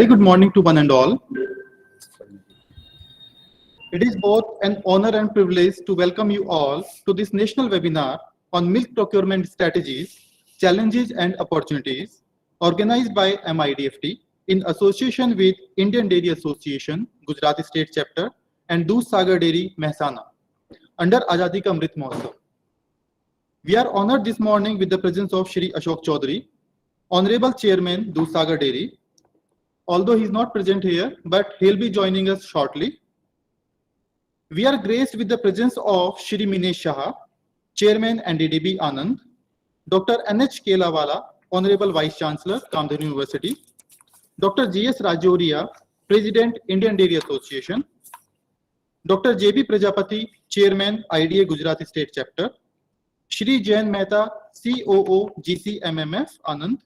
Very good morning to one and all. It is both an honor and privilege to welcome you all to this national webinar on milk procurement strategies, challenges and opportunities organized by MIDFT in association with Indian Dairy Association, Gujarat State Chapter and Doodh Sagar Dairy, Mehsana under Azadi Ka Amrit Mahotsav. We are honored this morning with the presence of Shri Ashok Chaudhary, Honorable Chairman, Doodh Sagar Dairy. Although he is not present here, but he'll be joining us shortly. We are graced with the presence of Shri Mehsana, Chairman NDDB Anand, Dr. N.H. Kelawala, Honorable Vice Chancellor, Kamdhenu University, Dr. G.S. Rajoria, President, Indian Dairy Association, Dr. J.B. Prajapati, Chairman, IDA Gujarat State Chapter, Shri Jain Mehta, COO, GCMMF Anand,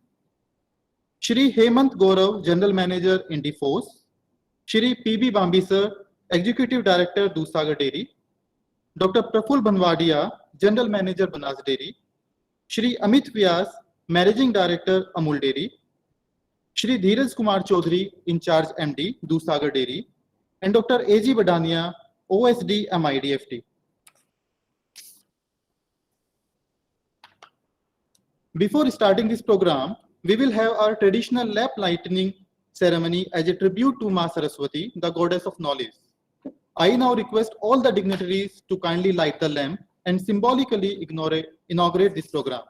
Shri Hemant Gaurav, General Manager, IndiForce, Shri P.B. Bambi Sir, Executive Director, Doodh Sagar Dairy, Dr. Praful Banwadia, General Manager, Banas Dairy, Shri Amit Vyas, Managing Director, Amul Dairy, Shri Dheeraj Kumar Chaudhary, In Charge MD, Doodh Sagar Dairy, and Dr. A.G. Badania, OSD, MIDFT. Before starting this program, we will have our traditional lamp lighting ceremony as a tribute to Ma Saraswati, the goddess of knowledge. I now request all the dignitaries to kindly light the lamp and symbolically inaugurate this program.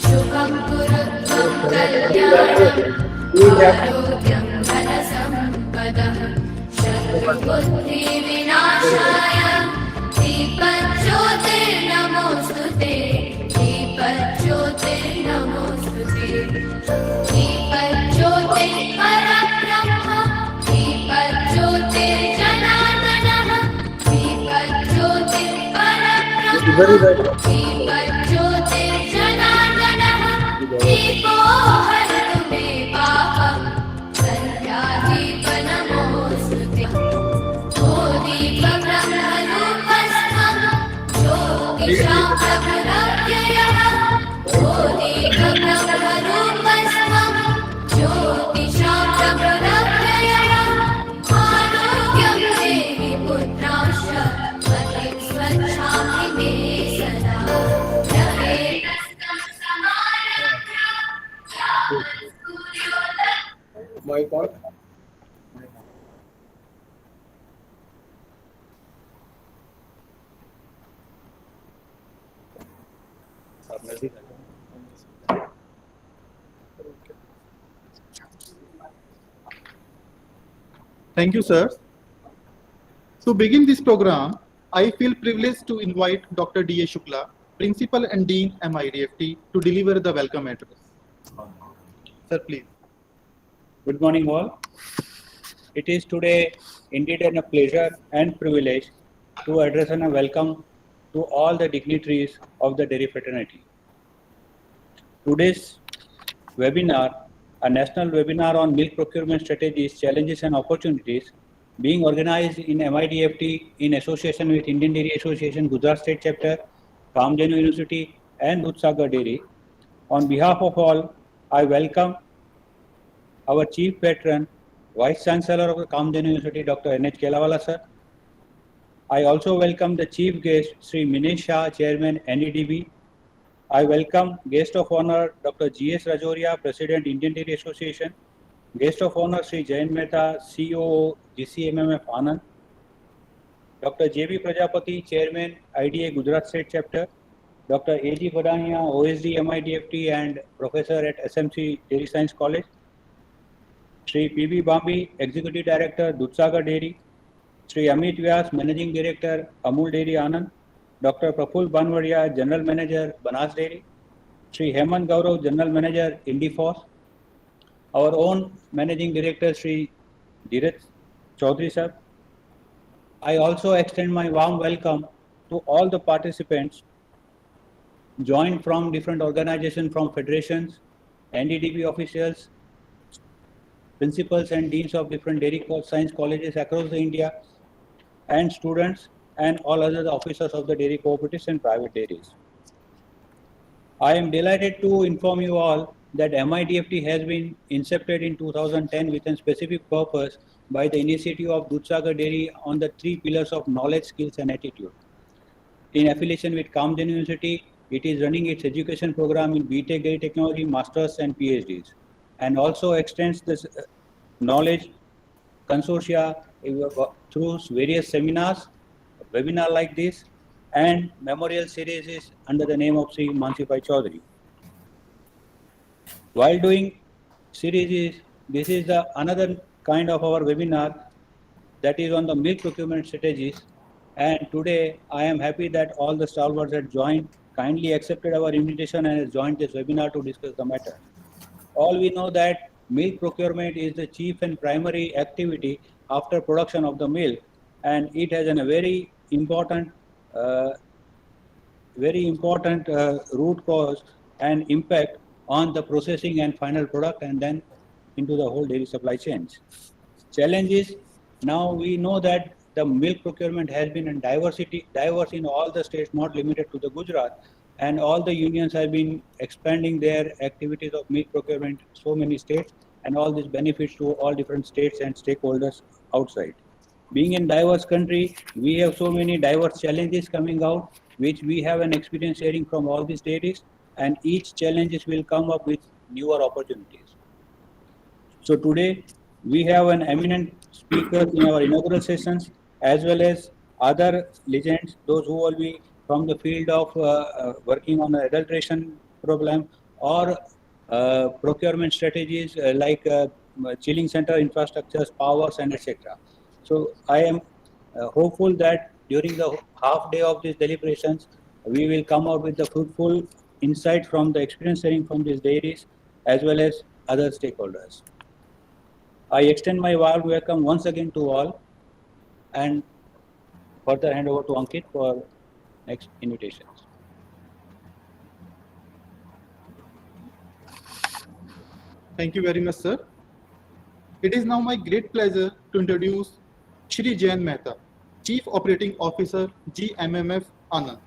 शुभं कुरुत्वं कल्याणम् आरोग्यं धनसम्पदः शत्रुबुद्धिविनाशाय दीपज्योतिर्नमोऽस्तुते दीपज्योतिर्नमोऽस्तुते दीपज्योतिर्परब्रह्म दीपज्योतिर्जनार्दनः दीपज्योतिर्परब्रह्म दीपो हरतु मे पापं सन्ध्यादीपनमोऽस्तुते ओ दीपब्रह्मरूपस्थं ज्योतिषां प्रभुरव्ययः ओ दीपब्रह्मरूपस्थं ज्योतिषां प्रभुरव्ययः आरोग्यं देहि पुत्रांश्च मतिं स्वच्छामि मे सदा My part. Thank you, sir. To begin this program, I feel privileged to invite Dr. D.A. Shukla, Principal and Dean, MIDFT, to deliver the welcome address. Sir, please. Good morning all. It is today indeed a pleasure and privilege to address and a welcome to all the dignitaries of the dairy fraternity. Today's webinar, a national webinar on milk procurement strategies, challenges and opportunities, being organized in MIDFT in association with Indian Dairy Association, Gujarat State Chapter, Kamdhenu University and Doodh Sagar Dairy. On behalf of all, I welcome our Chief Patron, Vice Chancellor of the Kamdhenu University, Dr. N.H. Kelawala sir. I also welcome the Chief Guest, Sri Mehsana, Chairman, NDDB. I welcome Guest of Honor, Dr. G.S. Rajoria, President, Indian Dairy Association. Guest of Honor, Sri Jain Mehta, COO, GCMMF Anand. Dr. J.B. Prajapati, Chairman, IDA Gujarat State Chapter. Dr. A.G. Badania, OSD, MIDFT and Professor at SMC Dairy Science College. Shri P.B. Bambi, Executive Director, Doodh Sagar Dairy. Shri Amit Vyas, Managing Director, Amul Dairy Anand. Dr. Praful Banwadia, General Manager, Banas Dairy. Shri Hemant Gaurav, General Manager, IndiForce. Our own Managing Director, Shri Dheeraj Chaudhary sir. I also extend my warm welcome to all the participants joined from different organizations, from federations, NDDB officials, principals and deans of different dairy science colleges across India, and students and all other officers of the dairy cooperatives and private dairies. I am delighted to inform you all that MIDFT has been incepted in 2010 with a specific purpose by the initiative of Dudhsagar Dairy on the 3 pillars of knowledge, skills and attitude. In affiliation with Kamden University, it is running its education program in BTech Dairy Technology, Masters and PhDs, and also extends this knowledge consortia through various seminars, webinar like this, and memorial series is under the name of Sri Mansibhai Chaudhary. While doing series, this is another kind of our webinar that is on the milk procurement strategies. And today I am happy that all the stalwarts had joined, kindly accepted our invitation and has joined this webinar to discuss the matter. All we know that milk procurement is the chief and primary activity after production of the milk, and it has a very important root cause and impact on the processing and final product and then into the whole dairy supply chains. Challenges, now we know that the milk procurement has been diverse in all the states, not limited to the Gujarat, and all the unions have been expanding their activities of milk procurement so many states, and all this benefits to all different states and stakeholders outside. Being in diverse country, we have so many diverse challenges coming out, which we have an experience sharing from all these dairies, and each challenges will come up with newer opportunities. So today we have an eminent speaker in our inaugural sessions, as well as other legends, those who will be from the field of working on adulteration problem or procurement strategies like chilling center infrastructures, powers, and etc. So I am hopeful that during the half day of these deliberations, we will come out with the fruitful insight from the experience sharing from these dairies as well as other stakeholders. I extend my warm welcome once again to all and further hand over to Ankit for next invitations. Thank you very much, sir. It is now my great pleasure to introduce Shri Jayan Mehta, Chief Operating Officer, GMMF Anand.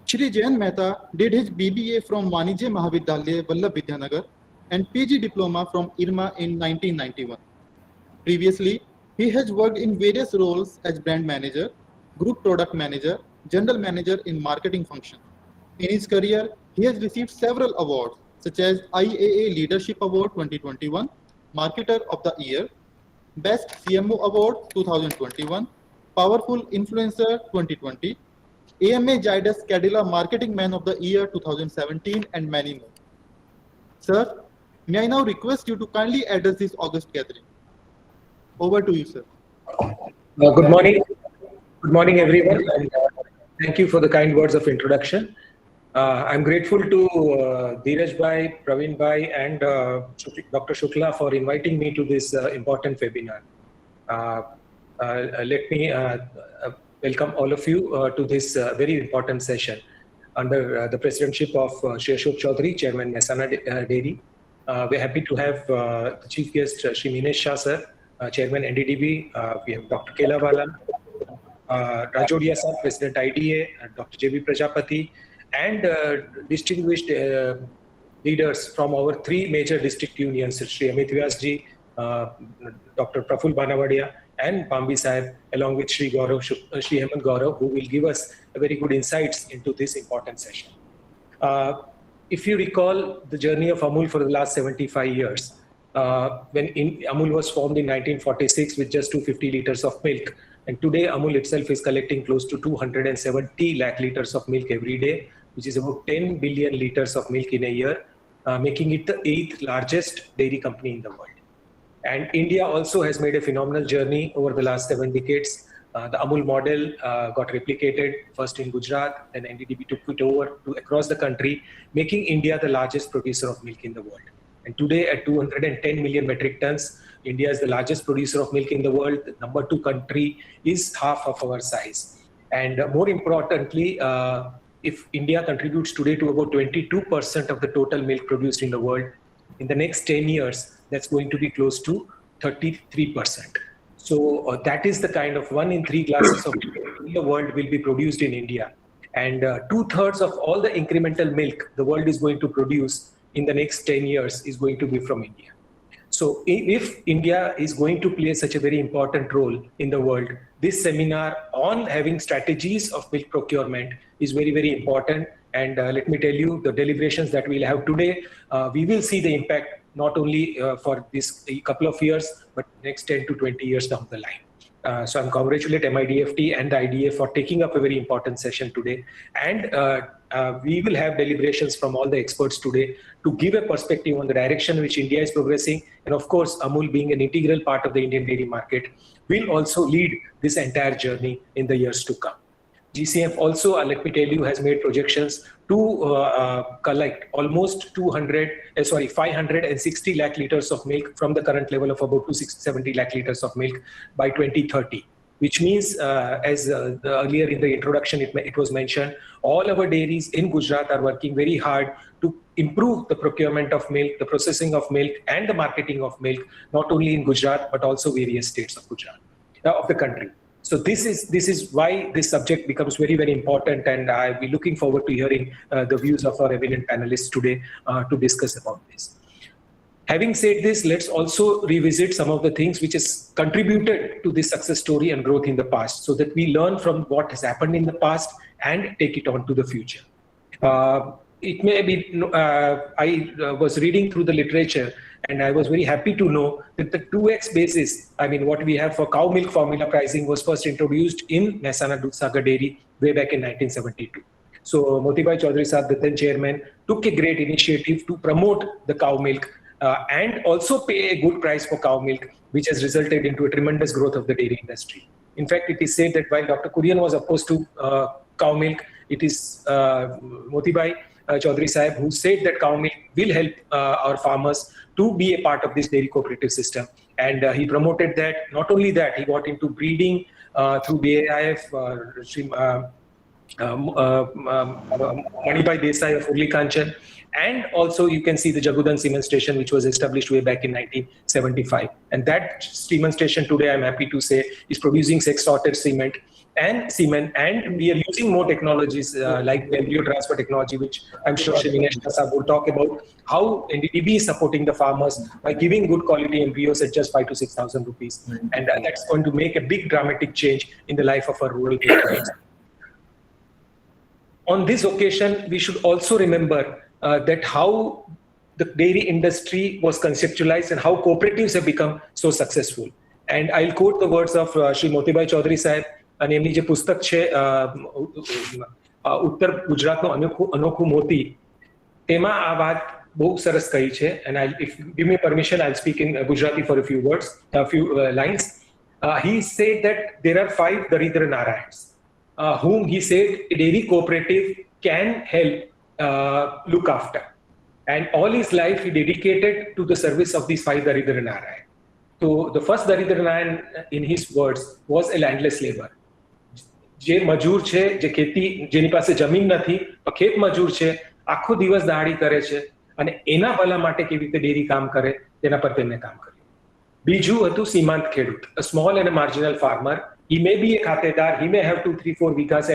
Shri Jayan Mehta did his BBA from Vanijya Mahavidyalaya, Vallabh Vidyanagar, and PG Diploma from IRMA in 1991. Previously, he has worked in various roles as brand manager, group product manager, general manager in marketing function. In his career, he has received several awards such as IAA Leadership Award 2021, Marketer of the Year, Best CMO Award 2021, Powerful Influencer 2020, AMA Jidus Cadilla Marketing Man of the Year 2017, and many more. Sir, may I now request you to kindly address this august gathering. Over to you, sir. Good morning. Good morning, everyone. And, thank you for the kind words of introduction. I'm grateful to Dheeraj Bhai, Praveen Bhai, and Dr. Shukla for inviting me to this important webinar. Let me welcome all of you to this very important session under the presidentship of Shri Ashok Chaudhary, Chairman Mehsana Dairy. We're happy to have the chief guest, Shri Mehsana sir, Chairman NDDB. We have Dr. Kelawala, Rajodia sir, President IDA, Dr. JB Prajapati, and distinguished leaders from our 3 major district unions, Shri Amit Vyas ji, Dr. Praful Banavadia, and Pambi Sahib, along with Shri Hemant Gaurav, who will give us a very good insights into this important session. If you recall the journey of Amul for the last 75 years, when Amul was formed in 1946 with just 250 liters of milk, and today Amul itself is collecting close to 270 lakh liters of milk every day, which is about 10 billion liters of milk in a year, making it the 8th largest dairy company in the world. And India also has made a phenomenal journey over the last 7 decades. The Amul model got replicated first in Gujarat, then NDDB took it over to across the country, making India the largest producer of milk in the world. And today at 210 million metric tons, India is the largest producer of milk in the world. The number 2 country is half of our size. And more importantly, if India contributes today to about 22% of the total milk produced in the world, in the next 10 years, that's going to be close to 33%. So that is the kind of 1 in 3 glasses of milk in the world will be produced in India. And 2/3 of all the incremental milk the world is going to produce in the next 10 years is going to be from India. So if India is going to play such a very important role in the world, this seminar on having strategies of milk procurement is very, very important. And let me tell you, the deliberations that we'll have today, we will see the impact not only for this couple of years, but next 10 to 20 years down the line. So I'm congratulate MIDFT and the IDA for taking up a very important session today. And we will have deliberations from all the experts today to give a perspective on the direction which India is progressing. And of course, Amul being an integral part of the Indian dairy market will also lead this entire journey in the years to come. GCF also, let me tell you, has made projections to collect almost 560 lakh liters of milk from the current level of about 270 lakh liters of milk by 2030, which means, as earlier in the introduction it was mentioned, all our dairies in Gujarat are working very hard to improve the procurement of milk, the processing of milk, and the marketing of milk, not only in Gujarat, but also various states of Gujarat, of the country. So this is why this subject becomes very, very important, and I'll be looking forward to hearing the views of our eminent panelists today to discuss about this. Having said this, let's also revisit some of the things which has contributed to this success story and growth in the past, so that we learn from what has happened in the past and take it on to the future. It may be, I was reading through the literature, and I was very happy to know that the 2x basis, I mean, what we have for cow milk formula pricing was first introduced in Mehsana Dudhsagar Dairy way back in 1972. So Motibai Chaudhary Sahab, the then chairman, took a great initiative to promote the cow milk and also pay a good price for cow milk, which has resulted into a tremendous growth of the dairy industry. In fact, it is said that while Dr. Kurian was opposed to cow milk, it is Motibai Chaudhary Sahib who said that cow milk will help our farmers to be a part of this dairy cooperative system. And he promoted that. Not only that, he got into breeding through BAIF, Manibai Desai of Urli Kanchan. And also you can see the Jagudan Cement Station, which was established way back in 1975. And that cement station today, I'm happy to say, is producing sex-sorted cement, and we are using more technologies like the embryo transfer technology, which I'm sure Mehsana Sahab will talk about, how NDDB is supporting the farmers by giving good quality embryos at just 5,000 to 6,000 rupees. And that's going to make a big dramatic change in the life of our rural communities. On this occasion, we should also remember that how the dairy industry was conceptualized and how cooperatives have become so successful. And I'll quote the words of Shri Motibai Chaudhary Sahib, namely જે પુસ્તક છે ઉત્તર ગુજરાતનો અનોખું મોતી, તેમાં આ વાત બહુ સરસ કહી છે. And if you give me permission, I'll speak in Gujarati for a few words, a few lines. He said that there are 5 Daridra Narayans, whom he said a dairy cooperative can help look after. And all his life he dedicated to the service of these 5 Daridra Narayan. So the first Daridra Narayan, in his words, was a landless labor. જે મજૂર છે, જે ખેતી, જેની પાસે જમીન નથી, ખેત મજૂર છે, આખો દિવસ દહાડી કરે છે, અને એના ભલા માટે કેવી રીતે ડેરી કામ કરે તેના પર તેમને કામ કર્યું. બીજું હતું સીમાંત ખેડૂત, a small and a marginal farmer. He may be a ખાતેદાર, he may have 2, 3, 4 vigas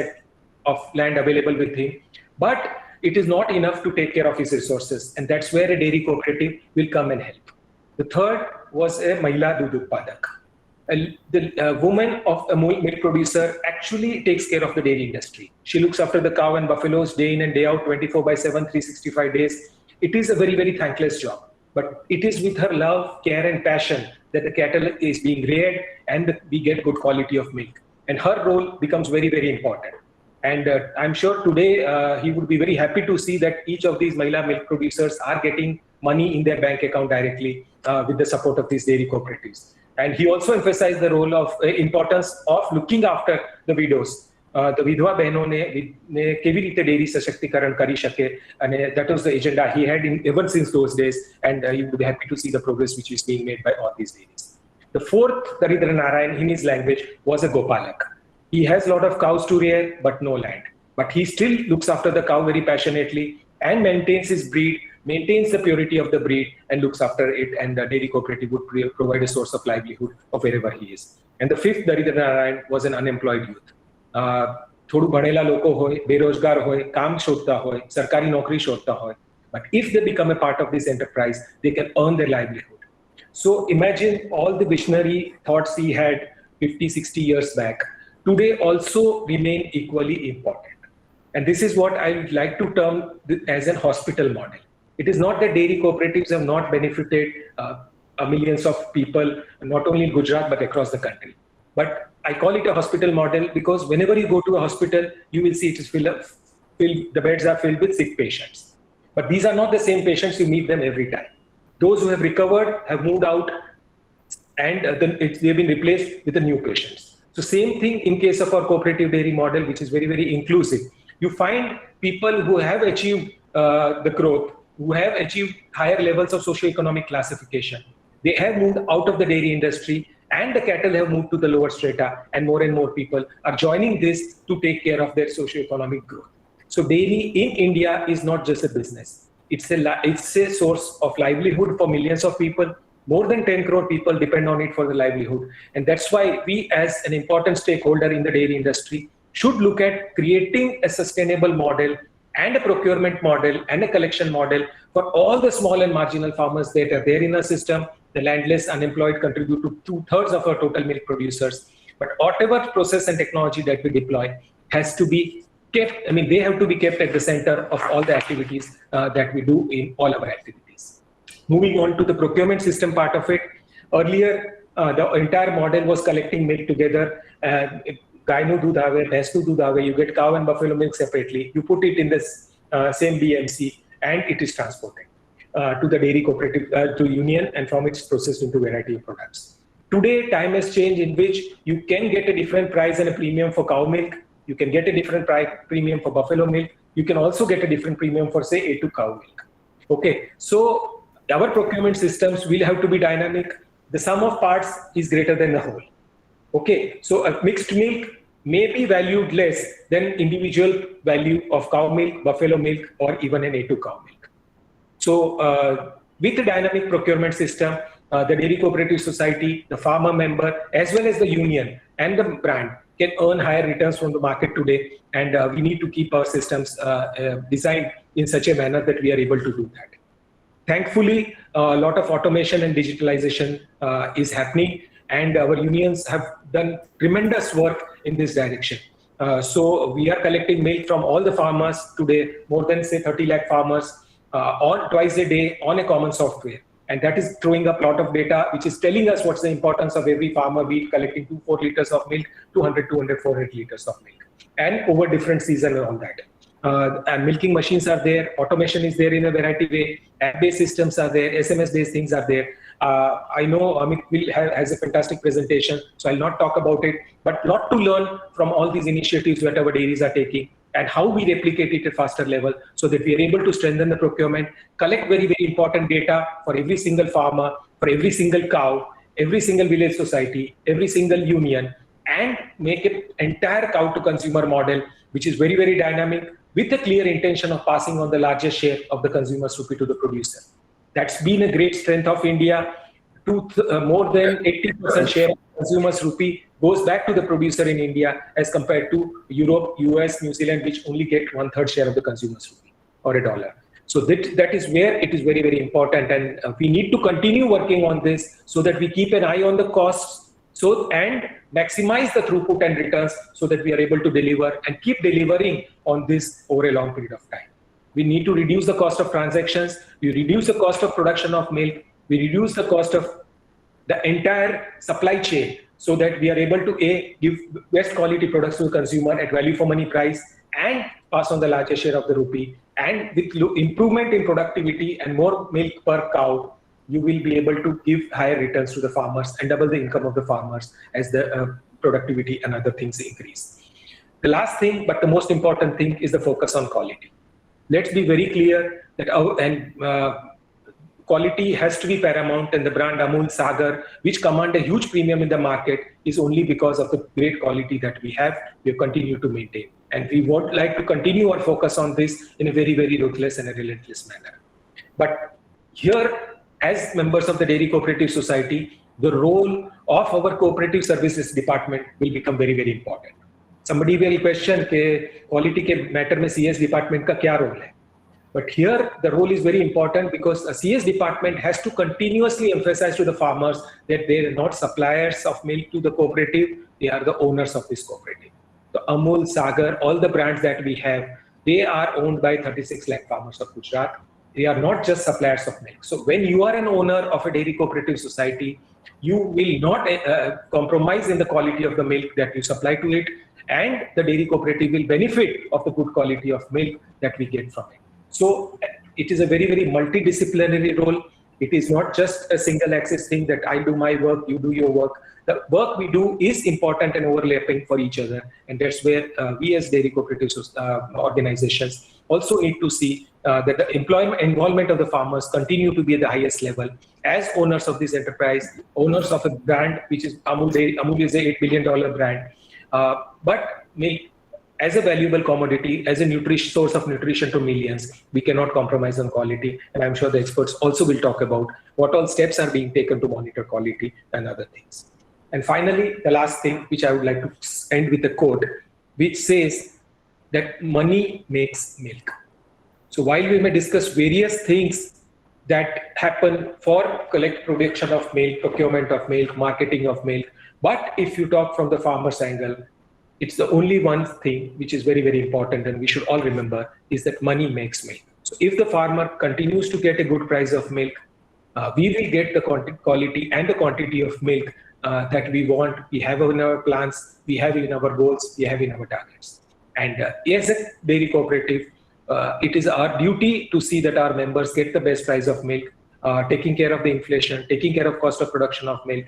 of land available with him, but it is not enough to take care of his resources, and that's where a dairy cooperative will come and help. The third was a Mahila Dudh Utpadak. The woman of a milk producer actually takes care of the dairy industry. She looks after the cow and buffaloes day in and day out, 24/7, 365 days. It is a very, very thankless job, but it is with her love, care and passion that the cattle is being reared and we get good quality of milk. And her role becomes very, very important. And I'm sure today he would be very happy to see that each of these Mahila milk producers are getting money in their bank account directly with the support of these dairy cooperatives. And he also emphasized the role of importance of looking after the widows. The વિધવા બહેનોને કેવી રીતે dairy સશક્તિકરણ કરી શકે, અને that was the agenda he had ever since those days, and you would be happy to see the progress which is being made by all these dairies. The fourth Daridra Narayan in his language was a Gopalak. He has a lot of cows to rear but no land, but he still looks after the cow very passionately and maintains his breed, maintains the purity of the breed, and looks after it, and the dairy cooperative would provide a source of livelihood of wherever he is. And the fifth Daridra Narayan was an unemployed youth. થોડું ભણેલા લોકો હોય, બેરોજગાર હોય, કામ શોધતા હોય, સરકારી નોકરી શોધતા હોય, but if they become a part of this enterprise, they can earn their livelihood. So imagine all the visionary thoughts he had 50, 60 years back today also remain equally important. And this is what I would like to term as a hospital model. It is not that dairy cooperatives have not benefited millions of people, not only in Gujarat, but across the country. But I call it a hospital model because whenever you go to a hospital, you will see it is the beds are filled with sick patients. But these are not the same patients, you meet them every time. Those who have recovered have moved out, and they've been replaced with the new patients. So same thing in case of our cooperative dairy model, which is very, very inclusive. You find people who have achieved the growth, who have achieved higher levels of socio-economic classification. They have moved out of the dairy industry, and the cattle have moved to the lower strata, and more people are joining this to take care of their socio-economic growth. So dairy in India is not just a business. It's a source of livelihood for millions of people. More than 10 crore people depend on it for the livelihood. And that's why we, as an important stakeholder in the dairy industry, should look at creating a sustainable model and a procurement model and a collection model for all the small and marginal farmers that are there in our system. The landless, unemployed contribute to 2/3 of our total milk producers. But whatever process and technology that we deploy has to be kept, they have to be kept at the center of all the activities that we do in all our activities. Moving on to the procurement system part of it. Earlier, the entire model was collecting milk together. Gainu dudh aave, bhainsu dudh aave, you get cow and buffalo milk separately. You put it in this same BMC, and it is transported to the dairy cooperative, to union, and from it's processed into variety of products. Today, time has changed in which you can get a different price and a premium for cow milk. You can get a different price premium for buffalo milk. You can also get a different premium for, say, A2 cow milk. Okay, so our procurement systems will have to be dynamic. The sum of parts is greater than the whole. Okay, so a mixed milk may be valued less than individual value of cow milk, buffalo milk, or even an A2 cow milk. So with the dynamic procurement system, the dairy cooperative society, the farmer member, as well as the union and the brand can earn higher returns from the market today. And we need to keep our systems designed in such a manner that we are able to do that. Thankfully, a lot of automation and digitalization is happening, and our unions have done tremendous work in this direction. So we are collecting milk from all the farmers today, more than, say, 30 lakh farmers, on twice a day on a common software. And that is throwing up a lot of data, which is telling us what's the importance of every farmer, be it collecting 2-4 liters of milk, 200-400 liters of milk, and over different seasons and all that. And milking machines are there, automation is there in a variety way, app-based systems are there, SMS-based things are there. I know Amit has a fantastic presentation, so I'll not talk about it, but a lot to learn from all these initiatives that our dairies are taking, and how we replicate it at faster level so that we are able to strengthen the procurement, collect very, very important data for every single farmer, for every single cow, every single village society, every single union, and make an entire cow to consumer model, which is very, very dynamic, with the clear intention of passing on the largest share of the consumer's rupee to the producer. That's been a great strength of India. More than 80% share of consumers' rupee goes back to the producer in India as compared to Europe, US, New Zealand, which only get 1/3 share of the consumer's rupee or a dollar. So that is where it is very, very important, and we need to continue working on this so that we keep an eye on the costs, and maximize the throughput and returns so that we are able to deliver and keep delivering on this over a long period of time. We need to reduce the cost of transactions, we reduce the cost of production of milk, we reduce the cost of the entire supply chain so that we are able to give best quality products to the consumer at value for money price, and pass on the largest share of the rupee. And with improvement in productivity and more milk per cow, you will be able to give higher returns to the farmers and double the income of the farmers as the productivity and other things increase. The last thing, but the most important thing, is the focus on quality. Let's be very clear that quality has to be paramount, and the brand Amul Sagar, which command a huge premium in the market, is only because of the great quality that we have continued to maintain. And we would like to continue our focus on this in a very, very ruthless and a relentless manner. But here, as members of the Dairy Cooperative Society, the role of our cooperative services department will become very, very important. Somebody will question के quality के matter में CS department का क्या role है? But here the role is very important because a CS department has to continuously emphasize to the farmers that they are not suppliers of milk to the cooperative, they are the owners of this cooperative. The Amul, Sagar, all the brands that we have, they are owned by 36 lakh farmers of Gujarat. They are not just suppliers of milk. So when you are an owner of a dairy cooperative society, you will not compromise in the quality of the milk that you supply to it, and the dairy cooperative will benefit of the good quality of milk that we get from it. So it is a very, very multidisciplinary role. It is not just a single axis thing that I do my work, you do your work. The work we do is important and overlapping for each other. And that's where we as dairy cooperative organizations also need to see that the involvement of the farmers continue to be at the highest level. As owners of this enterprise, owners of a brand, which is Amul is a $8 billion brand. But milk, as a valuable commodity, as a source of nutrition to millions, we cannot compromise on quality. And I'm sure the experts also will talk about what all steps are being taken to monitor quality and other things. And finally, the last thing, which I would like to end with a quote, which says that money makes milk. So while we may discuss various things that happen for production of milk, procurement of milk, marketing of milk, but if you talk from the farmer's angle, it's the only one thing which is very, very important, and we should all remember, is that money makes milk. So if the farmer continues to get a good price of milk, we will get the quality and the quantity of milk that we want. We have in our plans, we have in our goals, we have in our targets. And as a dairy cooperative, it is our duty to see that our members get the best price of milk, taking care of the inflation, taking care of cost of production of milk,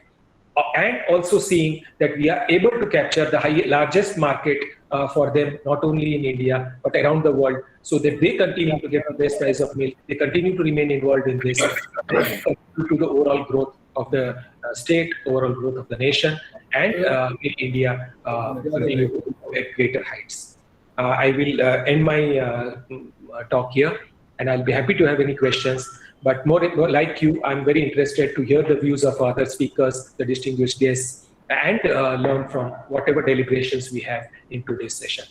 and also seeing that we are able to capture the largest market for them, not only in India, but around the world, so that they continue to get the best price of milk, they continue to remain involved in this, to the overall growth of the state, overall growth of the nation, and in India, continue to at greater heights. I will end my talk here, and I'll be happy to have any questions. But more like you, I'm very interested to hear the views of other speakers, the distinguished guests, and learn from whatever deliberations we have in today's session.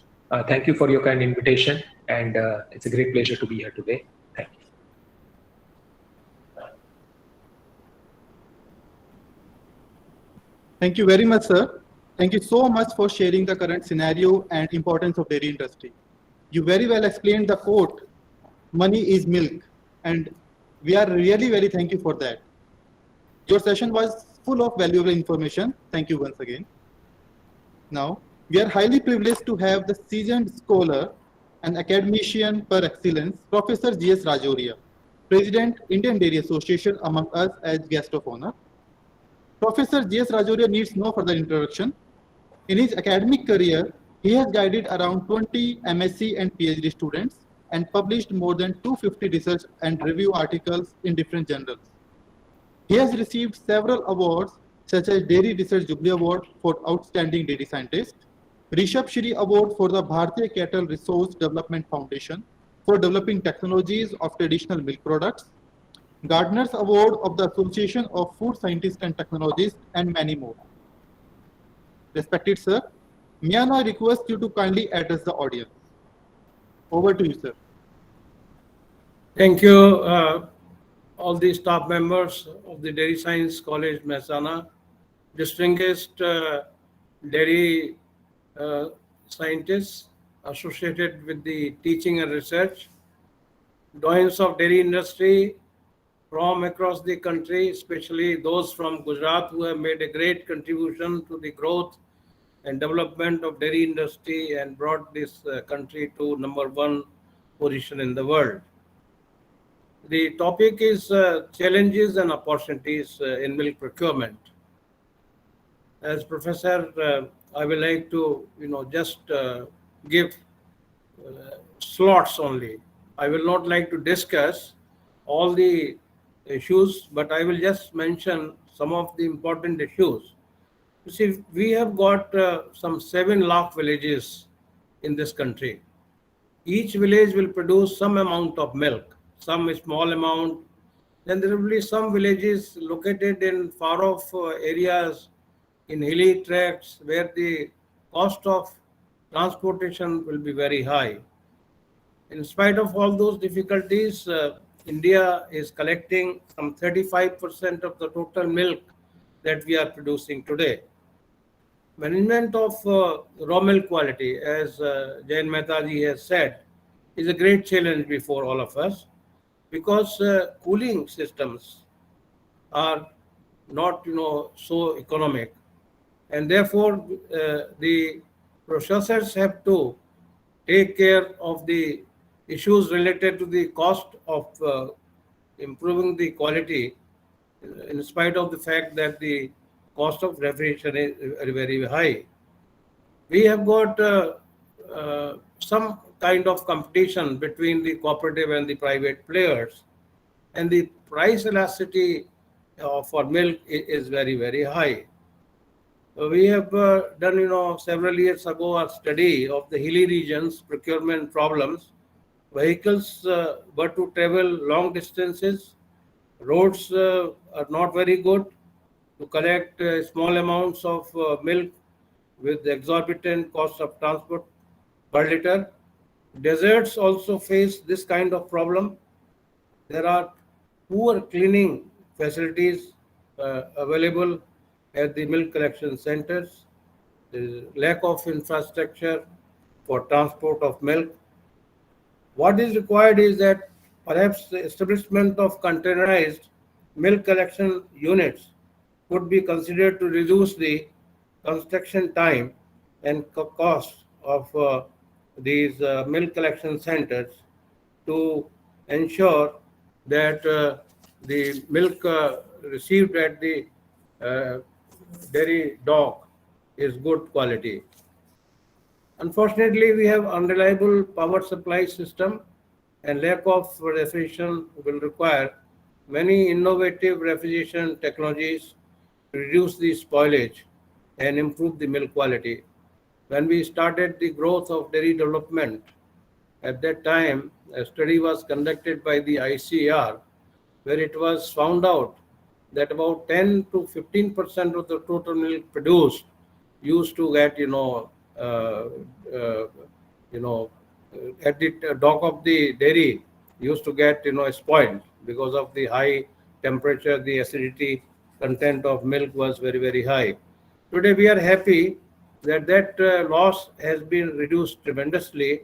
Thank you for your kind invitation, and it's a great pleasure to be here today. Thank you. Thank you very much, sir. Thank you so much for sharing the current scenario and importance of dairy industry. You very well explained the quote, money is milk, and we are really very thank you for that. Your session was full of valuable information. Thank you once again. Now, we are highly privileged to have the seasoned scholar and academician per excellence, Professor G.S. Rajoria, President, Indian Dairy Association, among us as guest of honor. Professor G.S. Rajoria needs no further introduction. In his academic career, he has guided around 20 MSc and PhD students and published more than 250 research and review articles in different journals. He has received several awards such as Dairy Research Jubilee Award for Outstanding Dairy Scientist, Rishabh Shri Award for the Bharatiya Cattle Resource Development Foundation for developing technologies of traditional milk products, Gardner's Award of the Association of Food Scientists and Technologists, and many more. Respected sir, may I now request you to kindly address the audience. Over to you, sir. Thank you, all the staff members of the Dairy Science College, Mehsana, distinguished dairy scientists associated with the teaching and research, doyens of dairy industry from across the country, especially those from Gujarat who have made a great contribution to the growth and development of dairy industry and brought this country to #1 position in the world. The topic is challenges and opportunities in milk procurement. As professor, I would like to, just give slots only. I will not like to discuss all the issues, but I will just mention some of the important issues. You see, we have got some 7 lakh villages in this country. Each village will produce some amount of milk, some small amount. Then there will be some villages located in far off areas, in hilly tracts, where the cost of transportation will be very high. In spite of all those difficulties, India is collecting some 35% of the total milk that we are producing today. Management of raw milk quality, as Jain Mehtaji has said, is a great challenge before all of us, because cooling systems are not, so economic, and therefore the processors have to take care of the issues related to the cost of improving the quality, in spite of the fact that the cost of refrigeration is very, very high. We have got some kind of competition between the cooperative and the private players, and the price elasticity for milk is very, very high. We have done, several years ago, a study of the hilly regions procurement problems. Vehicles were to travel long distances. Roads are not very good to collect small amounts of milk with exorbitant cost of transport per liter. Deserts also face this kind of problem. There are poor cleaning facilities available at the milk collection centers. There is lack of infrastructure for transport of milk. What is required is that perhaps the establishment of containerized milk collection units could be considered to reduce the construction time and cost of these milk collection centers, to ensure that the milk received at the dairy dock is good quality. Unfortunately, we have unreliable power supply system, and lack of refrigeration will require many innovative refrigeration technologies to reduce the spoilage and improve the milk quality. When we started the growth of dairy development, at that time, a study was conducted by the ICAR, where it was found out that about 10 to 15% of the total milk produced used to get, at the dock of the dairy, used to get, spoiled because of the high temperature. The acidity content of milk was very, very high. Today, we are happy that loss has been reduced tremendously.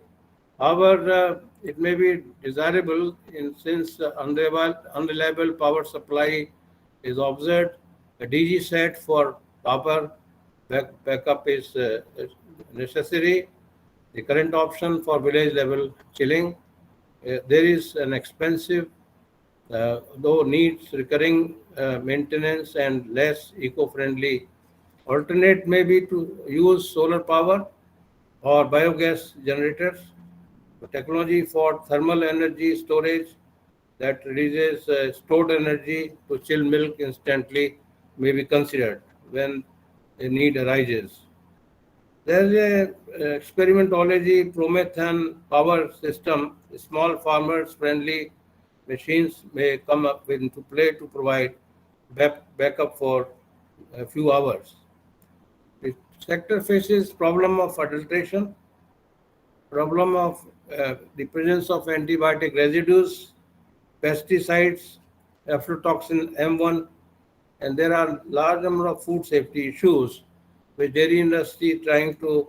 However, it may be desirable, since unreliable power supply is observed. A DG set for proper backup is necessary. The current option for village level chilling, there is an expensive, though needs recurring maintenance and less eco-friendly alternate, may be to use solar power or biogas generators. The technology for thermal energy storage that releases stored energy to chill milk instantly may be considered when a need arises. There is a experimentology Promethean power system. Small farmers friendly machines may come up into play to provide backup for a few hours. The sector faces problem of adulteration, problem of the presence of antibiotic residues, pesticides, aflatoxin M1, and there are large number of food safety issues with dairy industry trying to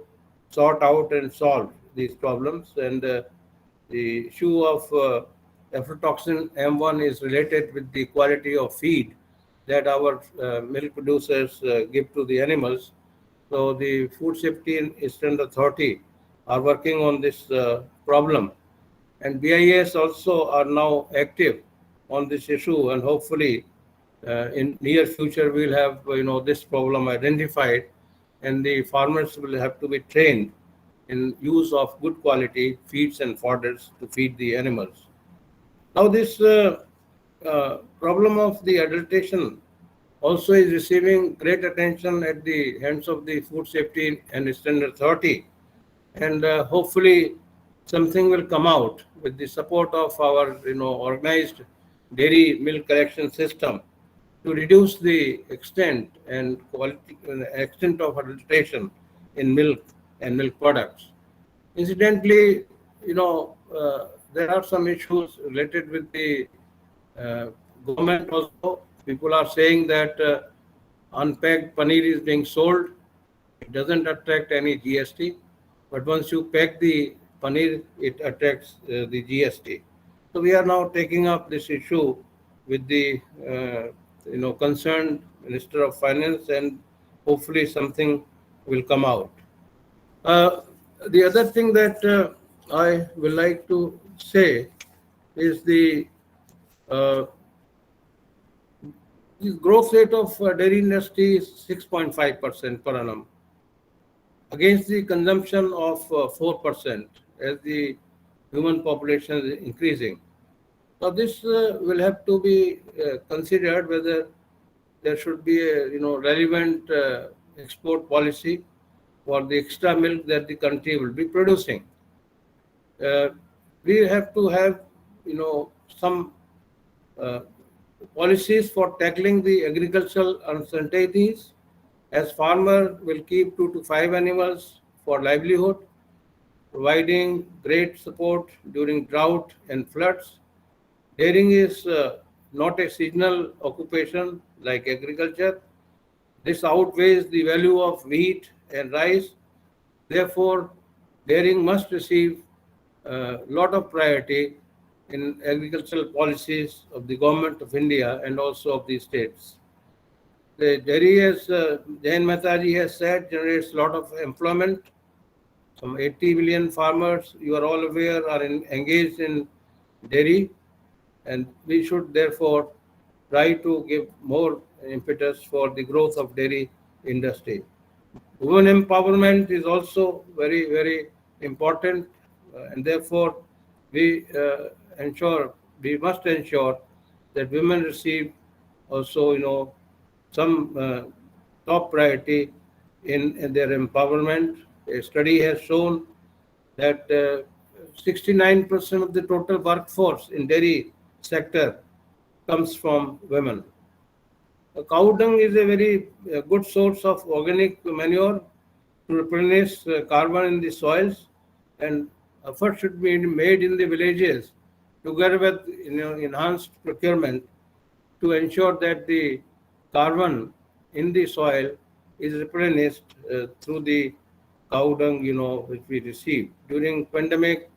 sort out and solve these problems. And the issue of aflatoxin M1 is related with the quality of feed that our milk producers give to the animals. So the Food Safety and Eastern Authority are working on this problem. And BIS also are now active on this issue, and hopefully in near future we'll have this problem identified, and the farmers will have to be trained in use of good quality feeds and fodders to feed the animals. Now this problem of the adulteration also is receiving great attention at the hands of the Food Safety and Standard Authority, and hopefully something will come out with the support of our organized dairy milk collection system to reduce the extent and quality extent of adulteration in milk and milk products. Incidentally, there are some issues related with the government also. People are saying that unpacked paneer is being sold. It doesn't attract any GST, but once you pack the paneer, it attracts the GST. So we are now taking up this issue with the concerned Minister of Finance, and hopefully something will come out. The other thing that I would like to say is the growth rate of dairy industry is 6.5% per annum against the consumption of 4% as the human population is increasing. Now this will have to be considered whether there should be a relevant export policy for the extra milk that the country will be producing. We have to have some policies for tackling the agricultural uncertainties, as farmer will keep 2 to 5 animals for livelihood, providing great support during drought and floods. Dairying is not a seasonal occupation like agriculture. This outweighs the value of wheat and rice. Therefore, dairying must receive a lot of priority in agricultural policies of the Government of India and also of the states. The dairy, as Jain Mehtaji has said, generates a lot of employment. Some 80 million farmers, you are all aware, are engaged in dairy, and we should therefore try to give more impetus for the growth of dairy industry. Women empowerment is also very, very important, and therefore we must ensure that women receive also some top priority in their empowerment. A study has shown that 69% of the total workforce in dairy sector comes from women. Cow dung is a very good source of organic manure to replenish carbon in the soils, and effort should be made in the villages together with enhanced procurement to ensure that the carbon in the soil is replenished through the cow dung which we receive. During pandemic,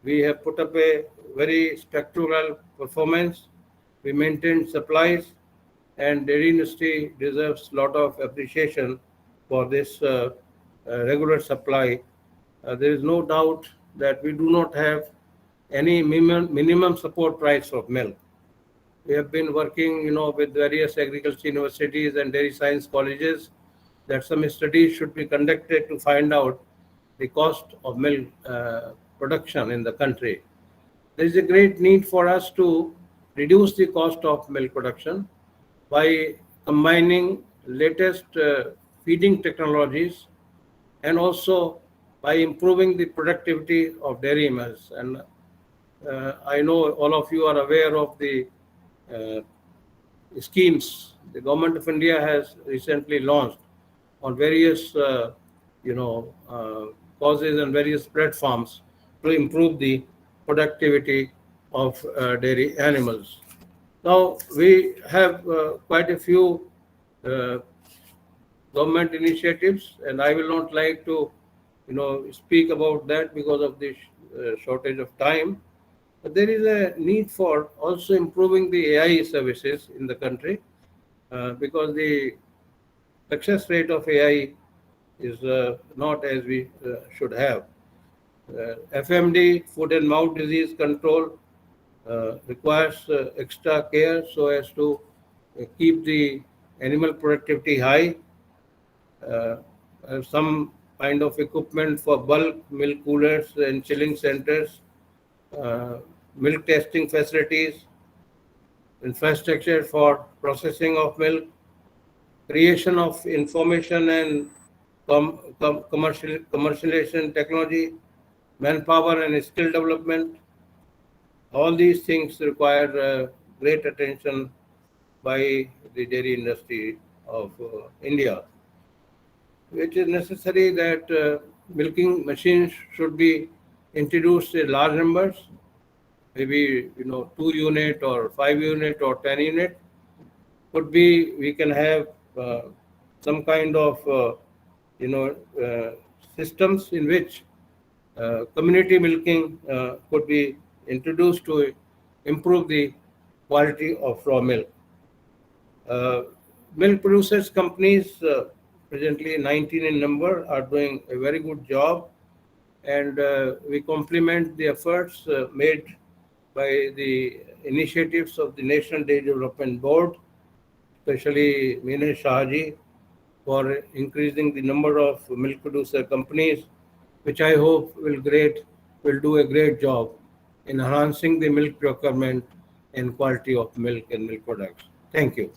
we have put up a very spectacular performance. We maintained supplies, and dairy industry deserves a lot of appreciation for this regular supply. There is no doubt that we do not have any minimum support price of milk. We have been working with various agriculture universities and dairy science colleges that some studies should be conducted to find out the cost of milk production in the country. There is a great need for us to reduce the cost of milk production by combining latest feeding technologies and also by improving the productivity of dairy mills. And I know all of you are aware of the schemes the Government of India has recently launched on various causes and various platforms to improve the productivity of dairy animals. Now we have quite a few government initiatives, and I will not like to speak about that because of the shortage of time. But there is a need for also improving the AI services in the country because the success rate of AI is not as we should have. FMD, foot and mouth disease control, requires extra care so as to keep the animal productivity high. Some kind of equipment for bulk milk coolers and chilling centers, milk testing facilities, infrastructure for processing of milk, creation of information and commercialization technology, manpower and skill development. All these things require great attention by the dairy industry of India, which is necessary that milking machines should be introduced in large numbers, maybe 2 unit or 5 unit or 10 unit. Could be we can have some kind of systems in which community milking could be introduced to improve the quality of raw milk. Milk producers companies, presently 19 in number, are doing a very good job, and we compliment the efforts made by the initiatives of the National Dairy Development Board, especially Mehsana for increasing the number of milk producer companies, which I hope will do a great job in enhancing the milk procurement and quality of milk and milk products. Thank you.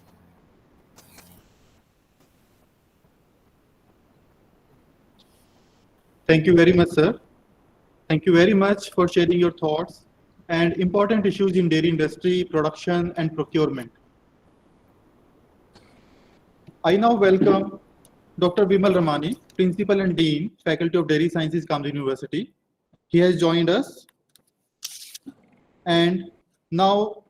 Thank you very much, sir. Thank you very much for sharing your thoughts and important issues in dairy industry, production, and procurement. I now welcome Dr. Vimal Ramani, Principal and Dean, Faculty of Dairy Sciences, Kamri University. He has joined us. And now,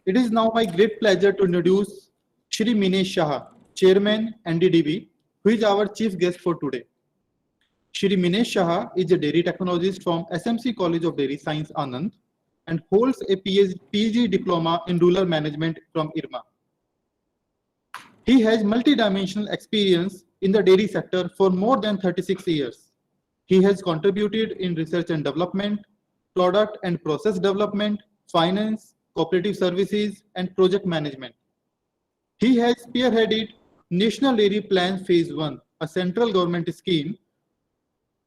it is now my great pleasure to introduce Shri Minesh Shah, Chairman, NDDB, who is our chief guest for today. Shri Minesh Shah is a dairy technologist from SMC College of Dairy Science, Anand, and holds a PhD diploma in rural management from IRMA. He has multi-dimensional experience in the dairy sector for more than 36 years. He has contributed in research and development, product and process development, finance, cooperative services, and project management. He has spearheaded National Dairy Plan Phase 1, a central government scheme,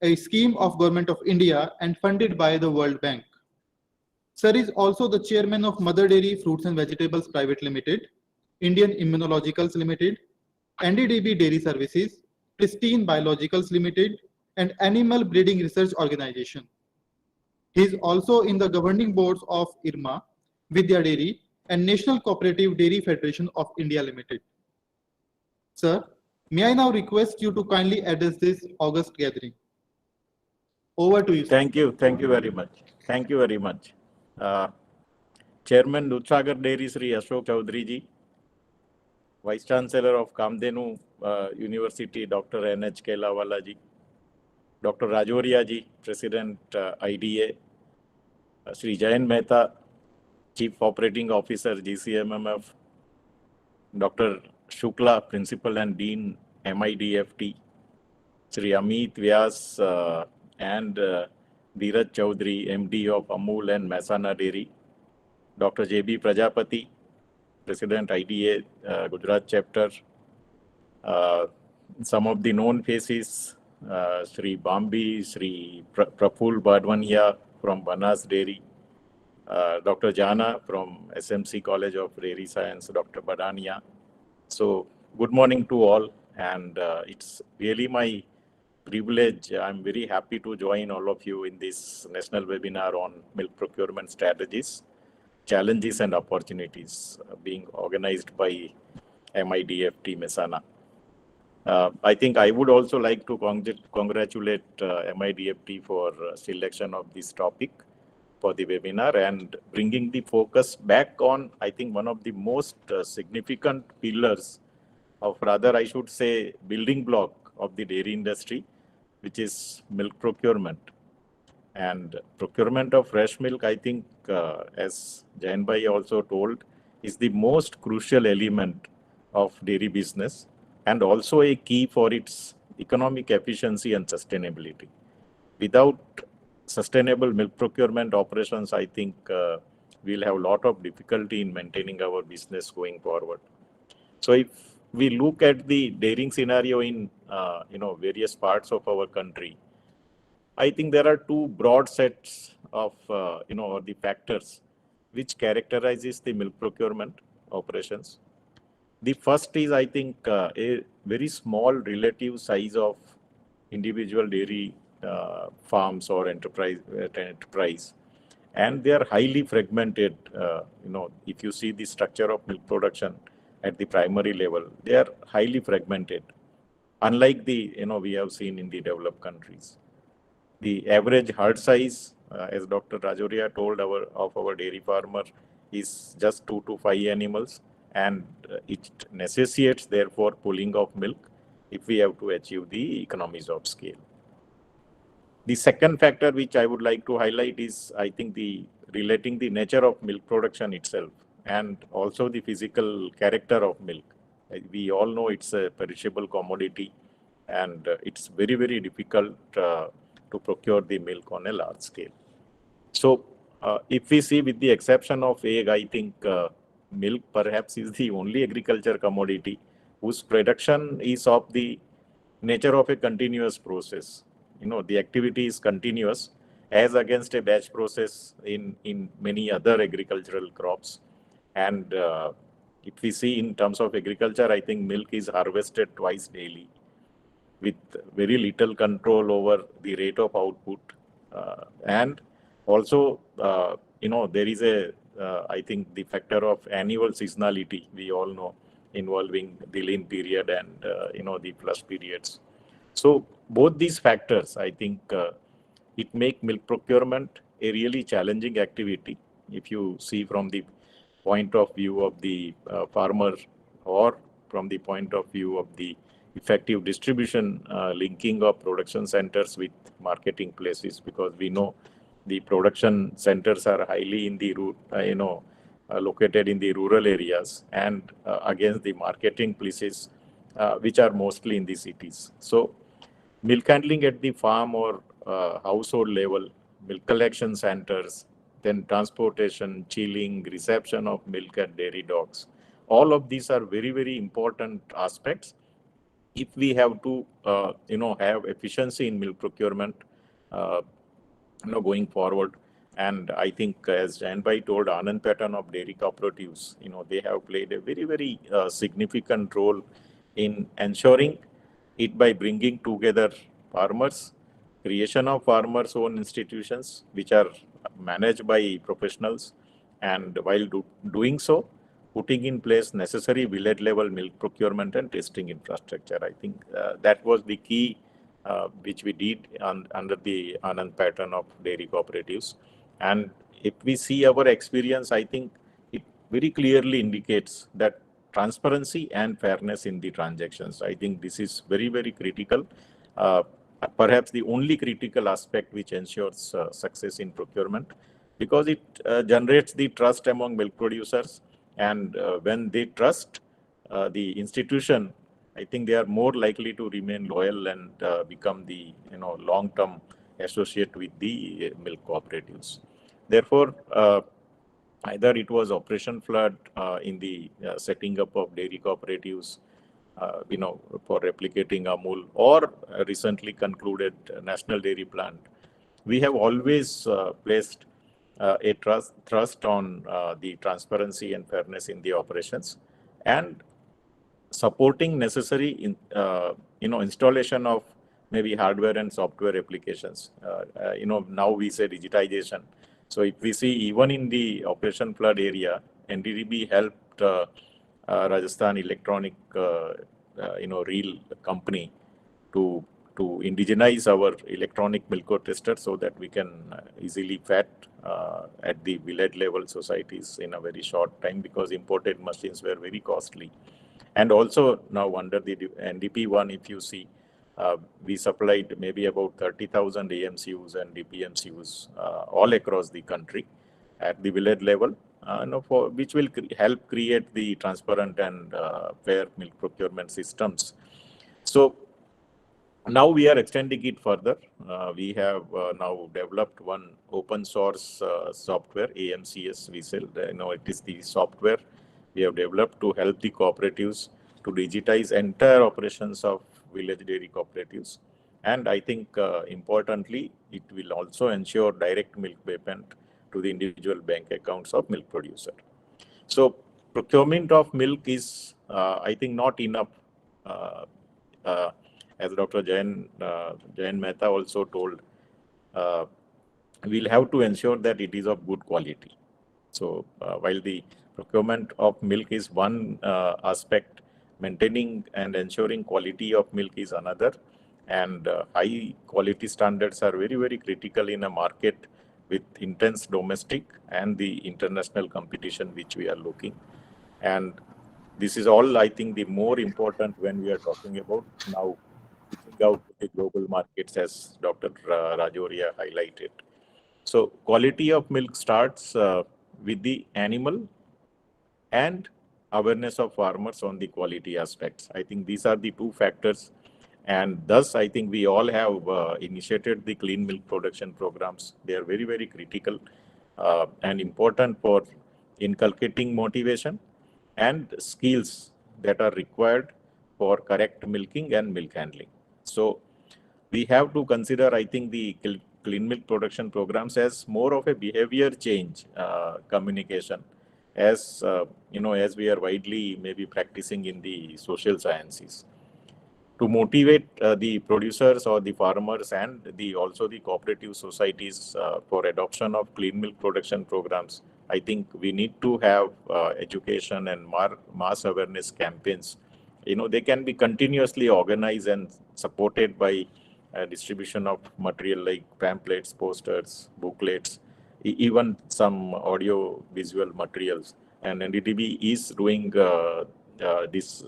a scheme of Government of India and funded by the World Bank. Sir is also the chairman of Mother Dairy Fruits and Vegetables Private Limited, Indian Immunologicals Limited, NDDB Dairy Services, Pristine Biologicals Limited, and Animal Breeding Research Organization. He is also in the governing boards of IRMA, Vidya Dairy, and National Cooperative Dairy Federation of India Limited. Sir, may I now request you to kindly address this August gathering. Over to you, sir. Thank you very much. Thank you very much. Chairman Dudhsagar Dairy Sri Ashok Chaudhary ji, Vice Chancellor of Kamdenu University Dr. N.H. Kelawala ji, Dr. Rajoria ji, President IDA, Sri Jayan Mehta, Chief Operating Officer GCMMF, Dr. Shukla, Principal and Dean MIDFT, Sri Amit Vyas and Dheeraj Chaudhary, MD of Amul and Mehsana Dairy, Dr. J.B. Prajapati, President IDA Gujarat chapter, some of the known faces, Sri Bambi, Sri Praful Badwania from Banas Dairy, Dr. Jana from SMC College of Dairy Science, Dr. Badania. So good morning to all, and it's really my privilege. I'm very happy to join all of you in this national webinar on milk procurement strategies, challenges and opportunities being organized by MIDFT Mehsana. I think I would also like to congratulate MIDFT for selection of this topic for the webinar and bringing the focus back on, I think, one of the most significant pillars of, rather I should say, building block of the dairy industry, which is milk procurement. And procurement of fresh milk, I think, as Jain Bhai also told, is the most crucial element of dairy business and also a key for its economic efficiency and sustainability. Without sustainable milk procurement operations, I think we'll have a lot of difficulty in maintaining our business going forward. So if we look at the dairying scenario in various parts of our country, I think there are two broad sets of the factors which characterizes the milk procurement operations. The first is, I think, a very small relative size of individual dairy farms or enterprise, and they are highly fragmented. If you see the structure of milk production at the primary level, they are highly fragmented, unlike the we have seen in the developed countries. The average herd size, as Dr. Rajoria told, of our dairy farmer is just 2 to 5 animals, and it necessitates therefore pulling of milk if we have to achieve the economies of scale. The second factor which I would like to highlight is, I think, relating the nature of milk production itself and also the physical character of milk. We all know it's a perishable commodity, and it's very, very difficult to procure the milk on a large scale. So if we see, with the exception of egg, I think milk perhaps is the only agriculture commodity whose production is of the nature of a continuous process. The activity is continuous as against a batch process in many other agricultural crops. And if we see in terms of agriculture, I think milk is harvested twice daily with very little control over the rate of output. And also, there is I think the factor of annual seasonality, we all know, involving the lean period and, the flush periods. So both these factors, I think, it make milk procurement a really challenging activity. If you see from the point of view of the farmer, or from the point of view of the effective distribution, linking of production centers with marketing places, because we know the production centers are highly in the located in the rural areas, and against the marketing places, which are mostly in the cities. So milk handling at the farm or household level, milk collection centers, then transportation, chilling, reception of milk at dairy docks, all of these are very, very important aspects if we have to have efficiency in milk procurement going forward. And I think, as Janbhai told, Anand pattern of dairy cooperatives, they have played a very, very significant role in ensuring it by bringing together farmers, creation of farmers' own institutions, which are managed by professionals, and while doing so, putting in place necessary village level milk procurement and testing infrastructure. I think that was the key which we did under the Anand pattern of dairy cooperatives. And if we see our experience, I think it very clearly indicates that transparency and fairness in the transactions. I think this is very, very critical. Perhaps the only critical aspect which ensures success in procurement, because it generates the trust among milk producers. And when they trust the institution, I think they are more likely to remain loyal and become the long-term associate with the milk cooperatives. Therefore, either it was Operation Flood in the setting up of dairy cooperatives, for replicating Amul, or recently concluded National Dairy Plant, we have always placed a trust on the transparency and fairness in the operations, and supporting necessary installation of maybe hardware and software applications. Now we say digitization. So if we see, even in the Operation Flood area, NDDB helped Rajasthan Electronic Reel company to indigenize our electronic milk tester, so that we can easily fat at the village level societies in a very short time, because imported machines were very costly. And also now under the NDP one, if you see, we supplied maybe about 30,000 AMCUs and DPMCUs all across the country at the village level, which will help create the transparent and fair milk procurement systems. So Now we are extending it further. We have now developed one open source software, AMCS. We sell, it is the software we have developed to help the cooperatives to digitize entire operations of village dairy cooperatives. And I think importantly, it will also ensure direct milk payment to the individual bank accounts of milk producer. So procurement of milk is, I think, not enough. Uh, as Dr. Jain Mehta also told, we'll have to ensure that it is of good quality. So while the procurement of milk is one aspect, maintaining and ensuring quality of milk is another. And high quality standards are very, very critical in a market with intense domestic and the international competition which we are looking. And this is all, I think, the more important when we are talking about now reaching out to the global markets, as Dr. Rajoria highlighted. So quality of milk starts with the animal and awareness of farmers on the quality aspects. I think these are the two factors. And thus, I think we all have initiated the clean milk production programs. They are very, very critical and important for inculcating motivation and skills that are required for correct milking and milk handling. So we have to consider, I think, the clean milk production programs as more of a behavior change communication, as as we are widely maybe practicing in the social sciences, to motivate the producers or the farmers and also the cooperative societies for adoption of clean milk production programs. I think we need to have education and mass awareness campaigns. They can be continuously organized and supported by distribution of material like pamphlets, posters, booklets, even some audio visual materials. And NDTB is doing this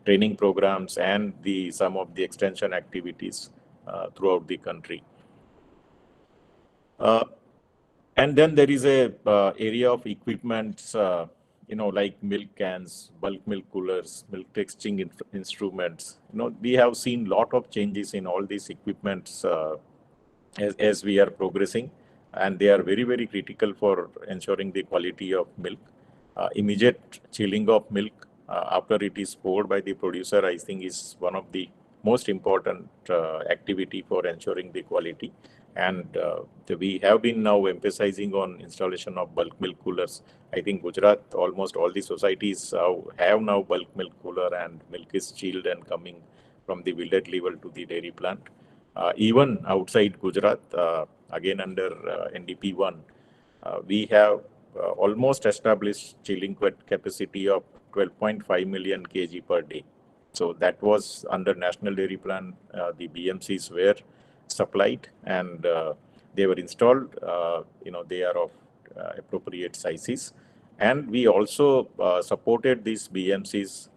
training programs and some of the extension activities throughout the country. And then there is a area of equipments, like milk cans, bulk milk coolers, milk texturing instruments. We have seen lot of changes in all these equipments as we are progressing, and they are very, very critical for ensuring the quality of milk. Immediate chilling of milk after it is poured by the producer, I think, is one of the most important activity for ensuring the quality. And we have been now emphasizing on installation of bulk milk coolers. I think Gujarat, almost all the societies have now bulk milk cooler, and milk is chilled and coming from the village level to the dairy plant. Even outside Gujarat, again under NDP 1, we have almost established chilling capacity of 12.5 million kg per day. So that was under National Dairy Plan. The BMCs were supplied and they were installed. They are of appropriate sizes, and we also supported these BMCs,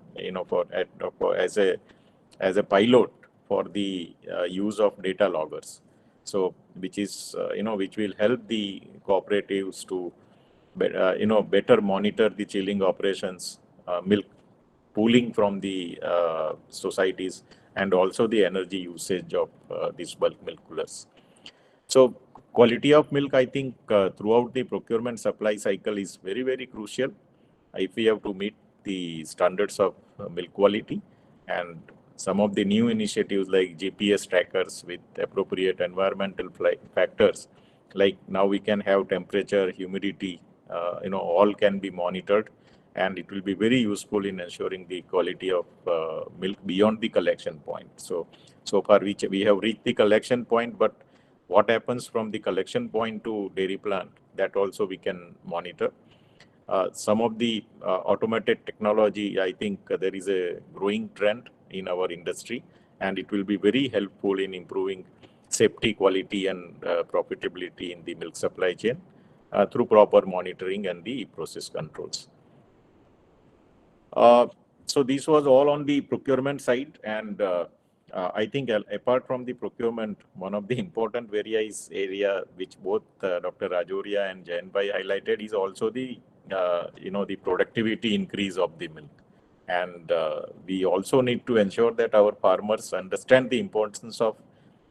as a pilot for the use of data loggers. So which is which will help the cooperatives to better monitor the chilling operations, milk pooling from the societies, and also the energy usage of these bulk milk coolers. So quality of milk, I think, throughout the procurement supply cycle is very, very crucial if we have to meet the standards of milk quality. And some of the new initiatives like GPS trackers with appropriate environmental factors, like now we can have temperature, humidity, all can be monitored, and it will be very useful in ensuring the quality of milk beyond the collection point. So far we have reached the collection point, but what happens from the collection point to dairy plant, that also we can monitor. Some of the automated technology, I think there is a growing trend in our industry, and it will be very helpful in improving safety, quality, and profitability in the milk supply chain through proper monitoring and the process controls. So this was all on the procurement side, and I think apart from the procurement, one of the important area which both Dr. Rajoria and Jain Bhai highlighted is also the the productivity increase of the milk. And we also need to ensure that our farmers understand the importance of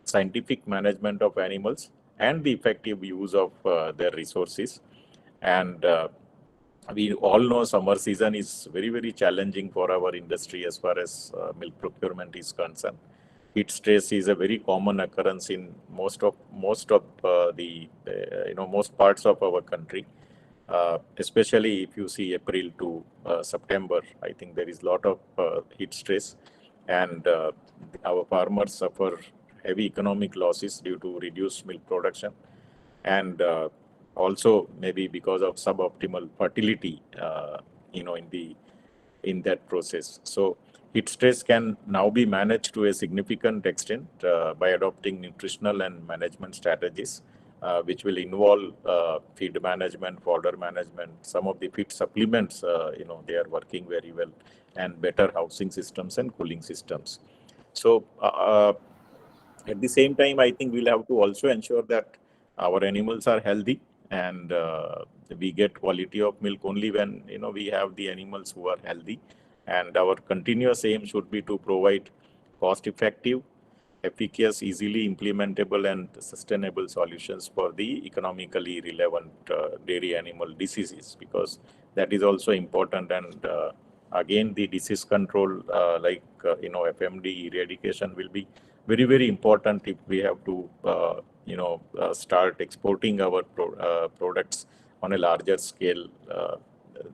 scientific management of animals and the effective use of their resources. And we all know summer season is very, very challenging for our industry as far as milk procurement is concerned. Heat stress is a very common occurrence in most parts of our country. Especially if you see April to September, I think there is a lot of heat stress, and our farmers suffer heavy economic losses due to reduced milk production, and also maybe because of suboptimal fertility, in that process. So heat stress can now be managed to a significant extent by adopting nutritional and management strategies, which will involve feed management, fodder management, some of the feed supplements, they are working very well, and better housing systems and cooling systems. So at the same time, I think we'll have to also ensure that our animals are healthy, and we get quality of milk only when we have the animals who are healthy. And our continuous aim should be to provide cost-effective, efficacious, easily implementable, and sustainable solutions for the economically relevant dairy animal diseases, because that is also important. And again, the disease control, FMD eradication, will be very, very important if we have to start exporting our products on a larger scale.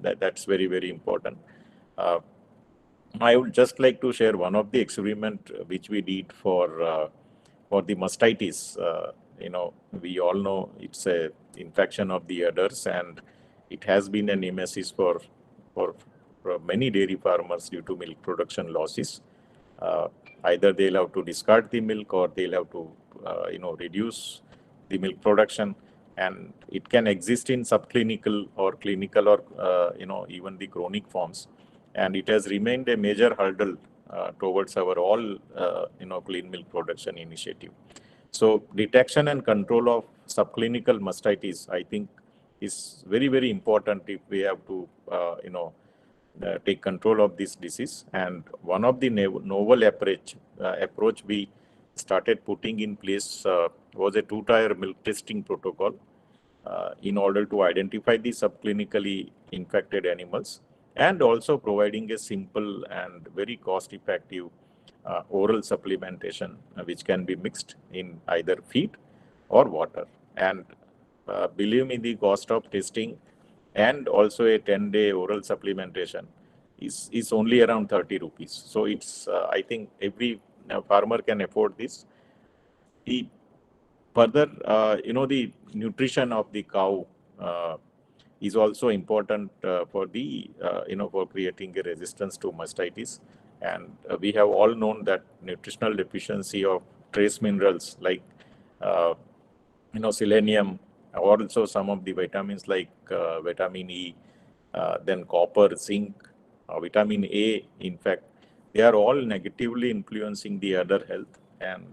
That's very, very important. I would just like to share one of the experiment which we did for the mastitis. We all know it's a infection of the udders, and it has been a nemesis for many dairy farmers due to milk production losses. Either they'll have to discard the milk, or they'll have to reduce the milk production, and it can exist in subclinical or clinical, or even the chronic forms. And it has remained a major hurdle towards our all clean milk production initiative. So detection and control of subclinical mastitis, I think, is very, very important if we have to take control of this disease. And one of the novel approach we started putting in place was a 2-tier milk testing protocol in order to identify the subclinically infected animals, and also providing a simple and very cost-effective oral supplementation, which can be mixed in either feed or water. And believe me, the cost of testing and also a 10-day oral supplementation is only around 30 rupees. So it's, I think every farmer can afford this. The further, the nutrition of the cow is also important for the, for creating a resistance to mastitis. And we have all known that nutritional deficiency of trace minerals like, selenium, or also some of the vitamins like vitamin E, then copper, zinc, vitamin A, in fact, they are all negatively influencing the udder health, and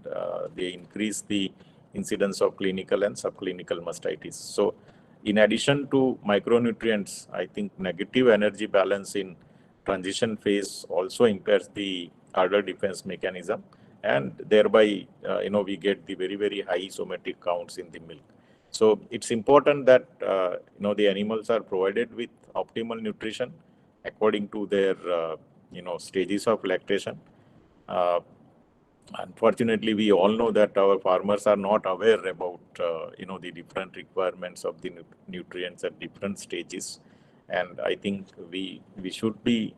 they increase the incidence of clinical and subclinical mastitis. So in addition to micronutrients, I think negative energy balance in transition phase also impairs the udder defense mechanism, and thereby, we get the very, very high somatic counts in the milk. So it's important that, the animals are provided with optimal nutrition according to their, stages of lactation. Unfortunately, we all know that our farmers are not aware about, the different requirements of the nutrients at different stages. And I think we should be,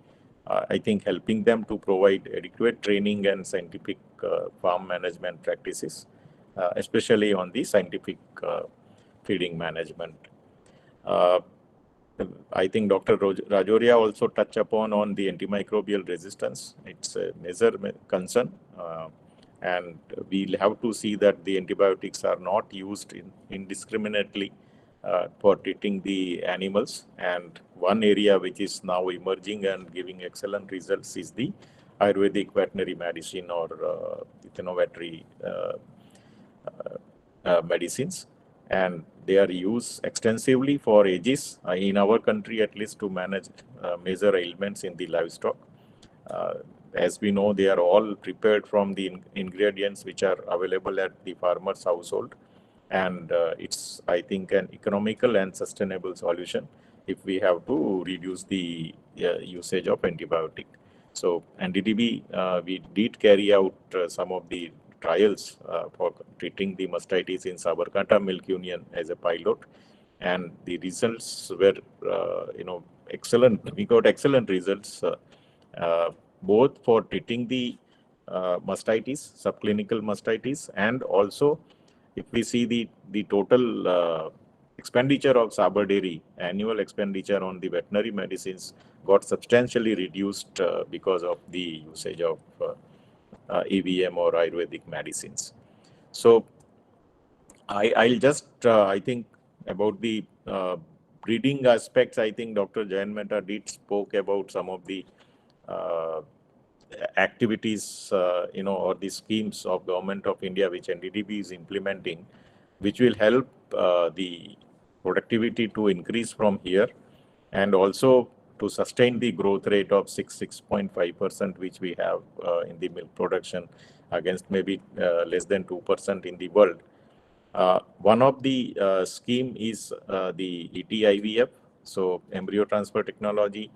helping them to provide adequate training and scientific farm management practices, especially on the scientific feeding management. I think Dr. Rajoria also touched upon on the antimicrobial resistance. It's a major concern, and we'll have to see that the antibiotics are not used indiscriminately for treating the animals. And one area which is now emerging and giving excellent results is the Ayurvedic veterinary medicine, or veterinary medicines. And they are used extensively for ages, in our country at least, to manage major ailments in the livestock. As we know, they are all prepared from the ingredients which are available at the farmer's household. And it's, I think, an economical and sustainable solution if we have to reduce the usage of antibiotic. So, NDDB, we did carry out some of the trials for treating the mastitis in Sabarkantha Milk Union as a pilot, and the results were, excellent. We got excellent results, both for treating the mastitis, subclinical mastitis, and also if we see the total expenditure of Sabar Dairy, annual expenditure on the veterinary medicines got substantially reduced because of the usage of EVM or Ayurvedic medicines. So I'll just, I think about the breeding aspects. I think Dr. Jayan Mehta did spoke about some of the activities, or the schemes of Government of India which NDDB is implementing, which will help the productivity to increase from here, and also to sustain the growth rate of 6.5%, which we have in the milk production, against maybe less than 2% in the world. One of the scheme is the ET-IVF, so embryo transfer technology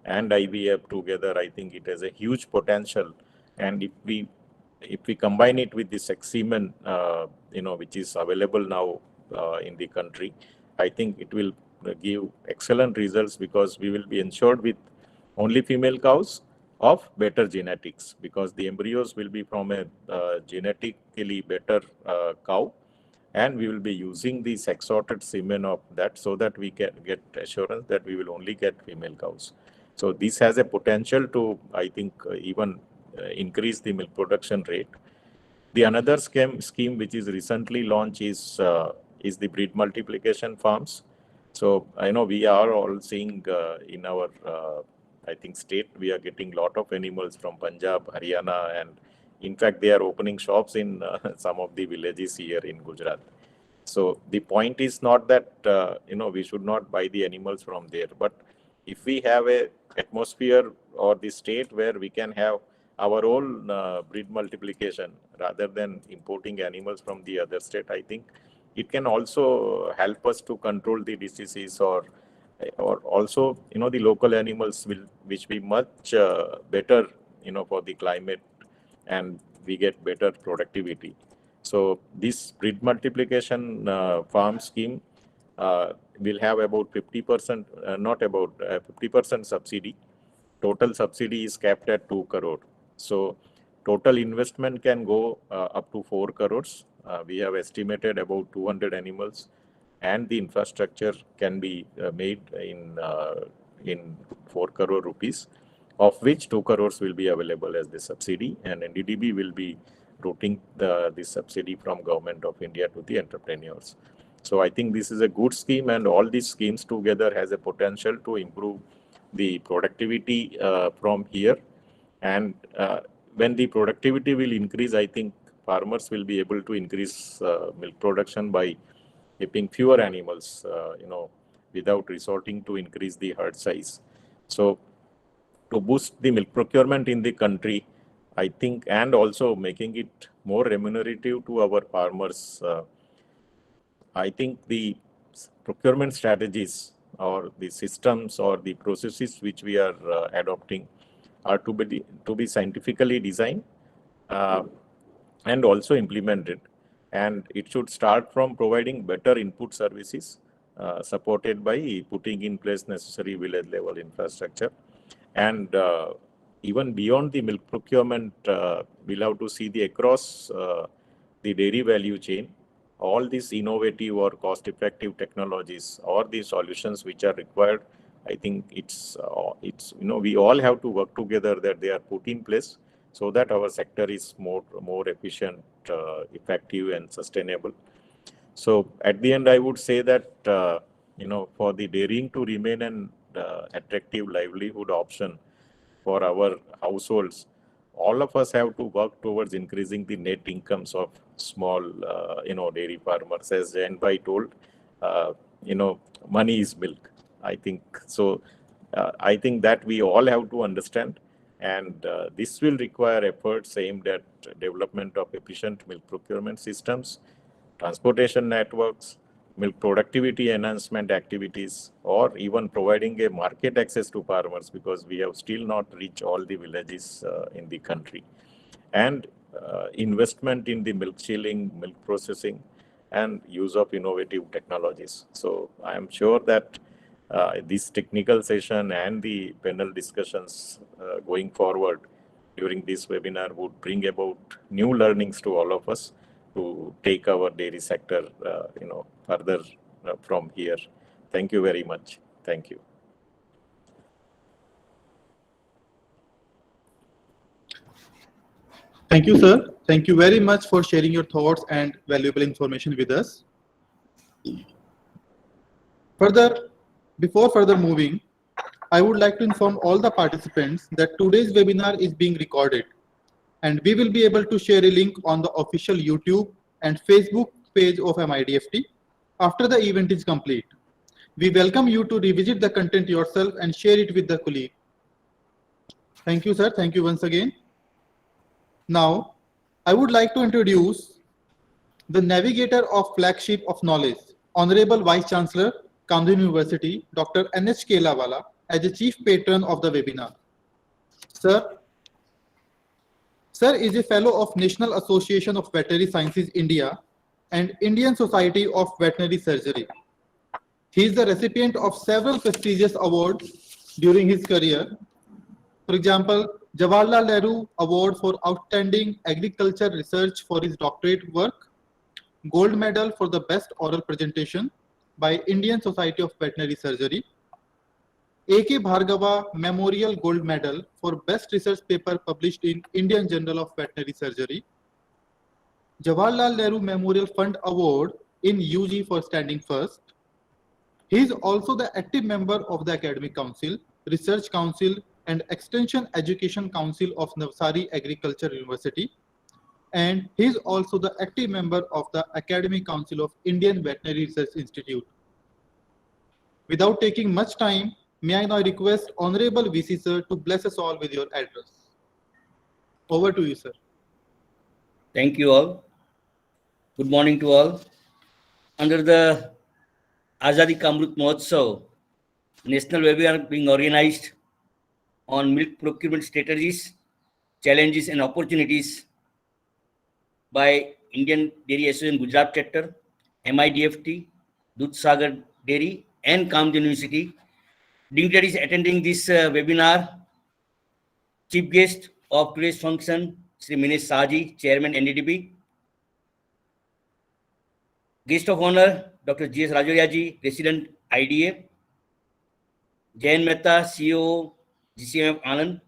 and IVF together. I think it has a huge potential, and if we combine it with the sex semen, which is available now in the country, I think it will give excellent results, because we will be ensured with only female cows of better genetics, because the embryos will be from a genetically better cow, and we will be using the sex sorted semen of that, so that we can get assurance that we will only get female cows. So this has a potential to, I think, even increase the milk production rate. The another scheme which is recently launched is the breed multiplication farms. So I know we are all seeing in our, I think, state, we are getting lot of animals from Punjab, Haryana, and in fact they are opening shops in some of the villages here in Gujarat. So the point is not that we should not buy the animals from there, but if we have a atmosphere or the state where we can have our own breed multiplication rather than importing animals from the other state, I think it can also help us to control the diseases, or also the local animals which be much better for the climate, and we get better productivity. So this breed multiplication farm scheme will have about 50%, not about 50% subsidy. Total subsidy is capped at 2 crore. So total investment can go up to 4 crores. We have estimated about 200 animals, and the infrastructure can be made in 4 crore rupees, of which 2 crores will be available as the subsidy, and NDDB will be routing the subsidy from Government of India to the entrepreneurs. So I think this is a good scheme, and all these schemes together has a potential to improve the productivity from here. And when the productivity will increase, I think farmers will be able to increase milk production by keeping fewer animals, without resorting to increase the herd size. So to boost the milk procurement in the country, I think, and also making it more remunerative to our farmers, I think the procurement strategies or the systems or the processes which we are adopting are to be scientifically designed and also implemented. And it should start from providing better input services supported by putting in place necessary village level infrastructure. And even beyond the milk procurement, we'll have to see the across the dairy value chain, all these innovative or cost-effective technologies or the solutions which are required. I think it's we all have to work together that they are put in place so that our sector is more efficient, effective, and sustainable. So at the end, I would say that for the dairying to remain an attractive livelihood option for our households, all of us have to work towards increasing the net incomes of small, dairy farmers. As Jayan Bhai told, money is milk. I think so. I think that we all have to understand, And this will require efforts aimed at development of efficient milk procurement systems, transportation networks, milk productivity enhancement activities, or even providing a market access to farmers, because we have still not reached all the villages in the country. And investment in the milk chilling, milk processing, and use of innovative technologies. So I am sure that this technical session and the panel discussions going forward during this webinar would bring about new learnings to all of us to take our dairy sector, further from here. Thank you very much. Thank you. Thank you, sir. Thank you very much for sharing your thoughts and valuable information with us. Before further moving, I would like to inform all the participants that today's webinar is being recorded, and we will be able to share a link on the official YouTube and Facebook page of MIDFT after the event is complete. We welcome you to revisit the content yourself and share it with the colleague. Thank you, sir. Thank you once again. Now, I would like to introduce the navigator of flagship of knowledge, Honorable Vice Chancellor, Kamden University, Dr. N.H. Kelawala, as the chief patron of the webinar. Sir is a fellow of National Association of Veterinary Sciences India and Indian Society of Veterinary Surgery. He is the recipient of several prestigious awards during his career. For example, Jawaharlal Nehru Award for Outstanding Agriculture Research for his doctorate work, Gold Medal for the Best Oral Presentation by Indian Society of Veterinary Surgery, A.K. Bhargava Memorial Gold Medal for Best Research Paper published in Indian Journal of Veterinary Surgery, Jawaharlal Nehru Memorial Fund Award in UG for standing first. He is also the active member of the Academic Council, Research Council, and Extension Education Council of Navsari Agriculture University, and he is also the active member of the Academic Council of Indian Veterinary Research Institute. Without taking much time, may I now request Honorable VC Sir to bless us all with your address. Over to you, sir. Thank you all. Good morning to all. Under the Azadi Ka Amrit Mahotsav, national webinar being organized on milk procurement strategies, challenges and opportunities by Indian Dairy Association Gujarat chapter, MIDFT, Dudhsagar Dairy and Kamden University. Dignitaries attending this webinar, chief guest of today's function, Sri Mehsana, Chairman NDDB. Guest of honor, Dr. G.S. Rajoria, President IDA. Jayan Mehta, CEO, GCMF Anand.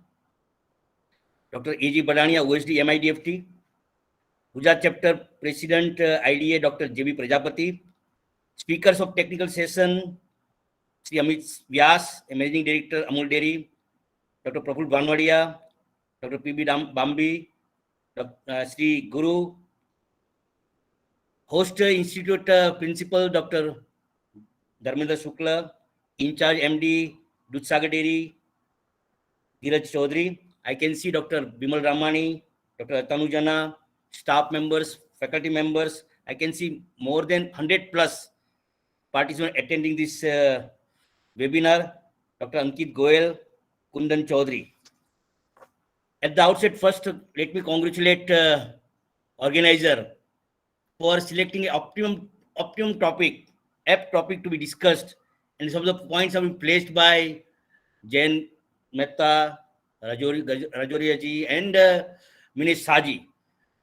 Dr. A.G. Badania, OSD, MIDFT. Gujarat Chapter President, IDA, Dr. J.B. Prajapati. Speakers of technical session, Sri Amit Vyas, Managing Director, Amul Dairy. Dr. Praful Banwadia, Dr. P.B. Bambi, Sri Guru. Host Institute Principal, Dr. Dharmendra Shukla. In charge MD, Dudhsagar Dairy, Dheeraj Chaudhary. I can see Dr. Bimal Ramani, Dr. Tanujana, staff members, faculty members. I can see more than 100 plus participants attending this webinar. Dr. Ankit Goyal, Kundan Chaudhary. At the outset, first, let me congratulate organizer for selecting an optimum topic, apt topic to be discussed. And some of the points have been placed by Jayan Mehta, Rajoria ji, and Mehsana.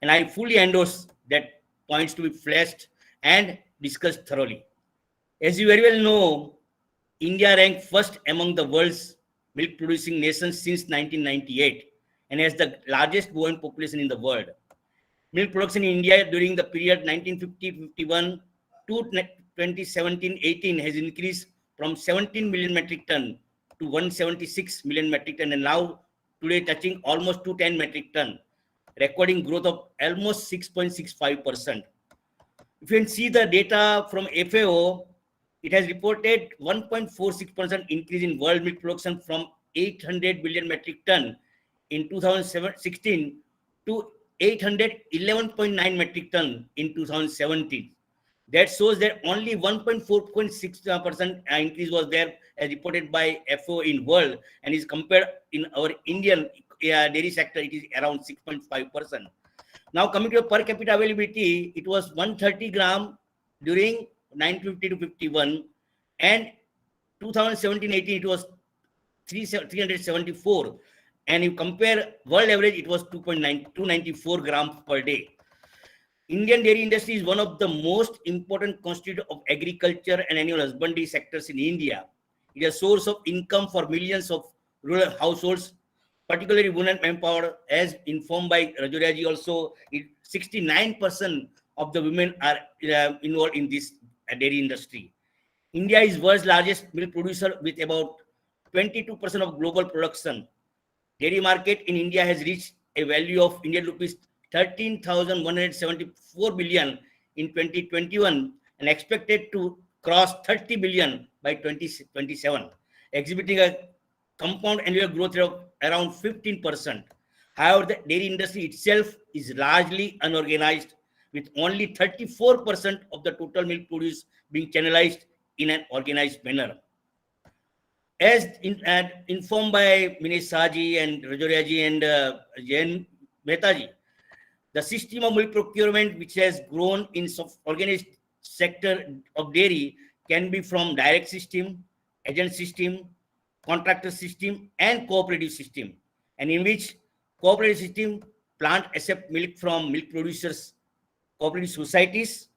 And I fully endorse that points to be fleshed and discussed thoroughly. As you very well know, India ranked first among the world's milk producing nations since 1998 and has the largest bovine population in the world. Milk production in India during the period 1950-51 to 2017-18 has increased from 17 million metric ton to 176 million metric ton, and now today touching almost 210 metric ton, recording growth of almost 6.65%. If you can see the data from FAO, it has reported 1.46% increase in world milk production from 800 billion metric ton in 2016 to 811.9 metric ton in 2017. That shows that only 1.4% increase was there as reported by FAO in world, and is compared in our Indian dairy sector, it is around 6.5%. Now coming to per capita availability, it was 130 gram during 950 to 51, and 2017-18 it was 374, and you compare world average, it was 294 grams per day. Indian dairy industry is one of the most important constituent of agriculture and animal husbandry sectors in India. It is a source of income for millions of rural households, particularly women manpower. As informed by Rajuraji also, 69% of the women are involved in this dairy industry. India is world's largest milk producer with about 22% of global production. Dairy market in India has reached a value of Indian rupees 13,174 billion in 2021 and expected to cross 30 billion by 2027, exhibiting a compound annual growth rate of around 15%. However, the dairy industry itself is largely unorganized, with only 34% of the total milk produced being channelized in an organized manner. As informed by Mehsana and Rajuraji and Jain Mehtaji, the system of milk procurement, which has grown in organized sector of dairy, can be from direct system, agent system, contractor system, and cooperative system, and in which cooperative system plant accept milk from milk producers, cooperative societies.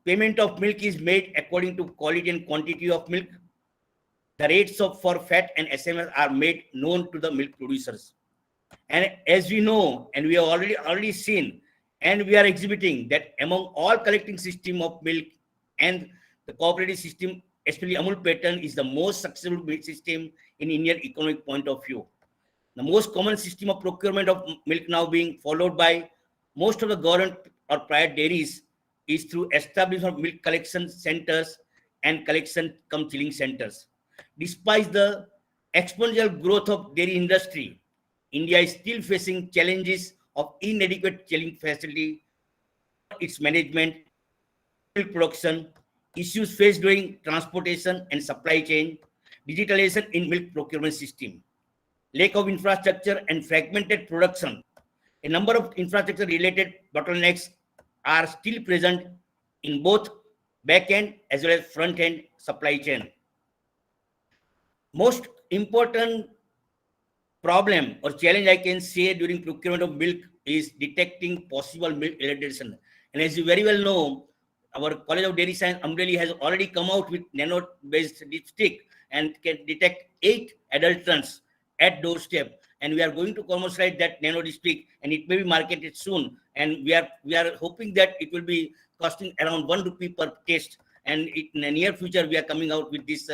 Payment of milk is made according to quality and quantity of milk. The rates for fat and SMS are made known to the milk producers. And as we know, and we have already seen, and we are exhibiting that among all collecting system of milk and the cooperative system, especially Amul pattern is the most successful milk system in Indian economic point of view. The most common system of procurement of milk now being followed by most of the government or private dairies is through establishment of milk collection centers and collection cum chilling centers. Despite the exponential growth of dairy industry, India is still facing challenges of inadequate chilling facility, its management, milk production, issues faced during transportation and supply chain, digitalization in milk procurement system, lack of infrastructure and fragmented production. A number of infrastructure related bottlenecks are still present in both back-end as well as front-end supply chain. Most important problem or challenge I can say during procurement of milk is detecting possible milk adulteration. And as you very well know, our College of Dairy Science, Amreli, has already come out with nano-based dipstick and can detect 8 adulterants at doorstep. And we are going to commercialize that nano dipstick, and it may be marketed soon. And we are hoping that it will be costing around 1 rupee per test. And in the near future, we are coming out with this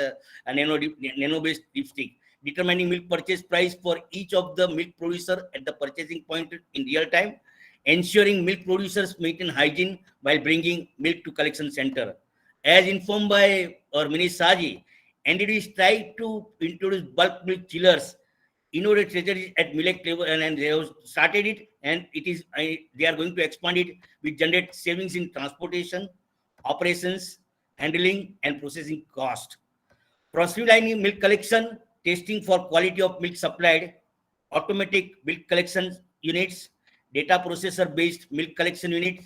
nano-based dipstick, determining milk purchase price for each of the milk producer at the purchasing point in real time, ensuring milk producers maintain hygiene while bringing milk to collection center. As informed by our Mehsana, NDDs tried to introduce bulk milk chillers, innovative strategies at milk level, and they have started it, and they are going to expand it, which generate savings in transportation, operations, handling, and processing cost. Streamlining milk collection, testing for quality of milk supplied, automatic milk collection units, data processor based milk collection units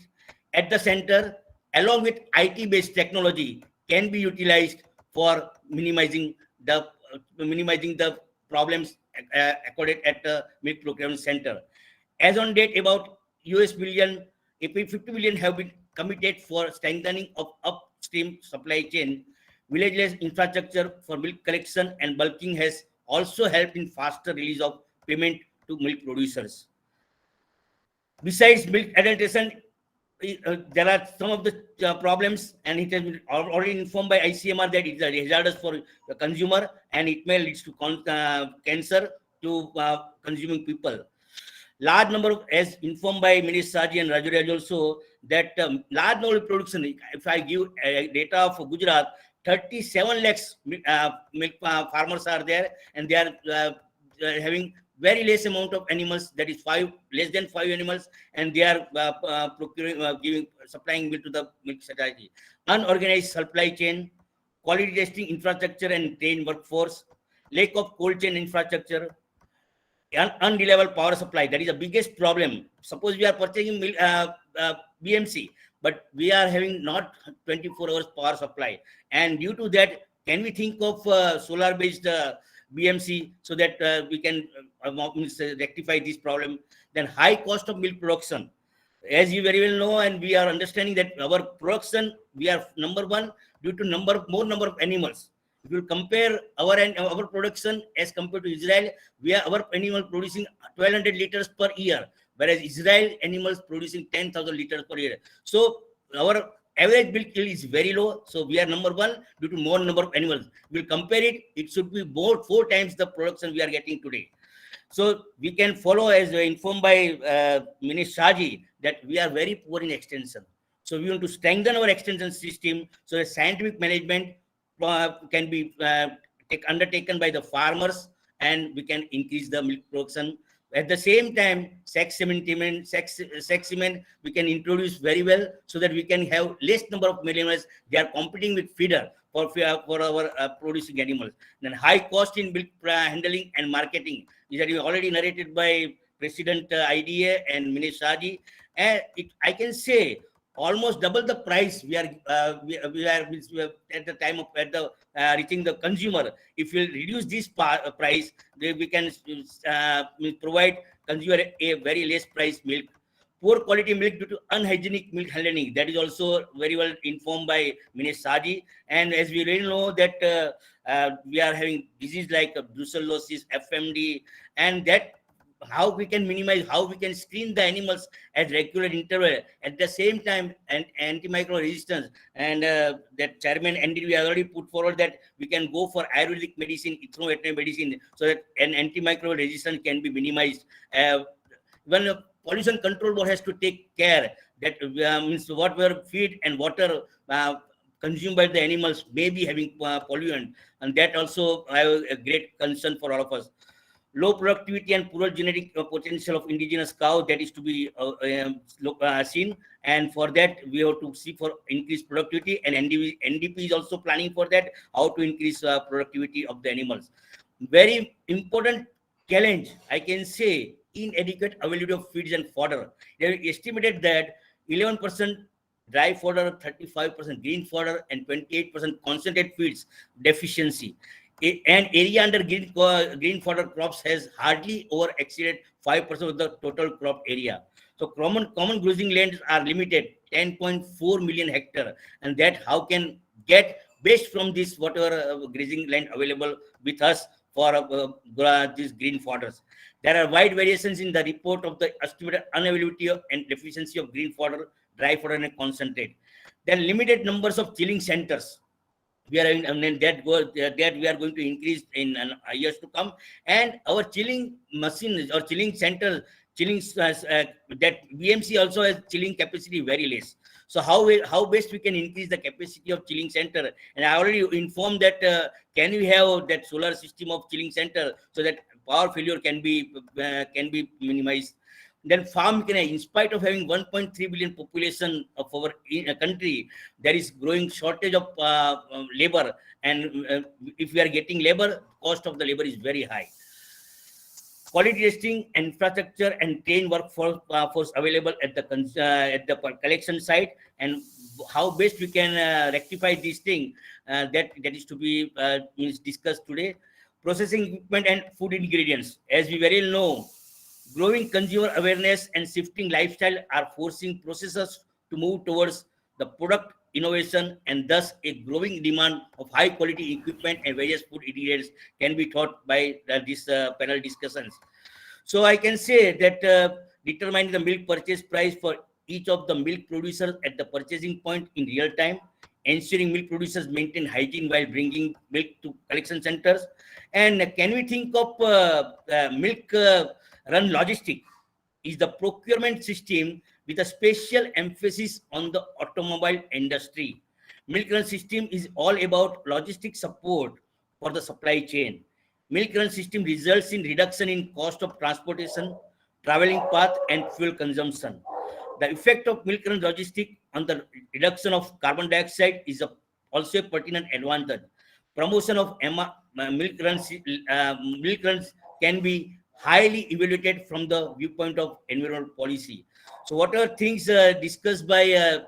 at the center, along with IT-based technology, can be utilized for minimizing the problems accorded at the milk procurement center. As on date, about $50 billion have been committed for strengthening of upstream supply chain. Village-less infrastructure for milk collection and bulking has also helped in faster release of payment to milk producers. Besides milk adulteration, there are some of the problems, and it has been already informed by ICMR that it is hazardous for the consumer and it may lead to cancer to consuming people. Large number of, as informed by Minister Saji and Rajuraj also, that large number of production, if I give data for Gujarat, 37 lakhs milk farmers are there, and they are having very less amount of animals, that is less than 5 animals, and they are supplying milk to the milk society. Unorganized supply chain, quality testing infrastructure and trained workforce, lack of cold chain infrastructure, unreliable power supply. That is the biggest problem. Suppose we are purchasing BMC, but we are having not 24 hours power supply, and due to that, can we think of solar based BMC so that we can rectify this problem? Then high cost of milk production, as you very well know, and we are understanding that our production, we are number one due to more number of animals. If you compare our production as compared to Israel, our animal producing 1200 liters per year, whereas Israel animals producing 10,000 liters per year. So our average milk yield is very low. So we are number one due to more number of animals. We'll compare it. It should be more 4 times the production we are getting today. So we can follow, as informed by Minister Shaji, that we are very poor in extension. So we want to strengthen our extension system so that scientific management can be undertaken by the farmers, and we can increase the milk production. At the same time, sex cement we can introduce very well so that we can have less number of animals. They are competing with feeder for our producing animals. Then high cost in milk handling and marketing is already narrated by President IDA and Minister Shaji. And I can say almost double the price we are at the time of reaching the consumer. If we reduce this price, we can provide consumer a very less price milk. Poor quality milk due to unhygienic milk handling, that is also very well informed by Minister Shaji. And as we really know that we are having disease like brucellosis, FMD, and that how we can minimize, how we can screen the animals at regular interval. At the same time, and antimicrobial resistance, and that Chairman ND, we have already put forward that we can go for Ayurvedic medicine, ethnoveterinary medicine, so that an antimicrobial resistance can be minimized. When Pollution Control Board has to take care that means whatever feed and water consumed by the animals may be having pollutant, and that also I have a great concern for all of us. Low productivity and poor genetic potential of indigenous cow, that is to be seen, and for that we have to see for increased productivity, and NDP is also planning for that, how to increase productivity of the animals. Very important challenge, I can say, inadequate availability of feeds and fodder. They have estimated that 11% dry fodder, 35% green fodder, and 28% concentrated feeds deficiency. And area under green fodder crops has hardly over exceeded 5% of the total crop area. So common grazing lands are limited, 10.4 million hectare, and that how can get best from this whatever grazing land available with us for these green fodders. There are wide variations in the report of the estimated unavailability and deficiency of green fodder, dry fodder, and concentrate. There are limited numbers of chilling centers. We are having, and that we are going to increase in years to come, and our chilling machines or chilling centers, that BMC also has chilling capacity very less. So how best we can increase the capacity of chilling center? And I already informed that can we have that solar system of chilling center so that power failure can be minimized. Then farm, in spite of having 1.3 billion population of our country, there is growing shortage of labor, and if we are getting labor, cost of the labor is very high. Quality testing, infrastructure, and trained workforce available at the collection site, and how best we can rectify this thing, that is to be discussed today. Processing equipment and food ingredients, as we very well know, growing consumer awareness and shifting lifestyle are forcing processors to move towards the product innovation, and thus a growing demand of high quality equipment and various food ingredients can be taught by these panel discussions. So I can say that determining the milk purchase price for each of the milk producers at the purchasing point in real time, ensuring milk producers maintain hygiene while bringing milk to collection centers, and can we think of milk run logistic is the procurement system with a special emphasis on the automobile industry. Milk run system is all about logistic support for the supply chain. milk run system results in reduction in cost of transportation, traveling path, and fuel consumption. The effect of milk run logistic on the reduction of carbon dioxide is also a pertinent advantage. Promotion of milk runs can be highly evaluated from the viewpoint of environmental policy. So what are things discussed by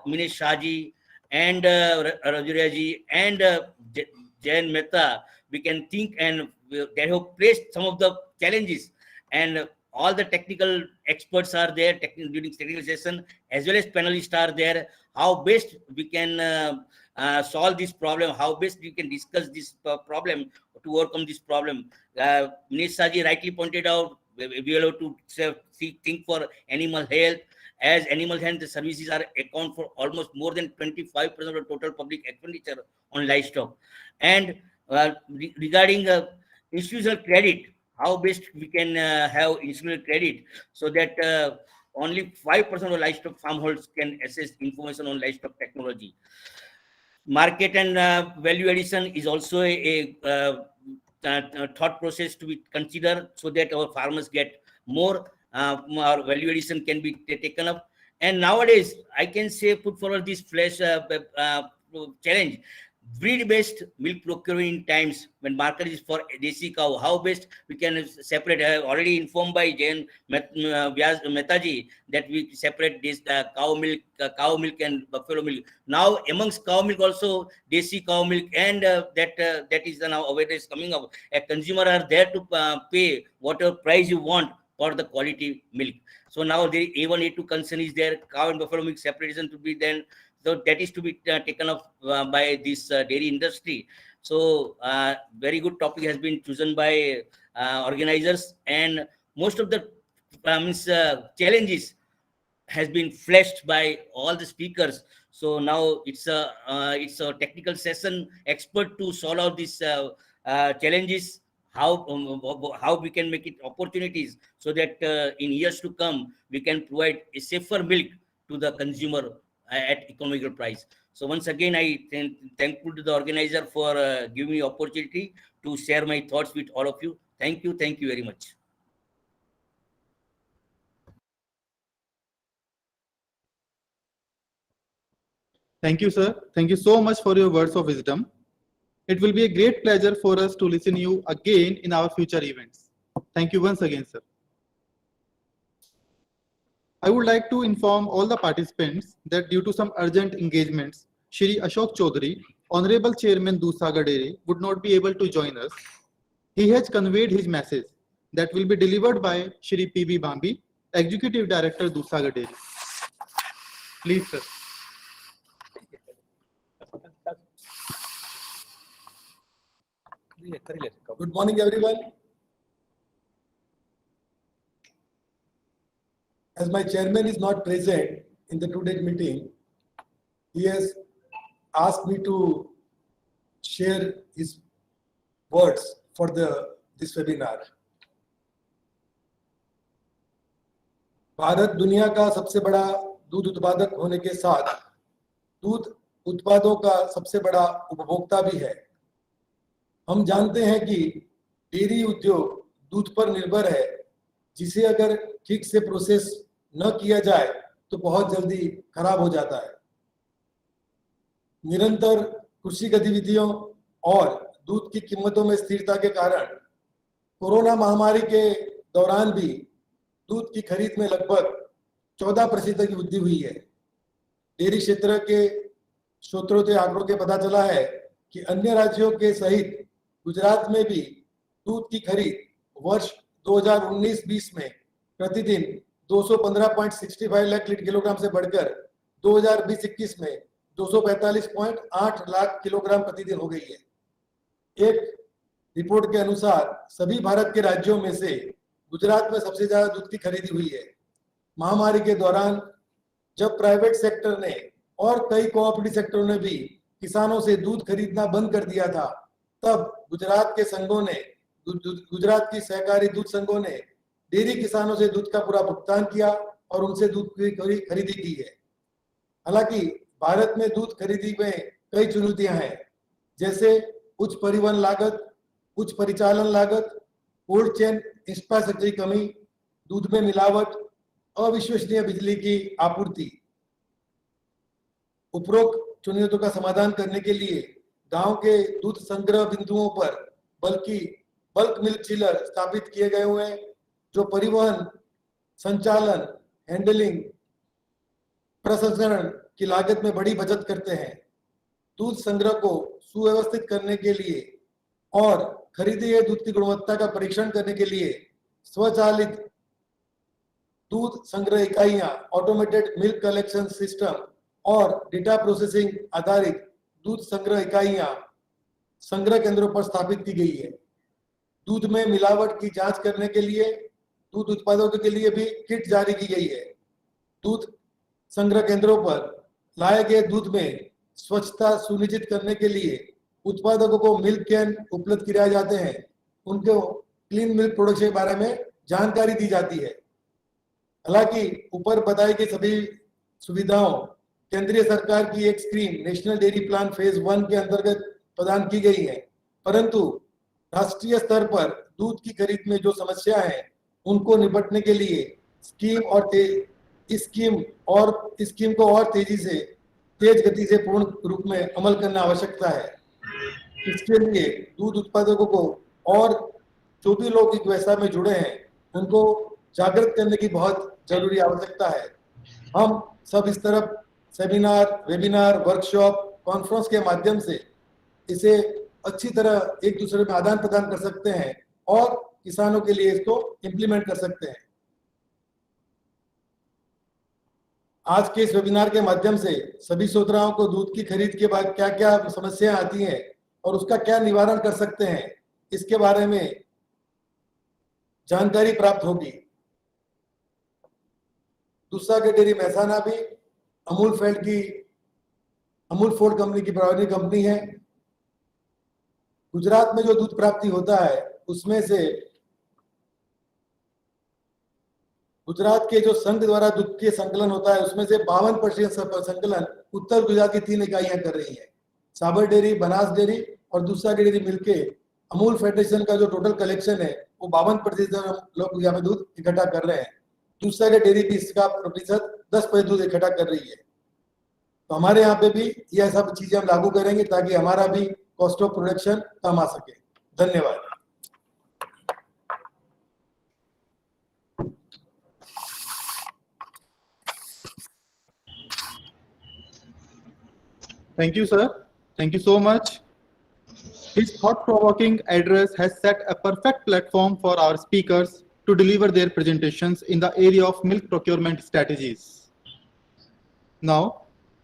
Minesh Shaji and Rajuria ji and Jayan Mehta, we can think, and they have placed some of the challenges, and all the technical experts are there during technical session, as well as panelists are there. How best we can solve this problem, how best we can discuss this problem to overcome this problem. Minesh Shaji rightly pointed out, we have to think for animal health, as animal health services are account for almost more than 25% of the total public expenditure on livestock. And regarding institutional credit, how best we can have institutional credit so that only 5% of livestock farmholders can access information on livestock technology. Market and value addition is also a thought process to be considered, so that our farmers get more value addition can be taken up. And nowadays, I can say, put forward this flash challenge: breed-based milk procurement in times when market is for desi cow. How best we can separate? I have already informed by Jayan Mehtaji that we separate this cow milk and buffalo milk. Now amongst cow milk also desi cow milk, and that is now awareness coming up. A consumer are there to pay whatever price you want for the quality milk. So now the A1, A2 concern is there. Cow and buffalo milk separation to be then. So that is to be taken up by this dairy industry. So very good topic has been chosen by organizers, and most of the challenges has been fleshed by all the speakers. So now it's a technical session, expert to solve out these challenges. How we can make it opportunities, so that in years to come we can provide a safer milk to the consumer at economical price. So once again, I thankful to the organizer for giving me opportunity to share my thoughts with all of you. Thank you very much. Thank you, sir. Thank you so much for your words of wisdom. It will be a great pleasure for us to listen to you again in our future events. Thank you once again, sir. I would like to inform all the participants that due to some urgent engagements, Shri Ashok Chaudhary, Honorable Chairman Dudhsagar Dairy, would not be able to join us. He has conveyed his message that will be delivered by Shri P.B. Bambi, Executive Director, Dudhsagar Dairy. Please, sir. Good morning, everyone. As my chairman is not present in the today's meeting, he has asked me to share his words for this webinar. Bharat दुनिया का सबसे बड़ा दूध उत्पादक होने के साथ दूध उत्पादों का सबसे बड़ा उपभोक्ता भी है। हम जानते हैं कि डेयरी उद्योग दूध पर निर्भर है, जिसे अगर ठीक से प्रोसेस न किया जाए तो बहुत जल्दी खराब हो जाता है। निरंतर कृषि गतिविधियों और दूध की कीमतों में स्थिरता के कारण कोरोना महामारी के दौरान भी दूध की खरीद में लगभग 14% की वृद्धि हुई है। डेयरी क्षेत्र के स्रोतों से आंकड़ों के पता चला है कि अन्य राज्यों के सहित गुजरात में भी दूध की खरीद वर्ष 2019-20 में प्रतिदिन 215.65 लाख किलोग्राम से बढ़कर 2020-21 में 245.8 लाख किलोग्राम प्रतिदिन हो गई है। एक रिपोर्ट के अनुसार सभी भारत के राज्यों में से गुजरात में सबसे ज्यादा दूध की खरीदी हुई है। महामारी के दौरान जब प्राइवेट सेक्टर ने और कई कोऑपरेटिव सेक्टरों ने भी किसानों से दूध खरीदना बंद कर दिया था, तब गुजरात के संघों ने, गुजरात की सहकारी दूध संघों ने डेयरी किसानों से दूध का पूरा भुगतान किया और उनसे दूध की खरीदी की है। हालांकि भारत में दूध खरीदी में कई चुनौतियां हैं, जैसे उच्च परिवहन लागत, उच्च परिचालन लागत, कोल्ड चेन इंफ्रास्ट्रक्चर की कमी, दूध में मिलावट, अविश्वसनीय बिजली की आपूर्ति। उपरोक्त चुनौतियों का समाधान करने के लिए गांव के दूध संग्रह बिंदुओं पर बल्क मिल्क चिलर स्थापित किए गए हुए हैं, जो परिवहन, संचालन, हैंडलिंग, प्रसंस्करण की लागत में बड़ी बचत करते हैं। दूध संग्रह को सुव्यवस्थित करने के लिए और खरीदे गए दूध की गुणवत्ता का परीक्षण करने के लिए स्वचालित दूध संग्रह इकाइयां, ऑटोमेटेड मिल्क कलेक्शन सिस्टम और डेटा प्रोसेसिंग आधारित दूध संग्रह इकाइयां संग्रह केंद्रों पर स्थापित की गई है। दूध में मिलावट की जांच करने के लिए दूध उत्पादकों के लिए भी किट जारी की गई है। दूध संग्रह केंद्रों पर लाए गए दूध में स्वच्छता सुनिश्चित करने के लिए उत्पादकों को मिल्क कैन उपलब्ध कराए जाते हैं। उनको क्लीन मिल्क प्रोडक्शन के बारे में जानकारी दी जाती है। हालांकि ऊपर बताई गई सभी सुविधाओं केंद्रीय सरकार की एक scheme national dairy plan phase 1 के अंतर्गत प्रदान की गई है, परंतु राष्ट्रीय स्तर पर दूध की खरीद में जो समस्या है उनको निपटने के लिए इस स्कीम को और तेज गति से पूर्ण रूप में अमल करना आवश्यकता है। इसके लिए दूध उत्पादकों को और जो भी लोग इस व्यवसाय में जुड़े हैं उनको जागृत करने की बहुत जरूरी आवश्यकता है। हम सब इस तरफ सेमिनार, वेबिनार, वर्कशॉप, कॉन्फ्रेंस के माध्यम से इसे अच्छी तरह एक दूसरे में आदान प्रदान कर सकते हैं और किसानों के लिए इसको इम्प्लीमेंट कर सकते हैं। आज के इस वेबिनार के माध्यम से सभी श्रोताओं को दूध की खरीद के बाद क्या क्या समस्याएं आती हैं और उसका क्या निवारण कर सकते हैं, इसके बारे में जानकारी प्राप्त होगी। दूसरा डेयरी मेहसाना भी अमूल फूड कंपनी की प्रभारी कंपनी है। गुजरात में जो दूध प्राप्ति होता है उसमें से गुजरात के जो संघ द्वारा दूध के संकलन होता है उसमें से 52% संकलन उत्तर गुजरात की 3 इकाइयां कर रही है। साबर डेयरी, बनास डेयरी और दूसरा डेयरी मिलके अमूल फेडरेशन का जो टोटल कलेक्शन है वो 52% लोग यहाँ पे दूध इकट्ठा कर रहे हैं। दूसरा डेयरी भी इसका प्रतिशत 10% दूध इकट्ठा कर रही है। तो हमारे यहाँ पे भी यह सब चीजें हम लागू करेंगे ताकि हमारा भी कॉस्ट ऑफ प्रोडक्शन कम आ सके। धन्यवाद। Thank you, sir. Thank you so much. His thought-provoking address has set a perfect platform for our speakers to deliver their presentations in the area of milk procurement strategies. Now,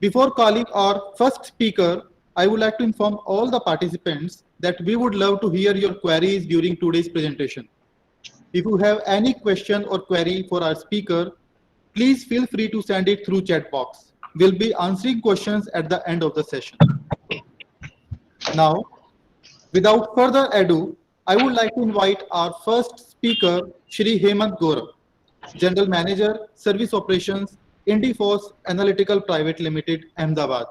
before calling our first speaker, I would like to inform all the participants that we would love to hear your queries during today's presentation. If you have any question or query for our speaker, please feel free to send it through chat box. We'll be answering questions at the end of the session. Now, without further ado, I would like to invite our first speaker, Shri Hemant Gaurav, General Manager, Service Operations, Indifos Analytical Private Limited, Ahmedabad.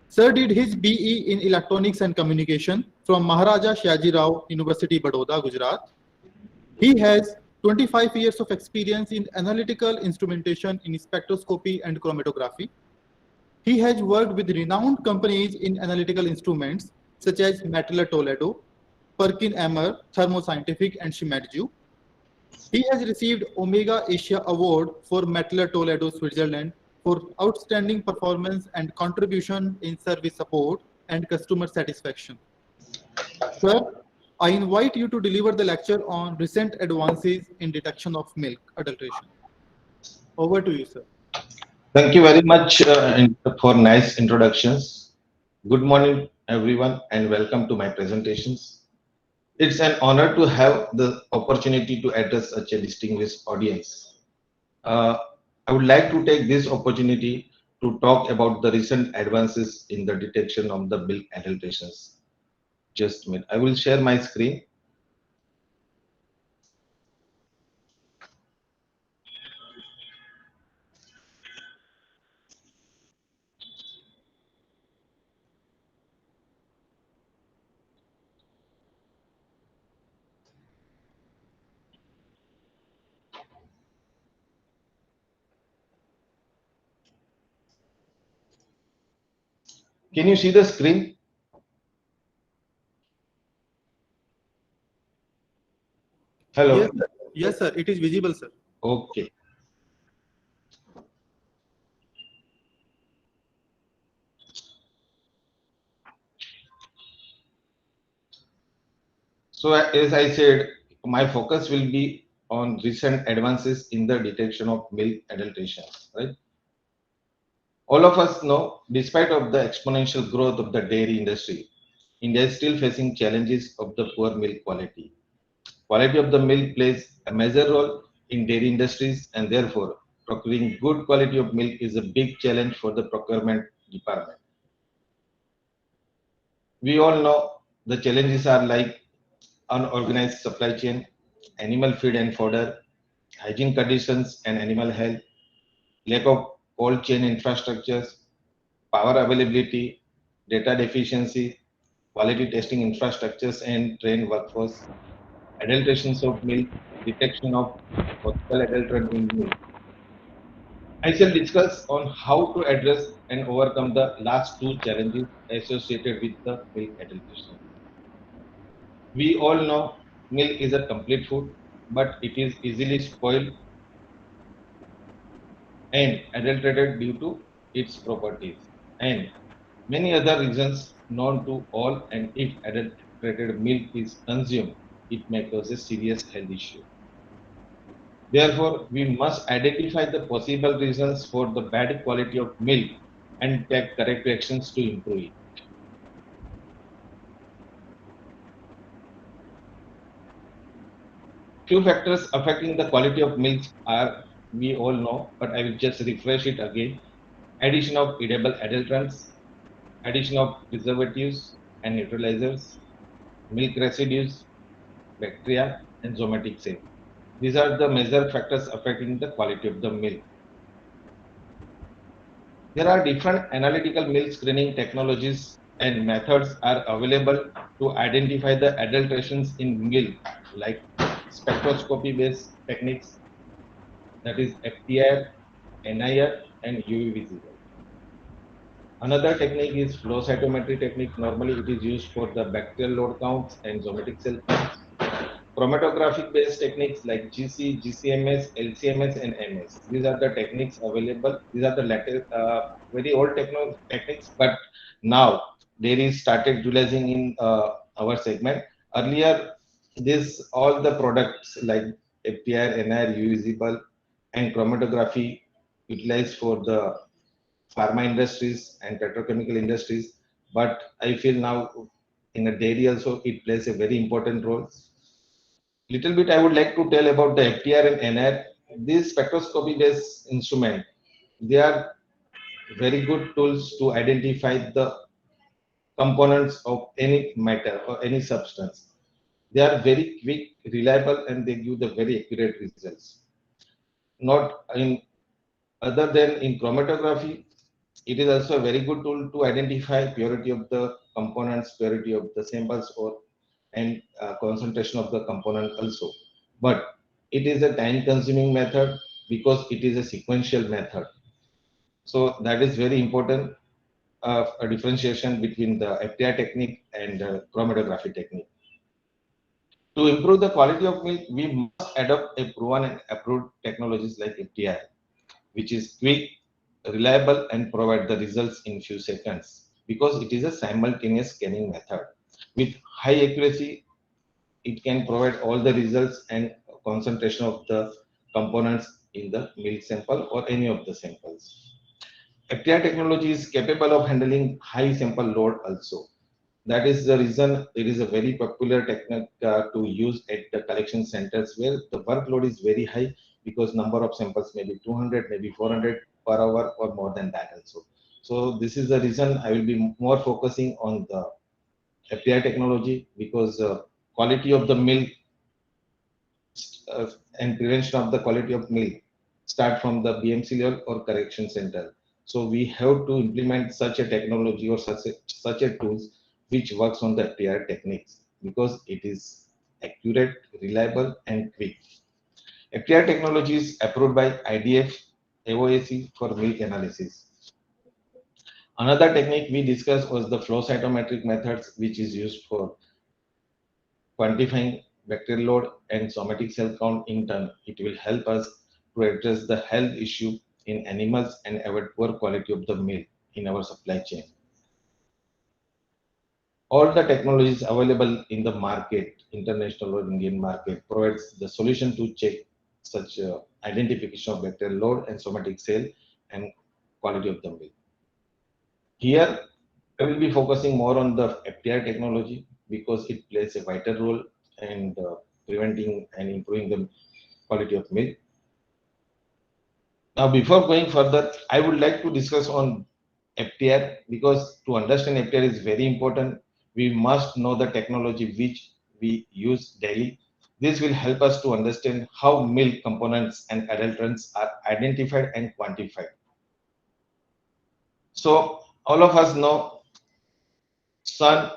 Sir did his BE in Electronics and Communication from Maharaja Shaji Rao University, Baroda, Gujarat. He has 25 years of experience in analytical instrumentation in spectroscopy and chromatography. He has worked with renowned companies in analytical instruments such as Mettler Toledo, Perkin Emmer, Thermo Scientific, and Shimadzu. He has received Omega Asia Award for Mettler Toledo, Switzerland, for outstanding performance and contribution in service support and customer satisfaction. Sir, I invite you to deliver the lecture on recent advances in detection of milk adulteration. Over to you, sir. Thank you very much for nice introductions. Good morning, everyone, and welcome to my presentations. It's an honor to have the opportunity to address such a distinguished audience. I would like to take this opportunity to talk about the recent advances in the detection of the milk adulterations. Just a minute, I will share my screen. Can you see the screen? Hello. Yes, sir. Yes, sir. It is visible, sir. Okay. So as I said, my focus will be on recent advances in the detection of milk adulteration, right? All of us know, despite of the exponential growth of the dairy industry, India is still facing challenges of the poor milk quality. Quality of the milk plays a major role in dairy industries, and therefore procuring good quality of milk is a big challenge for the procurement department. We all know the challenges are like unorganized supply chain, animal feed and fodder, hygiene conditions and animal health, lack of cold chain infrastructures, power availability, data deficiency, quality testing infrastructures and trained workforce, adulterations of milk, detection of possible adulterant in milk. I shall discuss on how to address and overcome the last two challenges associated with the milk adulteration. We all know milk is a complete food, but it is easily spoiled and adulterated due to its properties and many other reasons known to all. And if adulterated milk is consumed, it may cause a serious health issue. Therefore, we must identify the possible reasons for the bad quality of milk and take correct actions to improve it. Few factors affecting the quality of milk are, we all know, but I will just refresh it again. Addition of edible adulterants, addition of preservatives and neutralizers, milk residues, bacteria, and zoonotic cells. These are the major factors affecting the quality of the milk. There are different analytical milk screening technologies and methods are available to identify the adulterations in milk, like spectroscopy based techniques, that is FTIR, NIR, and UV visible. Another technique is flow cytometry technique. Normally it is used for the bacterial load counts and zoonotic cell counts. Chromatographic based techniques like GC, GCMS, LCMS, and MS. These are the techniques available. These are the latest, very old techniques, but now dairy started utilizing in our segment. Earlier, this all the products like FTR, NR, UV and chromatography utilized for the pharma industries and petrochemical industries. But I feel now in a dairy also it plays a very important role. Little bit I would like to tell about the FTR and NR. These spectroscopy based instrument, they are very good tools to identify the components of any matter or any substance. They are very quick, reliable, and they give the very accurate results. Not in other than in chromatography, it is also a very good tool to identify purity of the components, purity of the samples, or and concentration of the component also. But it is a time-consuming method because it is a sequential method. So that is very important, a differentiation between the FTI technique and chromatography technique. To improve the quality of milk, we must adopt a proven and approved technologies like FTI, which is quick, reliable, and provide the results in few seconds because it is a simultaneous scanning method. With high accuracy, it can provide all the results and concentration of the components in the milk sample or any of the samples. FTI technology is capable of handling high sample load also. That is the reason it is a very popular technique to use at the collection centers where the workload is very high because number of samples may be 200, maybe 400 per hour or more than that also. So this is the reason I will be more focusing on the FTI technology because quality of the milk and prevention of the quality of milk start from the BMC level or correction center. So we have to implement such a technology or such a tools which works on the FTR techniques because it is accurate, reliable, and quick. FTR technology is approved by IDF, AOAC for milk analysis. Another technique we discussed was the flow cytometric methods, which is used for quantifying bacterial load and somatic cell count in turn. It will help us to address the health issue in animals and avoid poor quality of the milk in our supply chain. All the technologies available in the market, international or Indian market, provides the solution to check such identification of bacterial load and somatic cell and quality of the milk. Here, I will be focusing more on the FTR technology because it plays a vital role in preventing and improving the quality of milk. Now, before going further, I would like to discuss on FTR because to understand FTR is very important. We must know the technology which we use daily. This will help us to understand how milk components and adulterants are identified and quantified. So, all of us know sun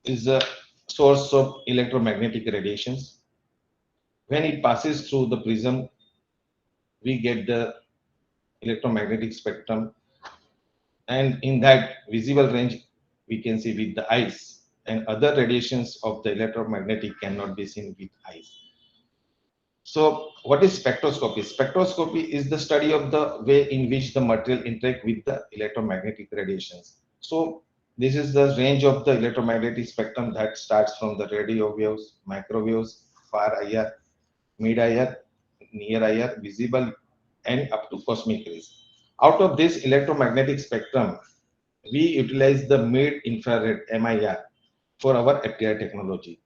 is a source of electromagnetic radiations. When it passes through the prism, we get the electromagnetic spectrum, and in that visible range, we can see with the eyes, and other radiations of the electromagnetic cannot be seen with eyes. So, what is spectroscopy? Spectroscopy is the study of the way in which the material interact with the electromagnetic radiations. So, this is the range of the electromagnetic spectrum that starts from the radio waves, microwaves, far IR, mid IR, near IR, visible, and up to cosmic rays. Out of this electromagnetic spectrum, we utilize the mid infrared MIR for our FTI technology.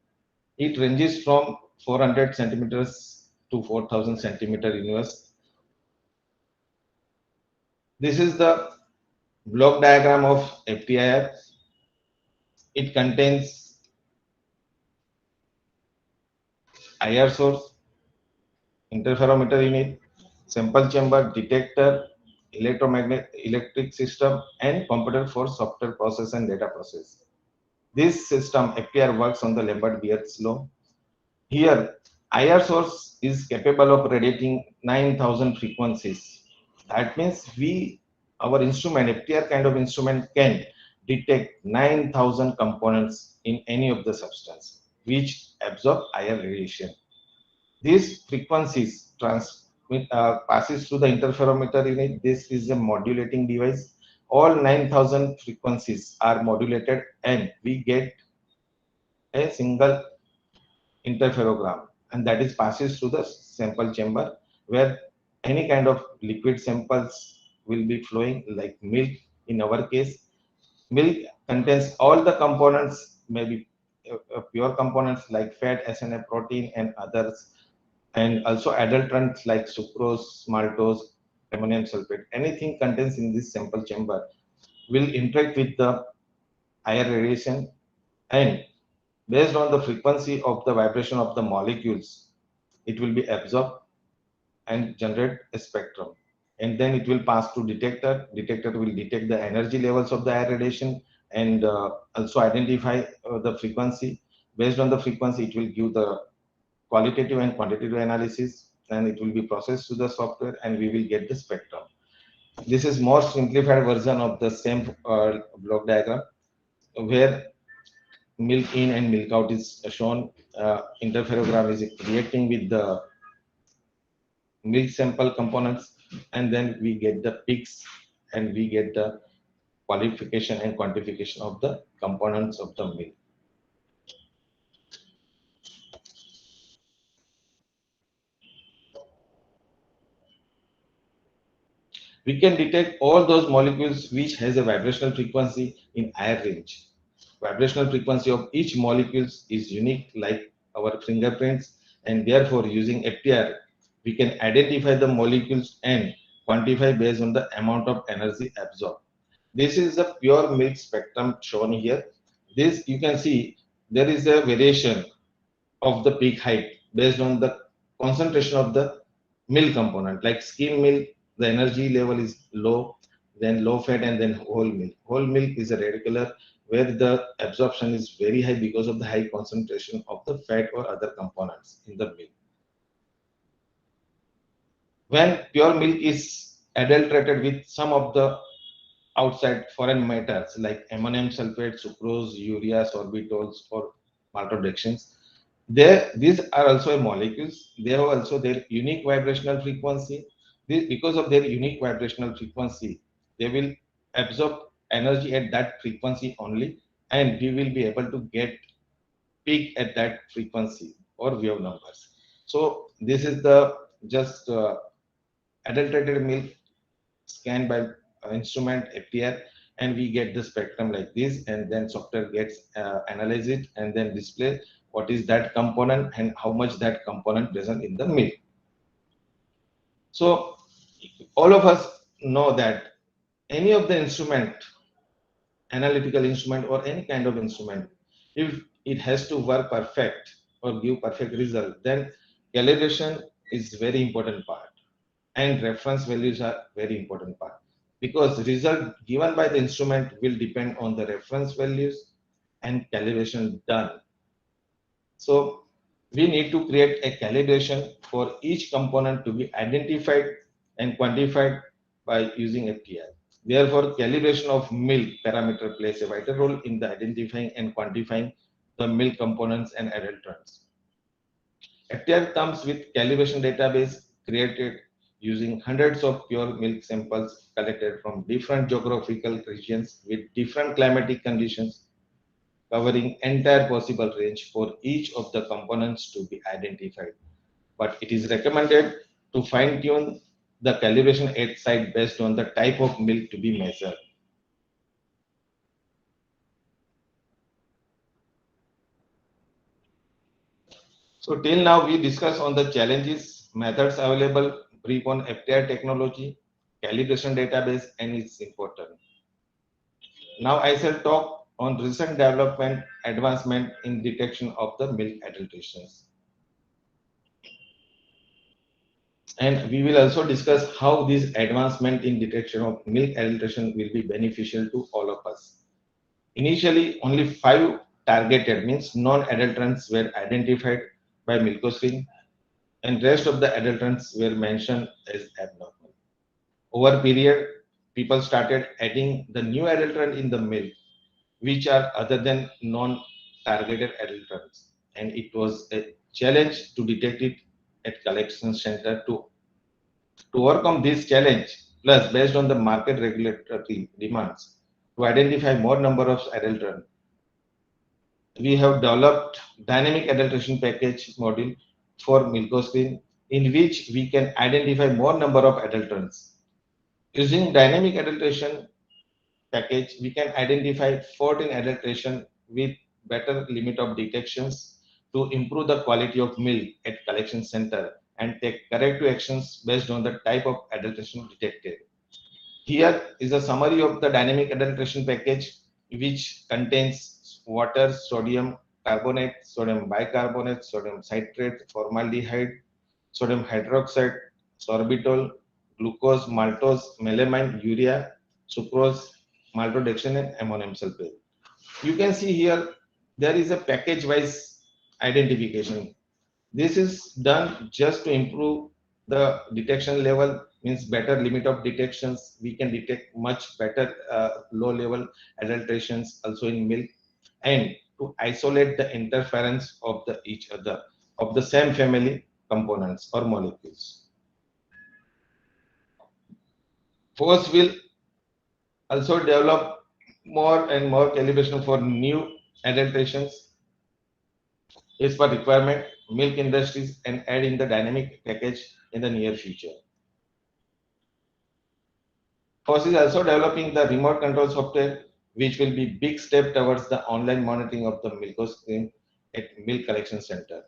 It ranges from 400 centimeters to 4000 centimeter universe. This is the block diagram of FTIR. It contains IR source, interferometer unit, sample chamber, detector, electric system, and computer for software process and data process. This system FTR works on the Lambert-Beer's law. Here, IR source is capable of radiating 9,000 frequencies. That means our instrument, FTR kind of instrument, can detect 9,000 components in any of the substance which absorb IR radiation. These frequencies passes through the interferometer unit. This is a modulating device. All 9,000 frequencies are modulated, and we get a single interferogram, and that is passes through the sample chamber where any kind of liquid samples will be flowing, like milk. In our case, milk contains all the components, maybe pure components like fat, SNA, protein, and others, and also adulterants like sucrose, maltose, ammonium sulfate. Anything contains in this sample chamber will interact with the IR radiation, and based on the frequency of the vibration of the molecules, it will be absorbed and generate a spectrum. And then it will pass to detector. Detector will detect the energy levels of the IR radiation and also identify the frequency. Based on the frequency, it will give the qualitative and quantitative analysis, and it will be processed to the software, and we will get the spectrum. This is more simplified version of the same block diagram where milk in and milk out is shown. Interferogram is reacting with the milk sample components, and then we get the peaks, and we get the qualification and quantification of the components of the milk. We can detect all those molecules which has a vibrational frequency in IR range. Vibrational frequency of each molecule is unique like our fingerprints, and therefore using FTR, we can identify the molecules and quantify based on the amount of energy absorbed. This is the pure milk spectrum shown here. This you can see there is a variation of the peak height based on the concentration of the milk component. Like skim milk, the energy level is low, then low fat, and then whole milk. Whole milk is a regular where the absorption is very high because of the high concentration of the fat or other components in the milk. When pure milk is adulterated with some of the outside foreign matters like ammonium sulfate, sucrose, urea, sorbitols, or maltodextrins. These are also molecules. They have also their unique vibrational frequency. Because of their unique vibrational frequency, they will absorb energy at that frequency only, and we will be able to get peak at that frequency or wave numbers. So this is the just adulterated milk scanned by instrument FTR, and we get the spectrum like this, and then software gets analyze it and then display what is that component and how much that component present in the milk. So all of us know that any of the instrument, analytical instrument or any kind of instrument, if it has to work perfect or give perfect result, then calibration is very important part, and reference values are very important part, because result given by the instrument will depend on the reference values and calibration done. So we need to create a calibration for each component to be identified and quantified by using FTI. Therefore, calibration of milk parameter plays a vital role in the identifying and quantifying the milk components and adulterants. FTR comes with calibration database created using hundreds of pure milk samples collected from different geographical regions with different climatic conditions, covering entire possible range for each of the components to be identified. But it is recommended to fine-tune the calibration at site based on the type of milk to be measured. So till now we discussed on the challenges, methods available, brief on FTR technology, calibration database and its importance. Now I shall talk on recent development, advancement in detection of the milk adulterations. And we will also discuss how this advancement in detection of milk adulteration will be beneficial to all of us. Initially, only 5 targeted, means non-adulterants, were identified by milkoscreen, and rest of the adulterants were mentioned as abnormal. Over period, people started adding the new adulterant in the milk, which are other than non-targeted adulterants, and it was a challenge to detect it at collection center. To overcome this challenge, plus based on the market regulatory demands to identify more number of adulterants, we have developed dynamic adulteration package module for milkoscreen, in which we can identify more number of adulterants. Using dynamic adulteration package, we can identify 14 adulteration with better limit of detections to improve the quality of milk at collection center and take corrective actions based on the type of adulteration detected. Here is a summary of the dynamic adulteration package, which contains water, sodium carbonate, sodium bicarbonate, sodium citrate, formaldehyde, sodium hydroxide, sorbitol, glucose, maltose, melamine, urea, sucrose, maltodextrin, and ammonium sulfate. You can see here there is a package-wise identification. This is done just to improve the detection level, means better limit of detections. We can detect much better low level adulterations also in milk, and to isolate the interference of the each other of the same family components or molecules. FORCE will also develop more and more calibration for new adulterations as per requirement, milk industries, and add in the dynamic package in the near future. FOSS is also developing the remote control software, which will be big step towards the online monitoring of the milkoscreen at milk collection center.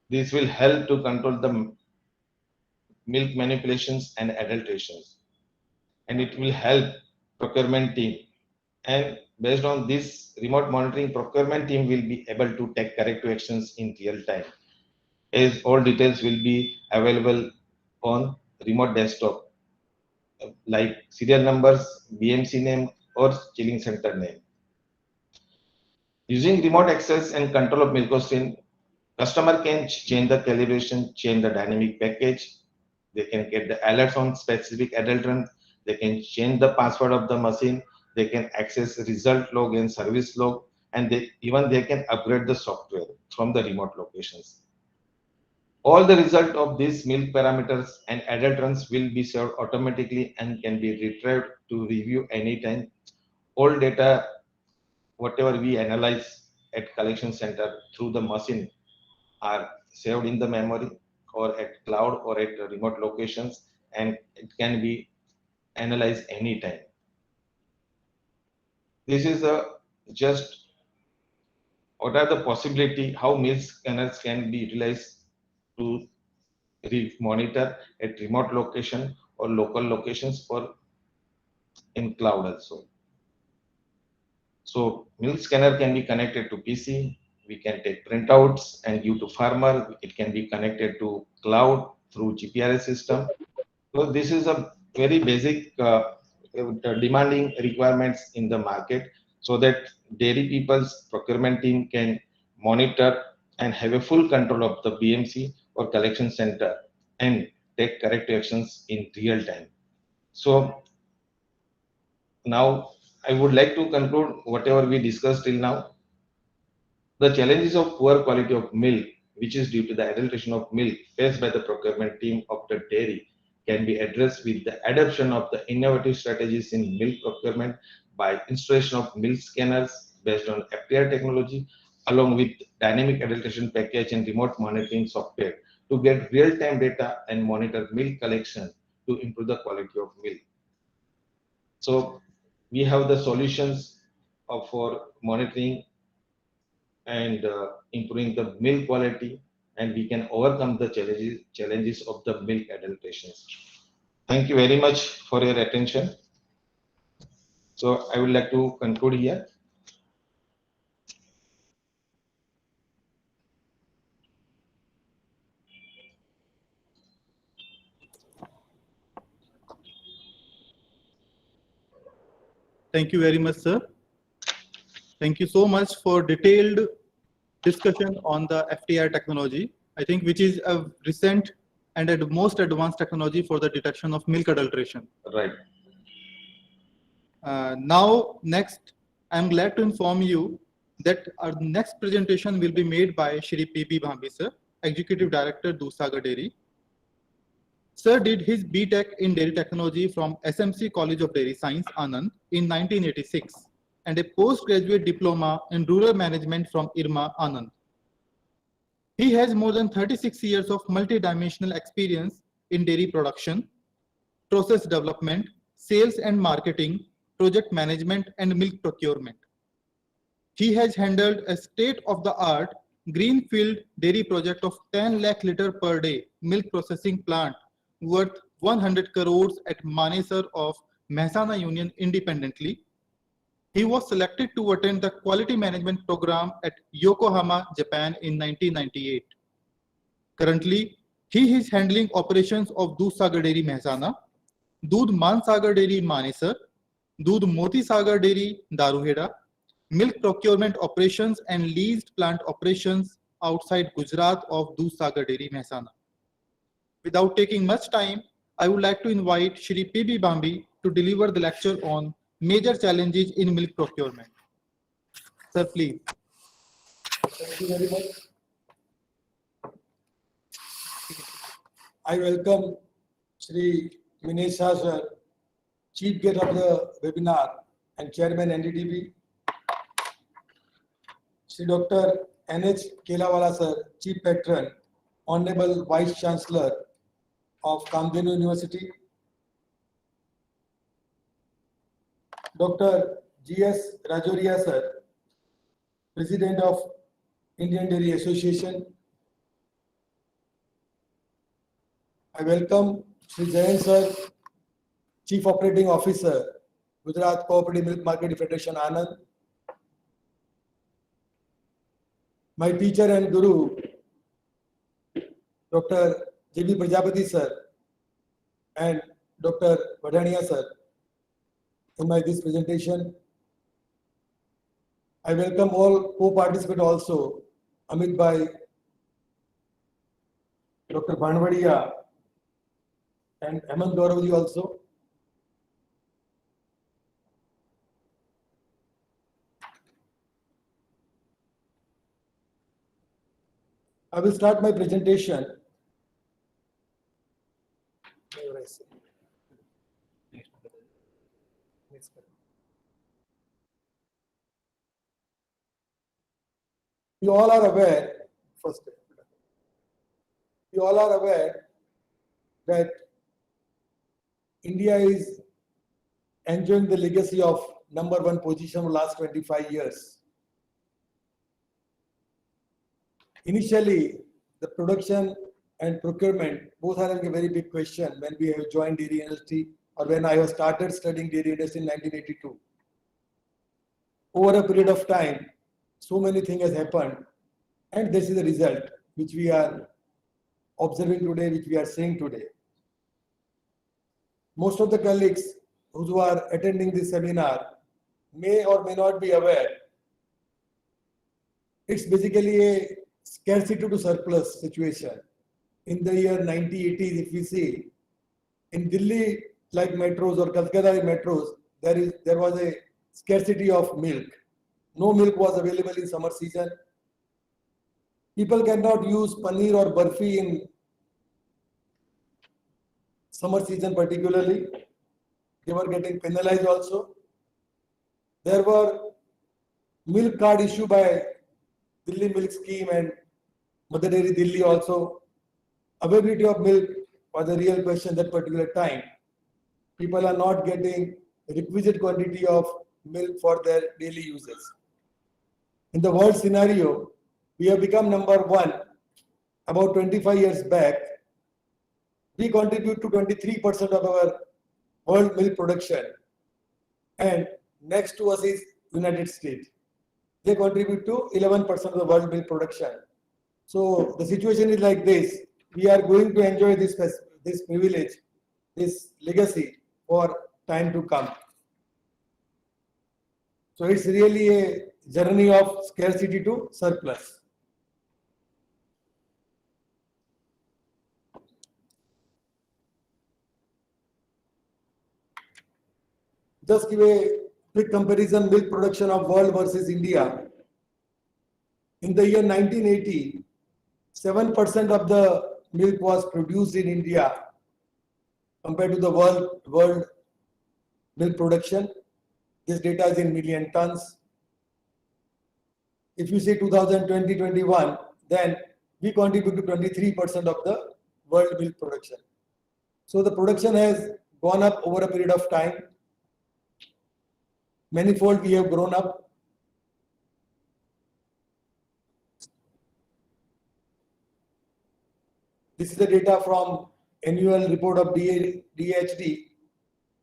This will help to control the milk manipulations and adulterations, and it will help procurement team. And based on this remote monitoring, procurement team will be able to take corrective actions in real time, as all details will be available on remote desktop, like serial numbers, BMC name, or chilling center name. Using remote access and control of milkoscreen, customer can change the calibration, change the dynamic package. They can get the alerts on specific adulterant. They They can change the password of the machine. They can access result log and service log, and they can upgrade the software from the remote locations. All the result of these milk parameters and adult runs will be served automatically and can be retrieved to review anytime. All data, whatever we analyze at collection center through the machine, are saved in the memory or at cloud or at remote locations, and it can be analyzed anytime. This is just what are the possibility how milk scanners can be utilized to monitor at remote location or local locations or in cloud also. So milk scanner can be connected to PC. We can take printouts and give to farmer. It can be connected to cloud through GPRS system. So this is a very basic demanding requirements in the market, so that dairy people's procurement team can monitor and have a full control of the BMC or collection center and take corrective actions in real time. So now I would like to conclude whatever we discussed till now. The challenges of poor quality of milk, which is due to the adulteration of milk faced by the procurement team of the dairy, can be addressed with the adoption of the innovative strategies in milk procurement by installation of milk scanners based on FTR technology, along with dynamic adulteration package and remote monitoring software to get real-time data and monitor milk collection to improve the quality of milk. So we have the solutions for monitoring and improving the milk quality, and we can overcome the challenges of the milk adulterations. Thank you very much for your attention. So I would like to conclude here. Thank you very much, sir. Thank you so much for detailed discussion on the FTR technology, I think, which is a recent and a most advanced technology for the detection of milk adulteration. Right. Now, next, I'm glad to inform you that our next presentation will be made by Shri P.B. Bhambi, sir, Executive Director, Dudhsagar Dairy. Sir did his BTech in Dairy Technology from SMC College of Dairy Science, Anand, in 1986, and a postgraduate diploma in Rural Management from IRMA, Anand. He has more than 36 years of multidimensional experience in dairy production, process development, sales and marketing, project management, and milk procurement. He has handled a state-of-the-art greenfield dairy project of 10 lakh liter per day milk processing plant worth 100 crores at Manesar of Mehsana Union independently. He was selected to attend the quality management program at Yokohama, Japan in 1998. Currently, he is handling operations of Dudhsagar Dairy Mehsana, Doodh Mansagar Dairy Manesar, Doodh Moti Sagar Dairy Daruheda, milk procurement operations and leased plant operations outside Gujarat of Dudhsagar Dairy Mehsana. Without taking much time, I would like to invite Shri P.B. Bhambi to deliver the lecture on major challenges in milk procurement. Sir, please. Thank you very much. I welcome Shri Mehsana sir, Chief Guest of the webinar and Chairman NDDB. Shri Dr. N.H. Kelawala sir, Chief Patron, Honorable Vice Chancellor of Kamdenu University. Dr. G.S. Rajoria sir, President of Indian Dairy Association. I welcome Shri Jayan sir, Chief Operating Officer, Gujarat Cooperative Milk Marketing Federation, Anand. My teacher and guru, Dr. J.B. Prajapati sir and Dr. Vadhania sir, in this presentation. I welcome all co-participants also, Amit Bhai, Dr. Bhanwadia, and Hemant Gauravji also. I will start my presentation. You all are aware, first, you all are aware that India is enjoying the legacy of #1 position for the last 25 years. Initially, the production and procurement both are a very big question when we have joined dairy industry or when I was started studying dairy industry in 1982. Over a period of time, so many things has happened, and this is the result which we are observing today, which we are seeing today. Most of the colleagues who are attending this seminar may or may not be aware. It's basically a scarcity to surplus situation. In the year 1980s, if we see, in Delhi like metros or Calcutta metros, there was a scarcity of milk. No milk was available in summer season. People cannot use paneer or barfi in summer season particularly. They were getting penalized also. There were milk card issued by Delhi Milk Scheme and Mother Dairy Delhi also. Availability of milk was a real question that particular time. People are not getting requisite quantity of milk for their daily uses. In the world scenario, we have become #1 about 25 years back. We contribute to 23% of our world milk production, and next to us is United States. They contribute to 11% of the world milk production. So the situation is like this. We are going to enjoy this privilege, this legacy for time to come. So it's really a journey of scarcity to surplus. Just give a quick comparison, milk production of world versus India. In the year 1980, 7% of the milk was produced in India compared to the world milk production. This data is in million tons. If you say 2020-21, then we contribute to 23% of the world milk production. So the production has gone up over a period of time. Manifold we have grown up. This is the data from annual report of DHD.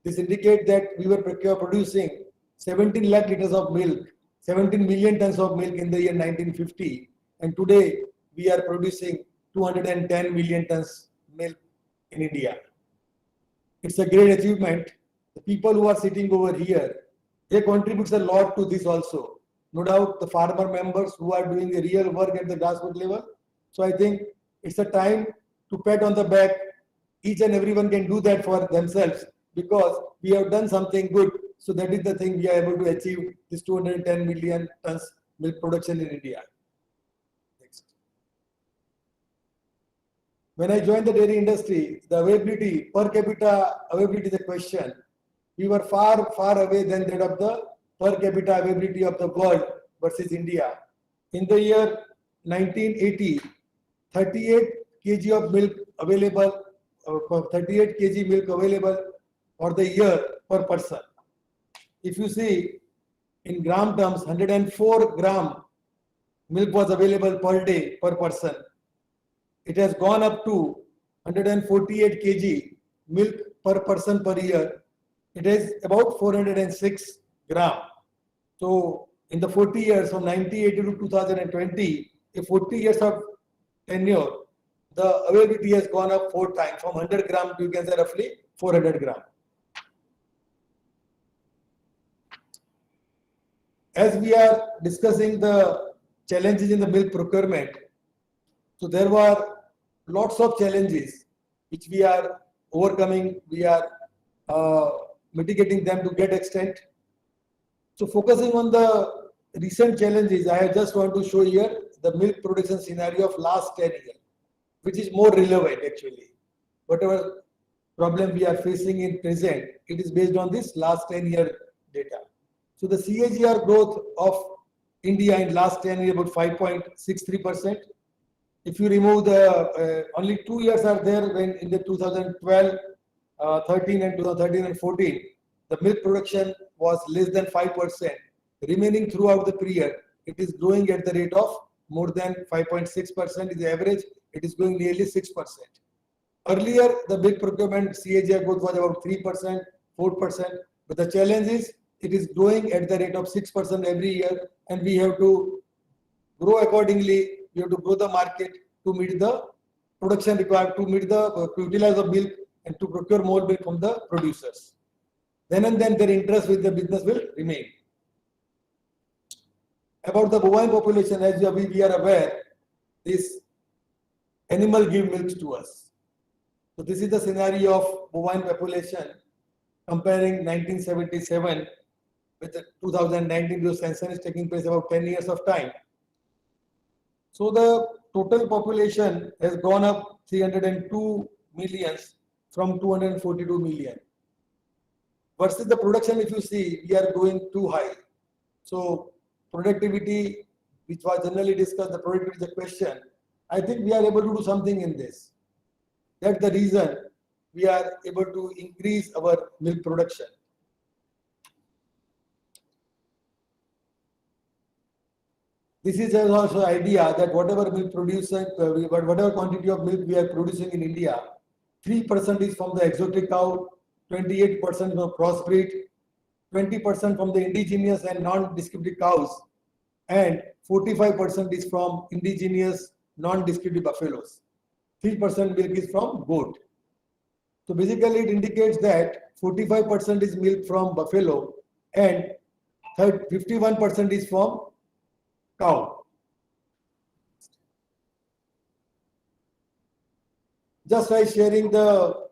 This indicates that we were producing 17 lakh liters of milk, 17 million tons of milk in the year 1950, and today we are producing 210 million tons milk in India. It's a great achievement. The people who are sitting over here, they contribute a lot to this also. No doubt the farmer members who are doing the real work at the grassroots level. So I think it's a time to pat on the back. Each and everyone can do that for themselves because we have done something good. So that is the thing we are able to achieve this 210 million tons milk production in India. Next. When I joined the dairy industry, the availability, per capita availability is a question. We were far, far away than that of the per capita availability of the world versus India. In the year 1980, 38 kg of milk available, 38 kg milk available for the year per person. If you see in gram terms, 104 gram milk was available per day per person. It has gone up to 148 kg milk per person per year. It is about 406 gram. So in the 40 years from 1980 to 2020, in 40 years of tenure, the availability has gone up 4 times from 100 gram to you can say roughly 400 gram. As we are discussing the challenges in the milk procurement, so there were lots of challenges which we are overcoming. We are mitigating them to great extent. So focusing on the recent challenges, I just want to show here the milk production scenario of last 10 years, which is more relevant actually. Whatever problem we are facing in present, it is based on this last 10-year data. So the CAGR growth of India in last 10 years about 5.63%. If you remove the only 2 years are there when in the 2012, 13 and 2013 and 14, the milk production was less than 5%. Remaining throughout the period, it is growing at the rate of more than 5.6% is the average. It is growing nearly 6%. Earlier, the milk procurement CAGR growth was about 3%, 4%. But the challenge is it is growing at the rate of 6% every year, and we have to grow accordingly. We have to grow the market to meet the production required, to utilize the milk and to procure more milk from the producers. Then and then their interest with the business will remain. About the bovine population, as we are aware, this animal give milk to us. So this is the scenario of bovine population comparing 1977 with the 2019, because census is taking place about 10 years of time. So the total population has gone up 302 millions from 242 million. Versus the production, if you see, we are going too high. So productivity, which was generally discussed, the productivity is a question. I think we are able to do something in this. That's the reason we are able to increase our milk production. This is also idea that whatever milk producing, whatever quantity of milk we are producing in India, 3% is from the exotic cow, 28% from crossbreed, 20% from the indigenous and non-descriptive cows, and 45% is from indigenous non-descriptive buffaloes. 3% milk is from goat. So basically it indicates that 45% is milk from buffalo and 51% is from cow. Just by sharing the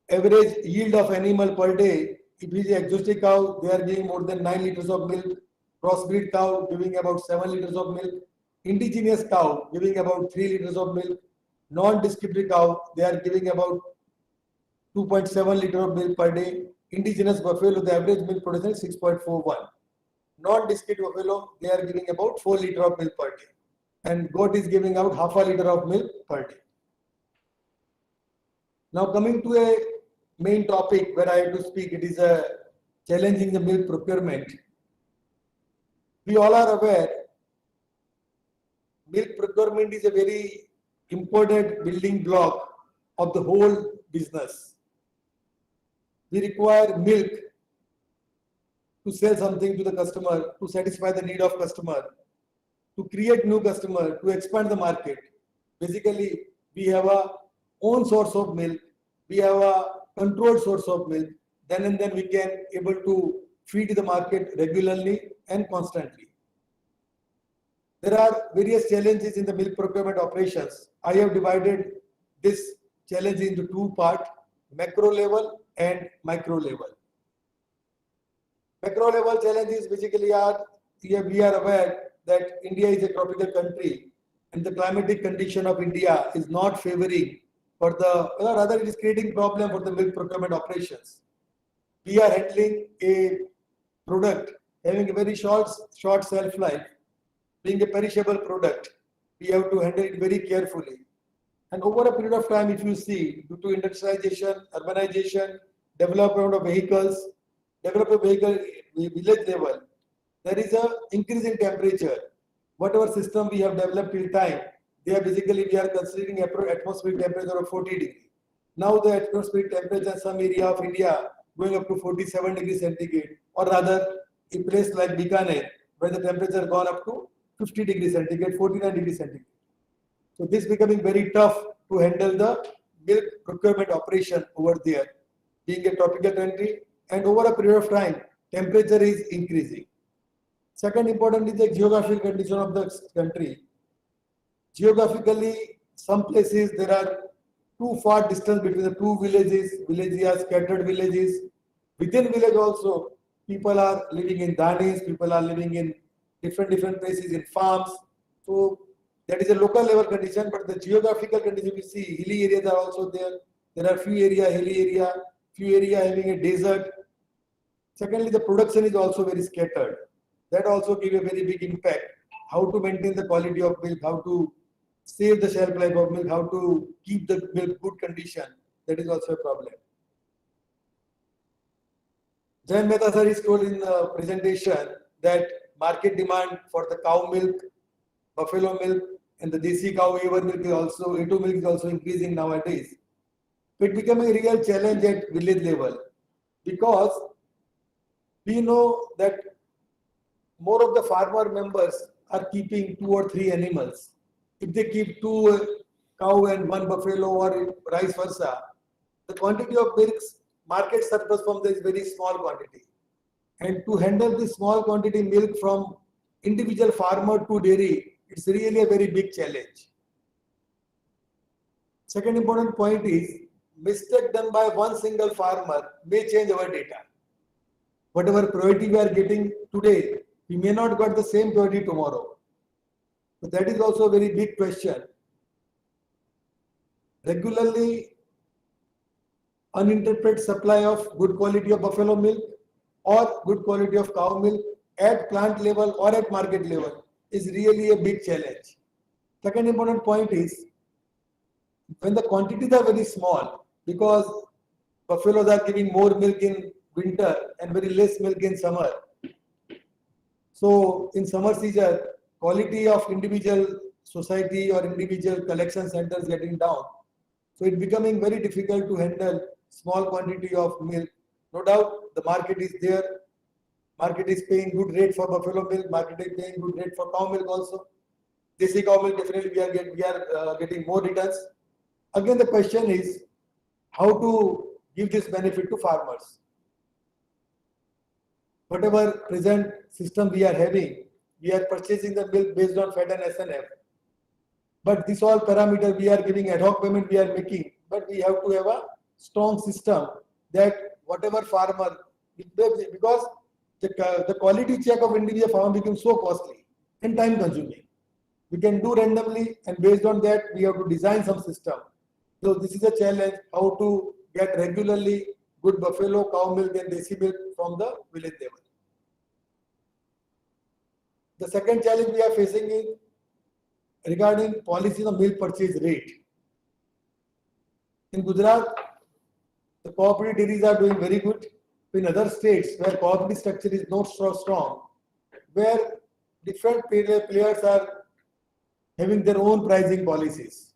average yield of animal per day, if it is exotic cow, they are giving more than 9 liters of milk. Crossbreed cow giving about 7 liters of milk. Indigenous cow giving about 3 liters of milk. Non-descriptive cow, they are giving about 2.7 liters of milk per day. Indigenous buffalo, the average milk production is 6.41. Non-descriptive buffalo, they are giving about 4 liters of milk per day. And goat is giving out half a liter of milk per day. Now coming to a main topic where I have to speak, it is a challenging the milk procurement. We all are aware, milk procurement is a very important building block of the whole business. We require milk to sell something to the customer, to satisfy the need of customer, to create new customer, to expand the market. Basically, we have a own source of milk, we have a controlled source of milk, then and then we can able to feed the market regularly and constantly. There are various challenges in the milk procurement operations. I have divided this challenge into two parts, macro level and micro level. Macro level challenges basically are, we are aware that India is a tropical country and the climatic condition of India is not favoring for the, or rather it is creating problem for the milk procurement operations. We are handling a product having a very short shelf life, being a perishable product. We have to handle it very carefully. And over a period of time, if you see, due to industrialization, urbanization, development of vehicles, development of vehicle village level, there is a increase in temperature. Whatever system we have developed till time, we are considering atmospheric temperature of 40 degrees. Now the atmospheric temperature in some area of India going up to 47 degrees centigrade, or rather a place like Bikaner, where the temperature gone up to 50 degrees centigrade, 49 degrees centigrade. So this becoming very tough to handle the milk procurement operation over there, being a tropical country, and over a period of time, temperature is increasing. Second important is the geographical condition of the country. Geographically, some places there are too far distance between the two villages. Villages are scattered villages. Within village also, people are living in dhanis, people are living in different places in farms. So That is a local level condition, but the geographical condition we see, hilly areas are also there. There are few area, hilly area, few area having a desert. Secondly, the production is also very scattered. That also give a very big impact. How to maintain the quality of milk, how to save the shelf life of milk, how to keep the milk good condition. That is also a problem. Jain Mehta sir is told in the presentation that market demand for the cow milk, buffalo milk, and the desi cow A1 milk is also, A2 milk is also increasing nowadays. It becoming a real challenge at village level because we know that more of the farmer members are keeping 2 or 3 animals. If they keep 2 cow and 1 buffalo or vice versa, the quantity of milk market surplus from this is very small quantity. And to handle this small quantity milk from individual farmer to dairy, it's really a very big challenge. Second important point is mistake done by one single farmer may change our data. Whatever priority we are getting today, we may not get the same priority tomorrow. But that is also a very big question. Regularly uninterrupted supply of good quality of buffalo milk or good quality of cow milk at plant level or at market level is really a big challenge. Second important point is when the quantities are very small, because buffaloes are giving more milk in winter and very less milk in summer. So in summer season, quality of individual society or individual collection centers getting down. So it's becoming very difficult to handle small quantity of milk. No doubt the market is there. Market is paying good rate for buffalo milk. Market is paying good rate for cow milk also. Desi cow milk definitely we are getting more returns. Again, the question is how to give this benefit to farmers. Whatever present system we are having, we are purchasing the milk based on fat and SNF. But this all parameter we are giving ad hoc payment we are making. But we have to have a strong system that whatever farmer, because the quality check of individual farmer becomes so costly and time consuming. We can do randomly and based on that we have to design some system. So this is a challenge how to get regularly good buffalo, cow milk and desi milk from the village level. The second challenge we are facing is regarding policies of milk purchase rate. In Gujarat, the cooperative dairies are doing very good. In other states where cooperative structure is not so strong, where different players are having their own pricing policies.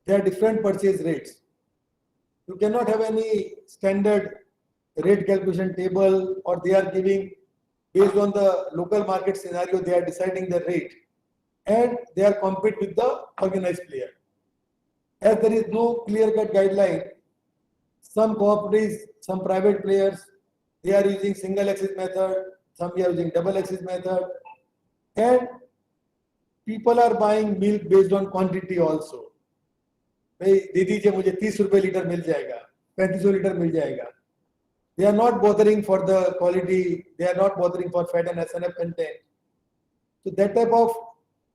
There are different purchase rates. You cannot have any standard rate calculation table, or they are giving based on the local market scenario, they are deciding the rate and they are compete with the organized player. As there is no clear-cut guideline, some cooperatives, some private players, they are using single axis method, some are using double axis method, and people are buying milk based on quantity also. दे दीजिए मुझे 30 रुपए litre मिल जाएगा, 3500 litre मिल जाएगा. They are not bothering for the quality, they are not bothering for fat and SNF content. So that type of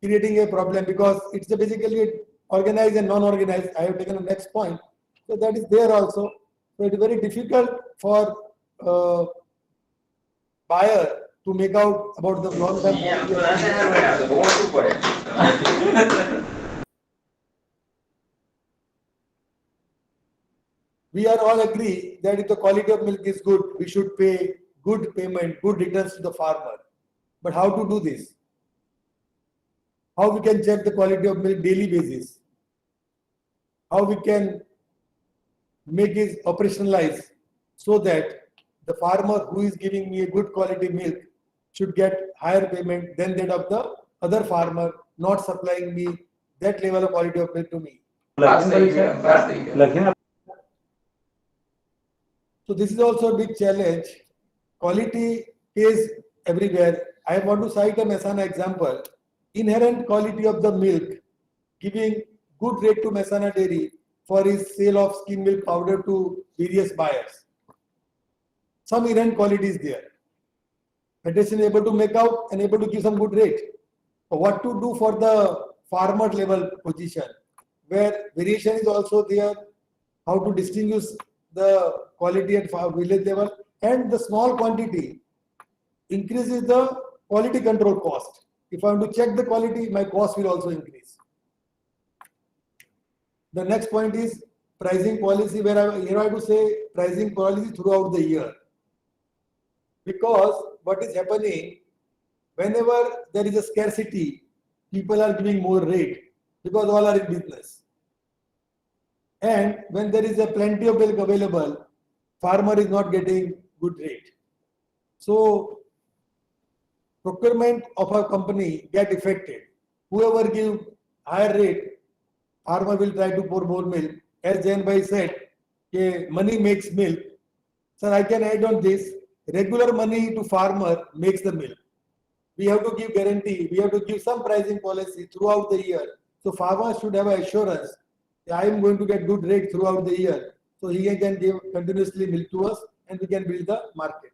creating a problem because it's basically organized and non-organized. I have taken the next point. So that is there also. So it's very difficult for buyer to make out about the long-term. We are all agree that if the quality of milk is good, we should pay good payment, good returns to the farmer. But how to do this? How we can check the quality of milk daily basis? How we can make it operationalized so that the farmer who is giving me a good quality milk should get higher payment than that of the other farmer not supplying me that level of quality of milk to me. So this is also a big challenge. Quality is everywhere. I want to cite a Mehsana example. Inherent quality of the milk, giving good rate to Mehsana dairy for his sale of skim milk powder to various buyers. Some inherent quality is there. Federation is able to make out and able to give some good rate. what to do for the farmer level position, where variation is also there, how to distinguish the quality at village level, and the small quantity increases the quality control cost. If I want to check the quality, my cost will also increase. The next point is pricing policy, where I have to say pricing policy throughout the year. Because what is happening, whenever there is a scarcity, people are giving more rate because all are in business. And when there is a plenty of milk available, farmer is not getting good rate. So procurement of a company get affected. Whoever give higher rate, farmer will try to pour more milk. As Jain Bhai said, money makes milk. Sir, I can add on this. Regular money to farmer makes the milk. We have to give guarantee. We have to give some pricing policy throughout the year. So farmers should have an assurance that I am going to get good rate throughout the year. So he can give continuously milk to us and we can build the market.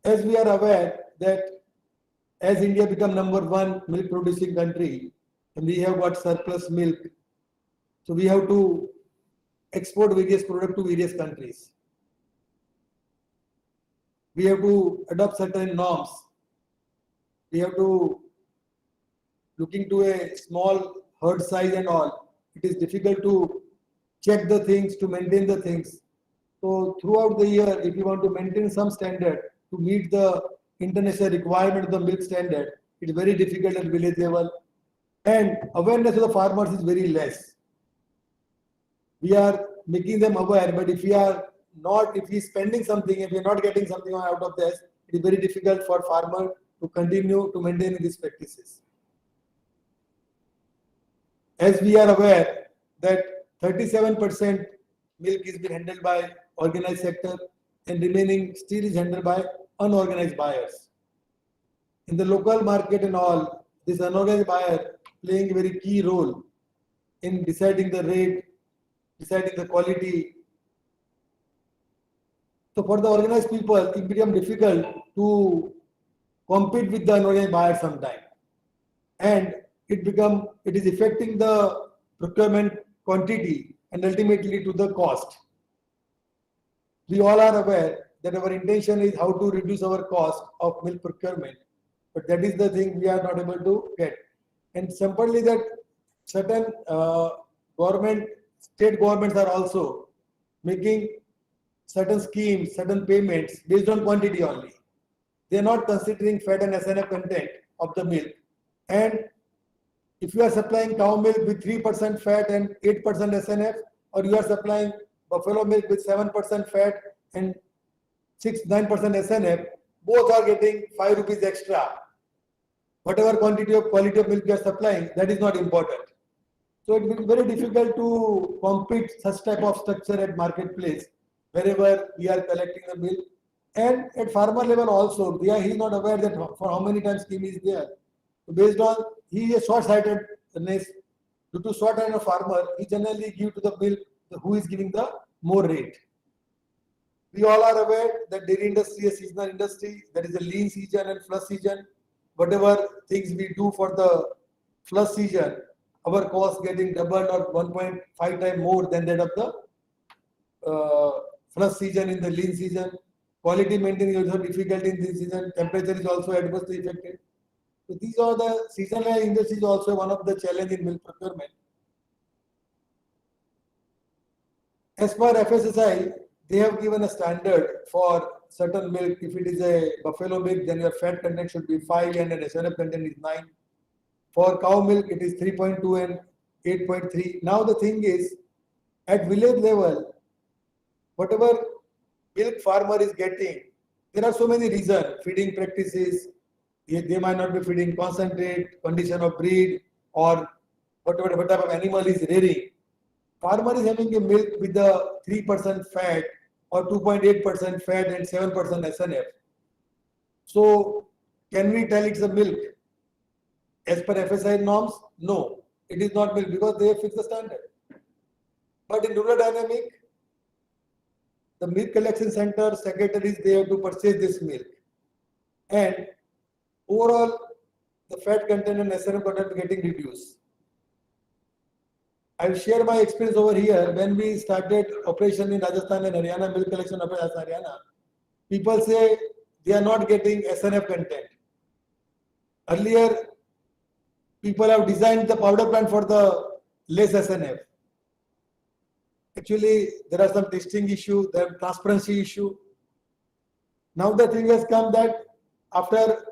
As we are aware that as India become #1 milk producing country and we have got surplus milk, so we have to export various products to various countries. We have to adopt certain norms. We have to look into a small herd size and all. It is difficult to check the things, to maintain the things. So throughout the year, if you want to maintain some standard to meet the international requirement of the milk standard, it is very difficult at village level. And awareness of the farmers is very less. We are making them aware, but if we are spending something, if we are not getting something out of this, it is very difficult for farmer to continue to maintain these practices. As we are aware that 37% milk is being handled by organized sector and remaining still is handled by unorganized buyers. In the local market and all, this unorganized buyer playing a very key role in deciding the rate, deciding the quality. So for the organized people, it becomes difficult to compete with the unorganized buyer sometimes. And it is affecting the procurement quantity and ultimately to the cost. We all are aware that our intention is how to reduce our cost of milk procurement, but that is the thing we are not able to get. And simply that certain state governments are also making certain schemes, certain payments based on quantity only. They are not considering fat and SNF content of the milk. And if you are supplying cow milk with 3% fat and 8% SNF, or you are supplying buffalo milk with 7% fat and 9% SNF, both are getting 5 rupees extra. Whatever quality of milk you are supplying, that is not important. So it will be very difficult to compete such type of structure at marketplace wherever we are collecting the milk. And at farmer level also, he is not aware that for how many times scheme is there. So based on, he is short-sightedness. Due to short-sighted farmer, he generally give to the milk who is giving the more rate. We all are aware that dairy industry is a seasonal industry. There is a lean season and flush season. Whatever things we do for the flush season, our cost getting doubled or 1.5 times more than that of the flush season in the lean season. Quality maintenance is also difficult in this season. Temperature is also adversely affected. So these are the seasonal industry is also one of the challenge in milk procurement. As per FSSI, they have given a standard for certain milk. If it is a buffalo milk, then your fat content should be 5 and an SNF content is 9. For cow milk, it is 3.2 and 8.3. Now the thing is, at village level, whatever milk farmer is getting, there are so many reasons. Feeding practices, they might not be feeding concentrate, condition of breed, or whatever type of animal is rearing. Farmer is having a milk with a 3% fat or 2.8% fat and 7% SNF. So can we tell it's a milk? As per FSI norms, no, it is not milk because they have fixed the standard. But in rural dynamic, the milk collection center secretaries, they have to purchase this milk. And overall, the fat content and SNF content getting reduced. I'll share my experience over here. When we started operation in Rajasthan and Haryana, milk collection operation in Haryana, people say they are not getting SNF content. Earlier, people have designed the powder plant for the less SNF. Actually, there are some testing issue, there are transparency issue. Now the thing has come that after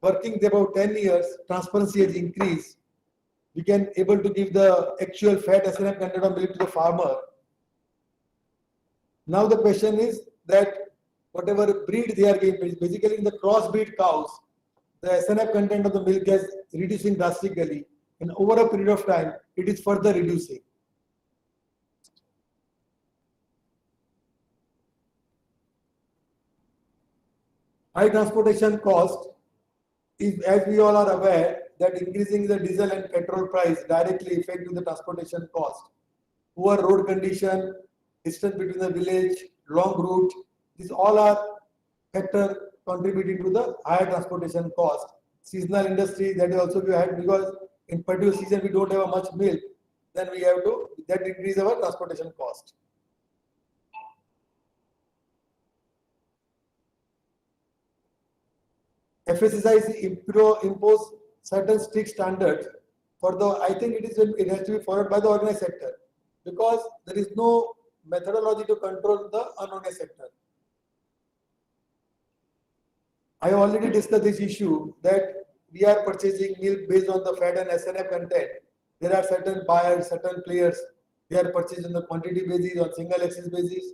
working about 10 years, transparency has increased. We can able to give the actual fat SNF content of milk to the farmer. Now the question is that whatever breed they are giving, basically in the crossbreed cows, the SNF content of the milk is reducing drastically, and over a period of time, it is further reducing. High transportation cost is, as we all are aware, that increasing the diesel and petrol price directly affecting the transportation cost. Poor road condition, distance between the village, long route, these all are factor contributing to the higher transportation cost. Seasonal industry, that is also we had, because in particular season we don't have much milk, then we have to, that increase our transportation cost. FSSAI impose certain strict standards for the, I think it has to be followed by the organized sector, because there is no methodology to control the unorganized sector. I already discussed this issue that we are purchasing milk based on the fat and SNF content. There are certain buyers, certain players, they are purchasing on the quantity basis, on single axis basis,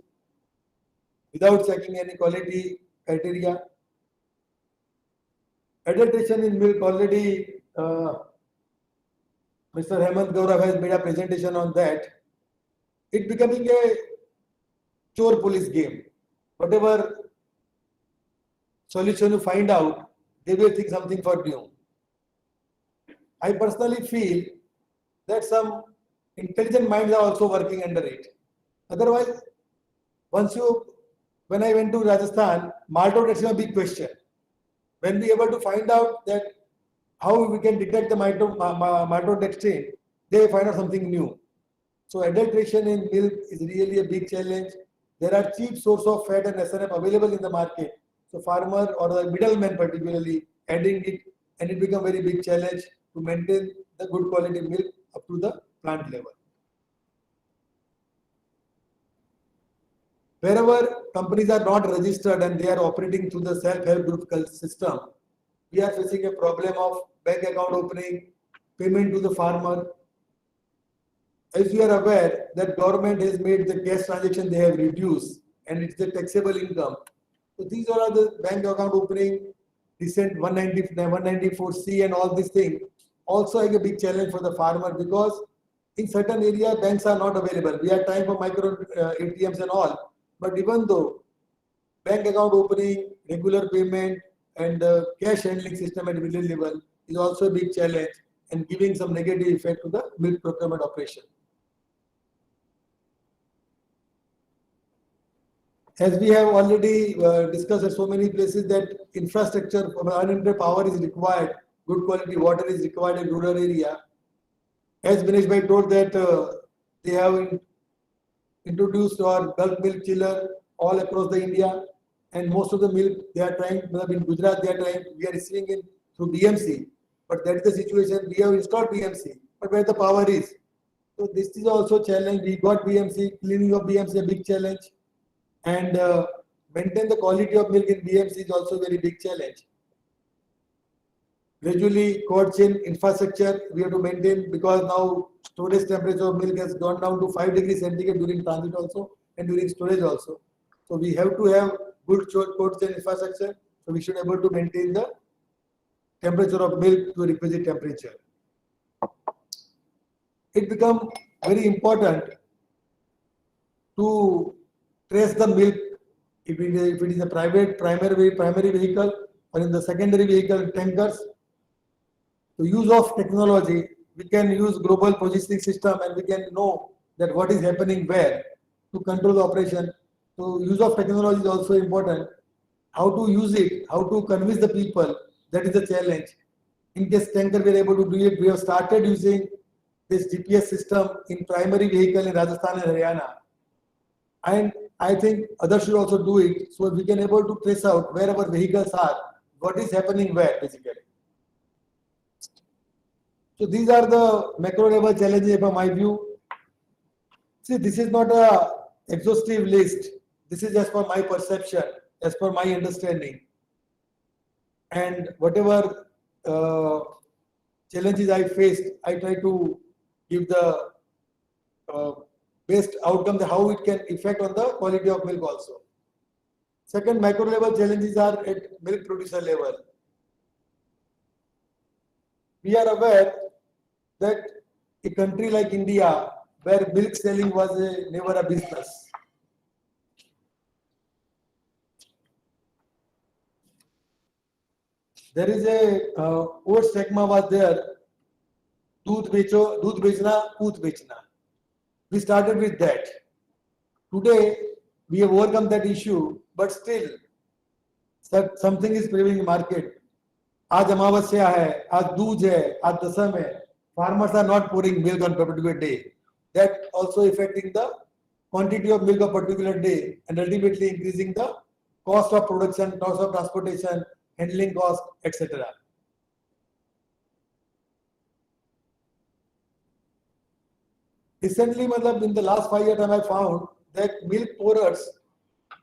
without checking any quality criteria. Adulteration in milk, already Mr. Hemant Gaurav has made a presentation on that. It becoming a chore police game. Whatever solution you find out, they will think something for new. I personally feel that some intelligent minds are also working under it. Otherwise, when I went to Rajasthan, maltodextrin was a big question. When we able to find out that how we can detect the maltodextrin, they find out something new. So adulteration in milk is really a big challenge. There are cheap source of fat and SNF available in the market. So farmer or the middleman particularly adding it, and it become very big challenge to maintain the good quality milk up to the plant level. Wherever companies are not registered and they are operating through the self-help group system, we are facing a problem of bank account opening, payment to the farmer. As you are aware that government has made the cash transaction they have reduced, and it's the taxable income. So these are the bank account opening, recent 194C and all these things also like a big challenge for the farmer, because in certain area banks are not available. We are trying for micro ATMs and all. But even though bank account opening, regular payment, and cash handling system at village level is also a big challenge and giving some negative effect to the milk procurement operation. As we have already discussed at so many places that infrastructure, uninterrupted power is required, good quality water is required in rural area. As Vinesh Bhai told that they have introduced our bulk milk chiller all across the India, and most of the milk they are trying, in Gujarat they are trying, we are receiving it through BMC, but that is the situation. We have installed BMC, but where the power is. So this is also a challenge. We got BMC, cleaning of BMC a big challenge, and maintain the quality of milk in BMC is also a very big challenge. Gradually, cold chain infrastructure we have to maintain, because now storage temperature of milk has gone down to 5 degrees centigrade during transit also and during storage also. So we have to have good cold chain infrastructure. So we should be able to maintain the temperature of milk to requisite temperature. It becomes very important to trace the milk if it is a primary vehicle or in the secondary vehicle tankers. The use of technology, we can use global positioning system and we can know that what is happening where to control the operation. So use of technology is also important. How to use it, how to convince the people, that is the challenge. In case tanker we are able to do it, we have started using this GPS system in primary vehicle in Rajasthan and Haryana. And I think others should also do it, so we can able to trace out wherever vehicles are, what is happening where basically. So these are the macro level challenges from my view. See, this is not a exhaustive list. This is as per my perception, as per my understanding. And whatever challenges I faced, I try to give the best outcome, how it can affect on the quality of milk also. Second, macro level challenges are at milk producer level. We are aware that a country like India, where milk selling was never a business, there is a old stigma was there, दूध बेचना, पूत बेचना. We started with that. Today, we have overcome that issue, but still, something is prevailing in market. आज अमावस्या है, आज दूज है, आज दसम है. Farmers are not pouring milk on a particular day. That also affecting the quantity of milk of a particular day and ultimately increasing the cost of production, cost of transportation, handling cost, etc. Recently, in the last 5 years, I found that milk pourers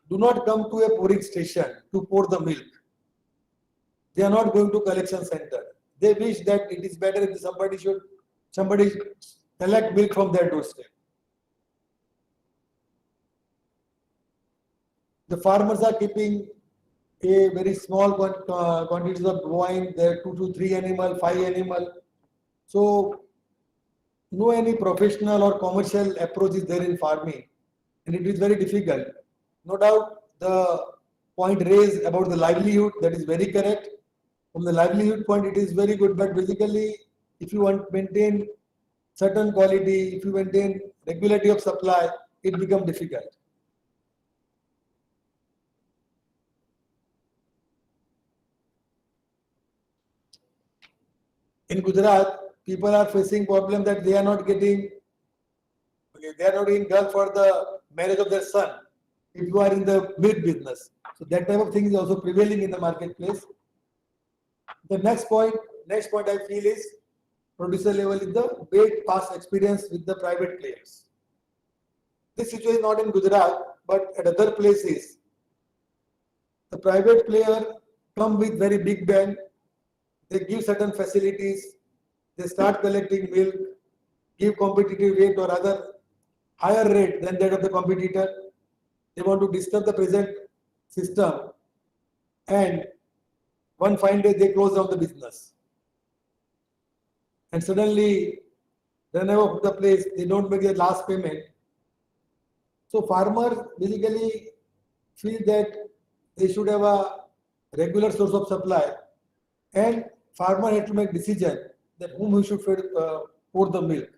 do not come to a pouring station to pour the milk. They are not going to collection center. They wish that it is better if somebody collect milk from their doorstep. The farmers are keeping a very small quantities of wine, there 2 to 3 animal, 5 animal. So no any professional or commercial approach is there in farming, and it is very difficult. No doubt the point raised about the livelihood, that is very correct. From the livelihood point, it is very good, but basically, if you want to maintain certain quality, if you maintain regularity of supply, it becomes difficult. In Gujarat, people are facing problem that they are not getting girl for the marriage of their son. If you are in the milk business, so that type of thing is also prevailing in the marketplace. The next point I feel is producer level is the great past experience with the private players. This situation is not in Gujarat, but at other places, the private player come with very big bang. They give certain facilities, they start collecting milk, give competitive rate or other higher rate than that of the competitor. They want to disturb the present system, and one fine day they close down the business. And suddenly, run out of the place, they don't make their last payment. So farmers basically feel that they should have a regular source of supply, and farmer had to make decision that whom he should pour the milk.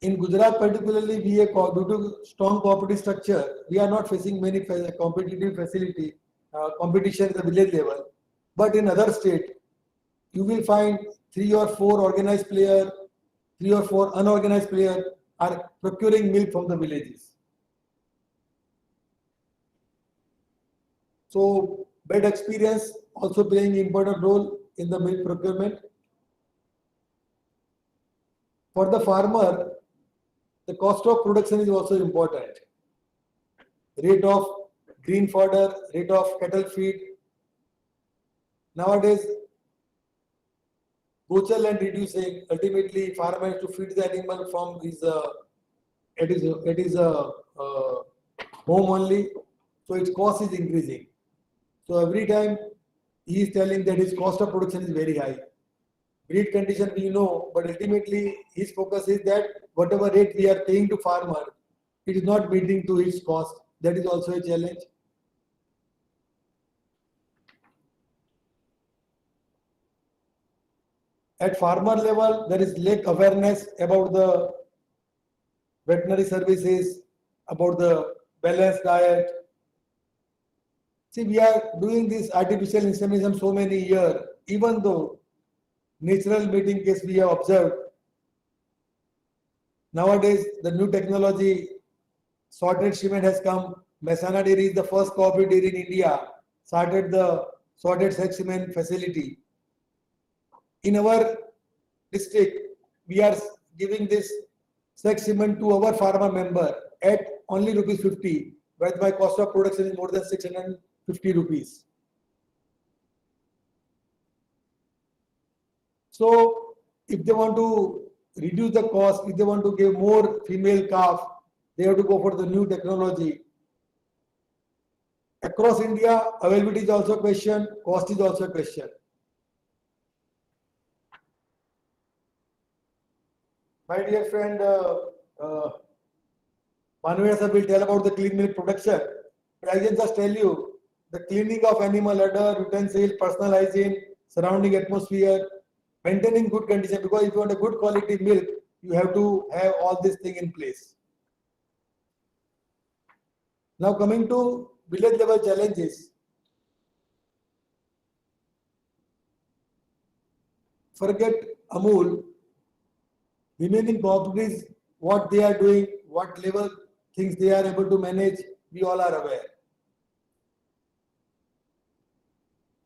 In Gujarat particularly, we are due to strong cooperative structure, we are not facing many competitive competition at the village level. But in other state, you will find 3 or 4 organized players, 3 or 4 unorganized players are procuring milk from the villages. So bad experience also playing important role in the milk procurement. For the farmer, the cost of production is also important. Rate of green fodder, rate of cattle feed. Nowadays, butcher land reducing, ultimately farmer has to feed the animal from his home only, so its cost is increasing. So every time he is telling that his cost of production is very high. Breed condition we know, but ultimately his focus is that whatever rate we are paying to farmer, it is not meeting to his cost. That is also a challenge. At farmer level, there is lack awareness about the veterinary services, about the balanced diet. See, we are doing this artificial insemination so many years, even though natural mating case we have observed. Nowadays, the new technology, sorted semen has come. Mehsana Dairy is the first cooperative dairy in India, started the sorted sex semen facility. In our district, we are giving this sex semen to our farmer member at only ₹50, where my cost of production is more than 650 rupees. So, if they want to reduce the cost, if they want to give more female calf, they have to go for the new technology. Across India, availability is also a question, cost is also a question. My dear friend, Manvir sir will tell about the clean milk production. But I can just tell you, the cleaning of animal udder, utensil, personal hygiene, surrounding atmosphere, maintaining good condition, because if you want a good quality milk, you have to have all these things in place. Now coming to village level challenges. Forget Amul, remaining cooperatives, what they are doing, what level things they are able to manage, we all are aware.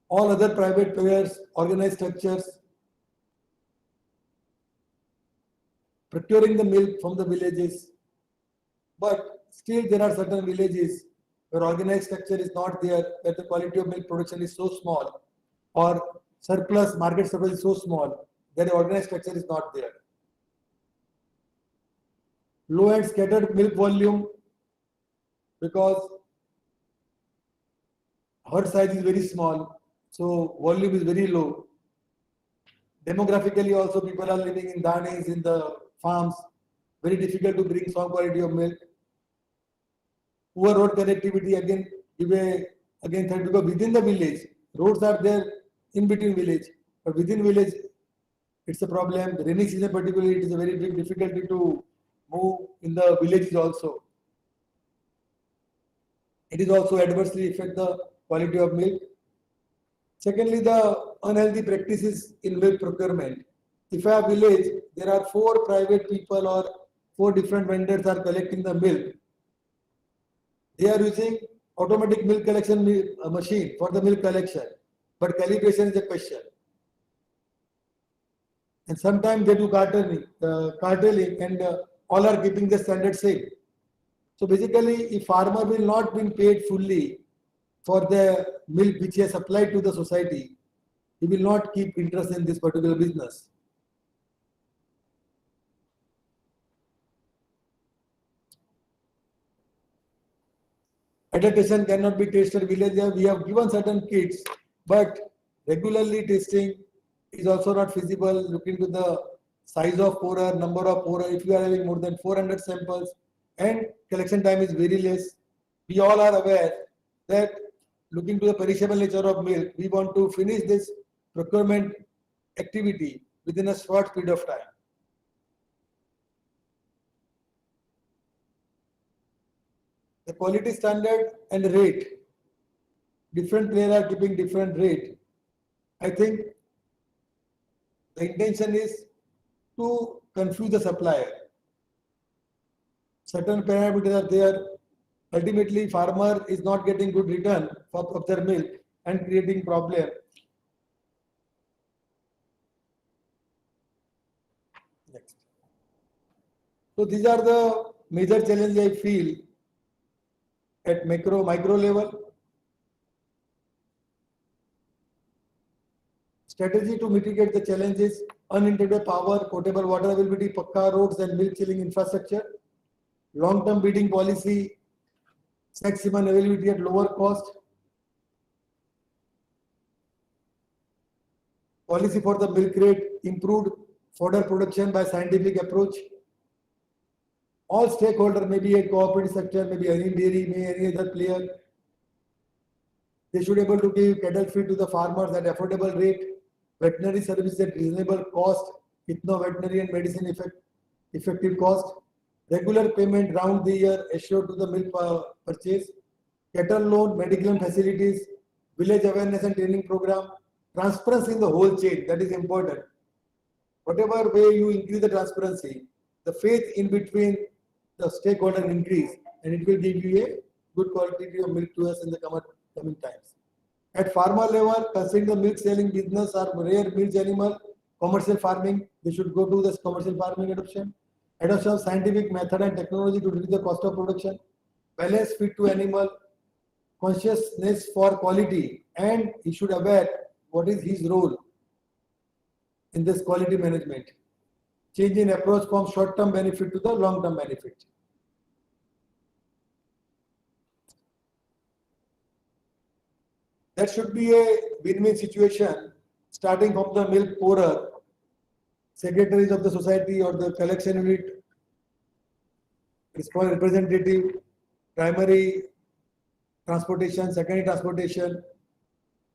All other private players, organized structures, procuring the milk from the villages, but still there are certain villages where organized structure is not there, where the quality of milk production is so small, or surplus, market surplus is so small, that the organized structure is not there. Low and scattered milk volume, because herd size is very small, so volume is very low. Demographically also, people are living in dhanis, in the farms, very difficult to bring some quality of milk. Poor road connectivity, again third, because within the village, roads are there in between village, but within village, it's a problem. The rainy season particularly, it is a very big difficulty to move in the villages also. It is also adversely affect the quality of milk. Secondly, the unhealthy practices in milk procurement. If a village, there are 4 private people or 4 different vendors are collecting the milk, they are using automatic milk collection machine for the milk collection, but calibration is a question. And sometimes they do carteling and all are keeping the standard same. So basically, if farmer will not be paid fully for the milk which he has supplied to the society, he will not keep interest in this particular business. Adaptation cannot be tested village. We have given certain kits, but regularly testing is also not feasible. Looking to the size of pourer, number of pourer, if you are having more than 400 samples and collection time is very less, we all are aware that looking to the perishable nature of milk, we want to finish this procurement activity within a short period of time. The quality standard and rate, different players are keeping different rate. I think the intention is to confuse the supplier. Certain parameters are there. Ultimately, farmer is not getting good return of their milk and creating problem. Next. So these are the major challenges I feel at micro level. Strategy to mitigate the challenges: uninterrupted power, potable water availability, pakka roads and milk chilling infrastructure, long-term breeding policy, sex semen availability at lower cost, policy for the milk rate, improved fodder production by scientific approach. All stakeholders, maybe a cooperative sector, maybe any dairy, maybe any other player, they should be able to give cattle feed to the farmers at affordable rate. veterinary services at reasonable cost, with no veterinary and medicine effective cost, regular payment round the year assured to the milk purchase, cattle loan, medical facilities, village awareness and training program, transparency in the whole chain, that is important. Whatever way you increase the transparency, the faith in between the stakeholder increase, and it will give you a good quality of milk to us in the coming times. At farmer level, considering the milk selling business or rare milk animal, commercial farming, they should go to this commercial farming adoption of scientific method and technology to reduce the cost of production, balance feed to animal, consciousness for quality, and he should aware what is his role in this quality management. Change in approach from short-term benefit to the long-term benefit. That should be a win-win situation, starting from the milk pourer, secretaries of the society or the collection unit, representative, primary transportation, secondary transportation,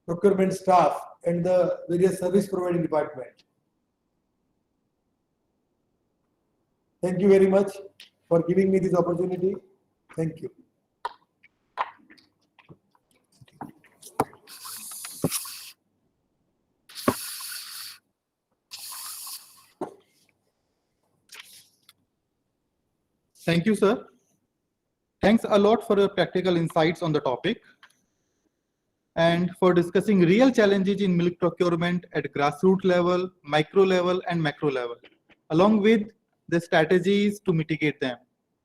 procurement staff, and the various service providing department. Thank you very much for giving me this opportunity. Thank you. Thank you, sir. Thanks a lot for your practical insights on the topic and for discussing real challenges in milk procurement at grassroots level, micro level, and macro level, along with the strategies to mitigate them.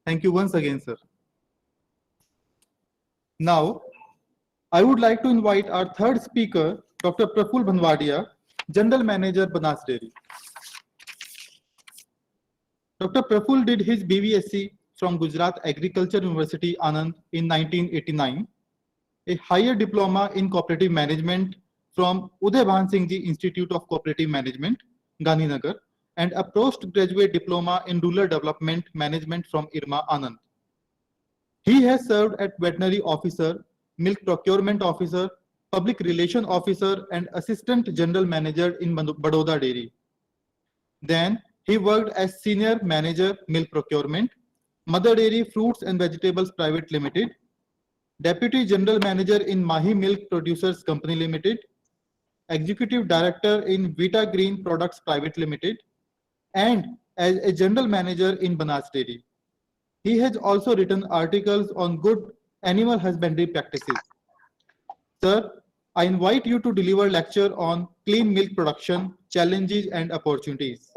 Thank you once again, sir. Now, I would like to invite our third speaker, Dr. Praful Bhanwadia, General Manager, Banas Dairy. Dr. Praful did his BVSc from Gujarat Agriculture University, Anand in 1989, a higher diploma in cooperative management from Uday Bhan Singh Ji Institute of Cooperative Management, Gandhinagar, and a postgraduate diploma in rural development management from IRMA, Anand. He has served as veterinary officer, milk procurement officer, public relation officer, and assistant general manager in Baroda Dairy. Then he worked as senior manager, milk procurement, Mother Dairy Fruits and Vegetables Private Limited, Deputy General Manager in Mahi Milk Producers Company Limited, Executive Director in Vita Green Products Private Limited, and as a General Manager in Banas Dairy. He has also written articles on good animal husbandry practices. Sir, I invite you to deliver a lecture on clean milk production, challenges and opportunities.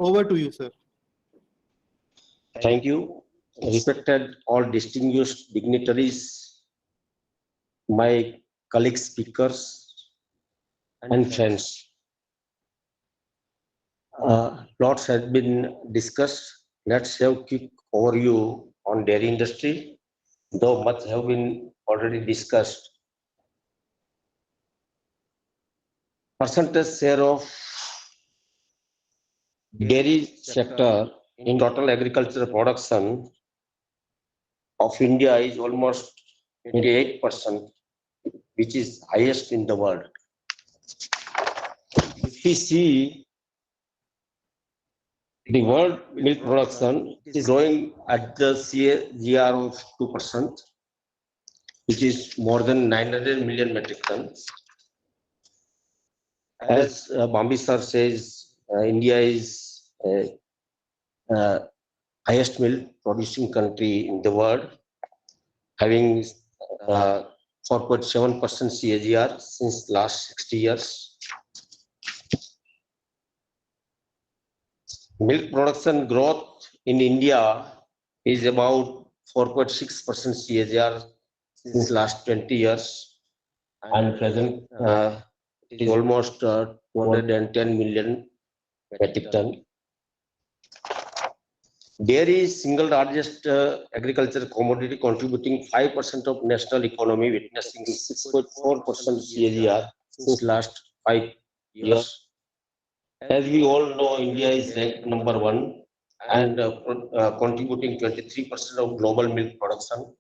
Over to you, sir. Thank you. Respected all distinguished dignitaries, my colleague speakers, and friends. Lots has been discussed. Let's have a quick overview on dairy industry, though much have been already discussed. Percentage share of dairy sector in total agricultural production of India is almost 28%, which is highest in the world. If we see the world milk production is growing at the CAGR of 2%, which is more than 900 million metric tons. As Bambi sir says, India is highest milk producing country in the world, having 4.7% CAGR since last 60 years. Milk production growth in India is about 4.6% CAGR since last 20 years, and present it is almost 210 million metric ton. Dairy is single largest agricultural commodity, contributing 5% of national economy, witnessing 6.4% CAGR since last 5 years. As we all know, India is ranked #1 and contributing 23% of global milk production.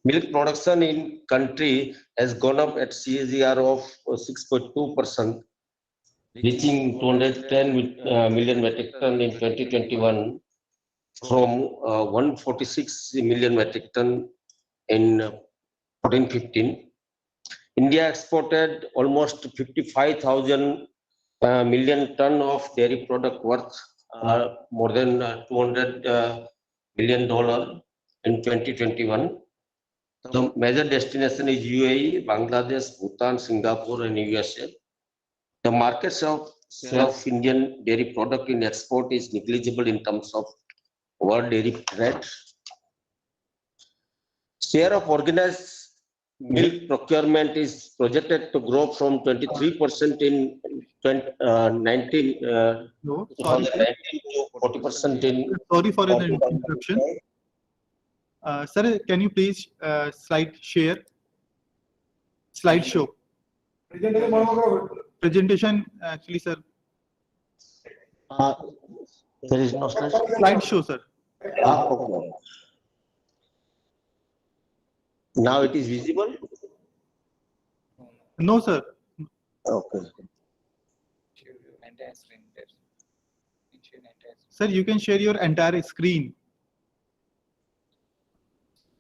Milk production in country has gone up at CAGR of 6.2%, reaching 210 million metric ton in 2021 from 146 million metric ton in 14-15. India exported almost 55,000 million ton of dairy product worth more than $200 million in 2021. The major destination is UAE, Bangladesh, Bhutan, Singapore, and USA. The market share of Indian dairy product in export is negligible in terms of world dairy trade. Share of organized milk procurement is projected to grow from 23% in 2019 No, sorry, to 40% in sorry for the interruption. Sir, can you please slideshow? Presentation, actually, sir. there is no slide. Slideshow, sir. Okay. Now it is visible. No, sir. Okay. Sir, you can share your entire screen.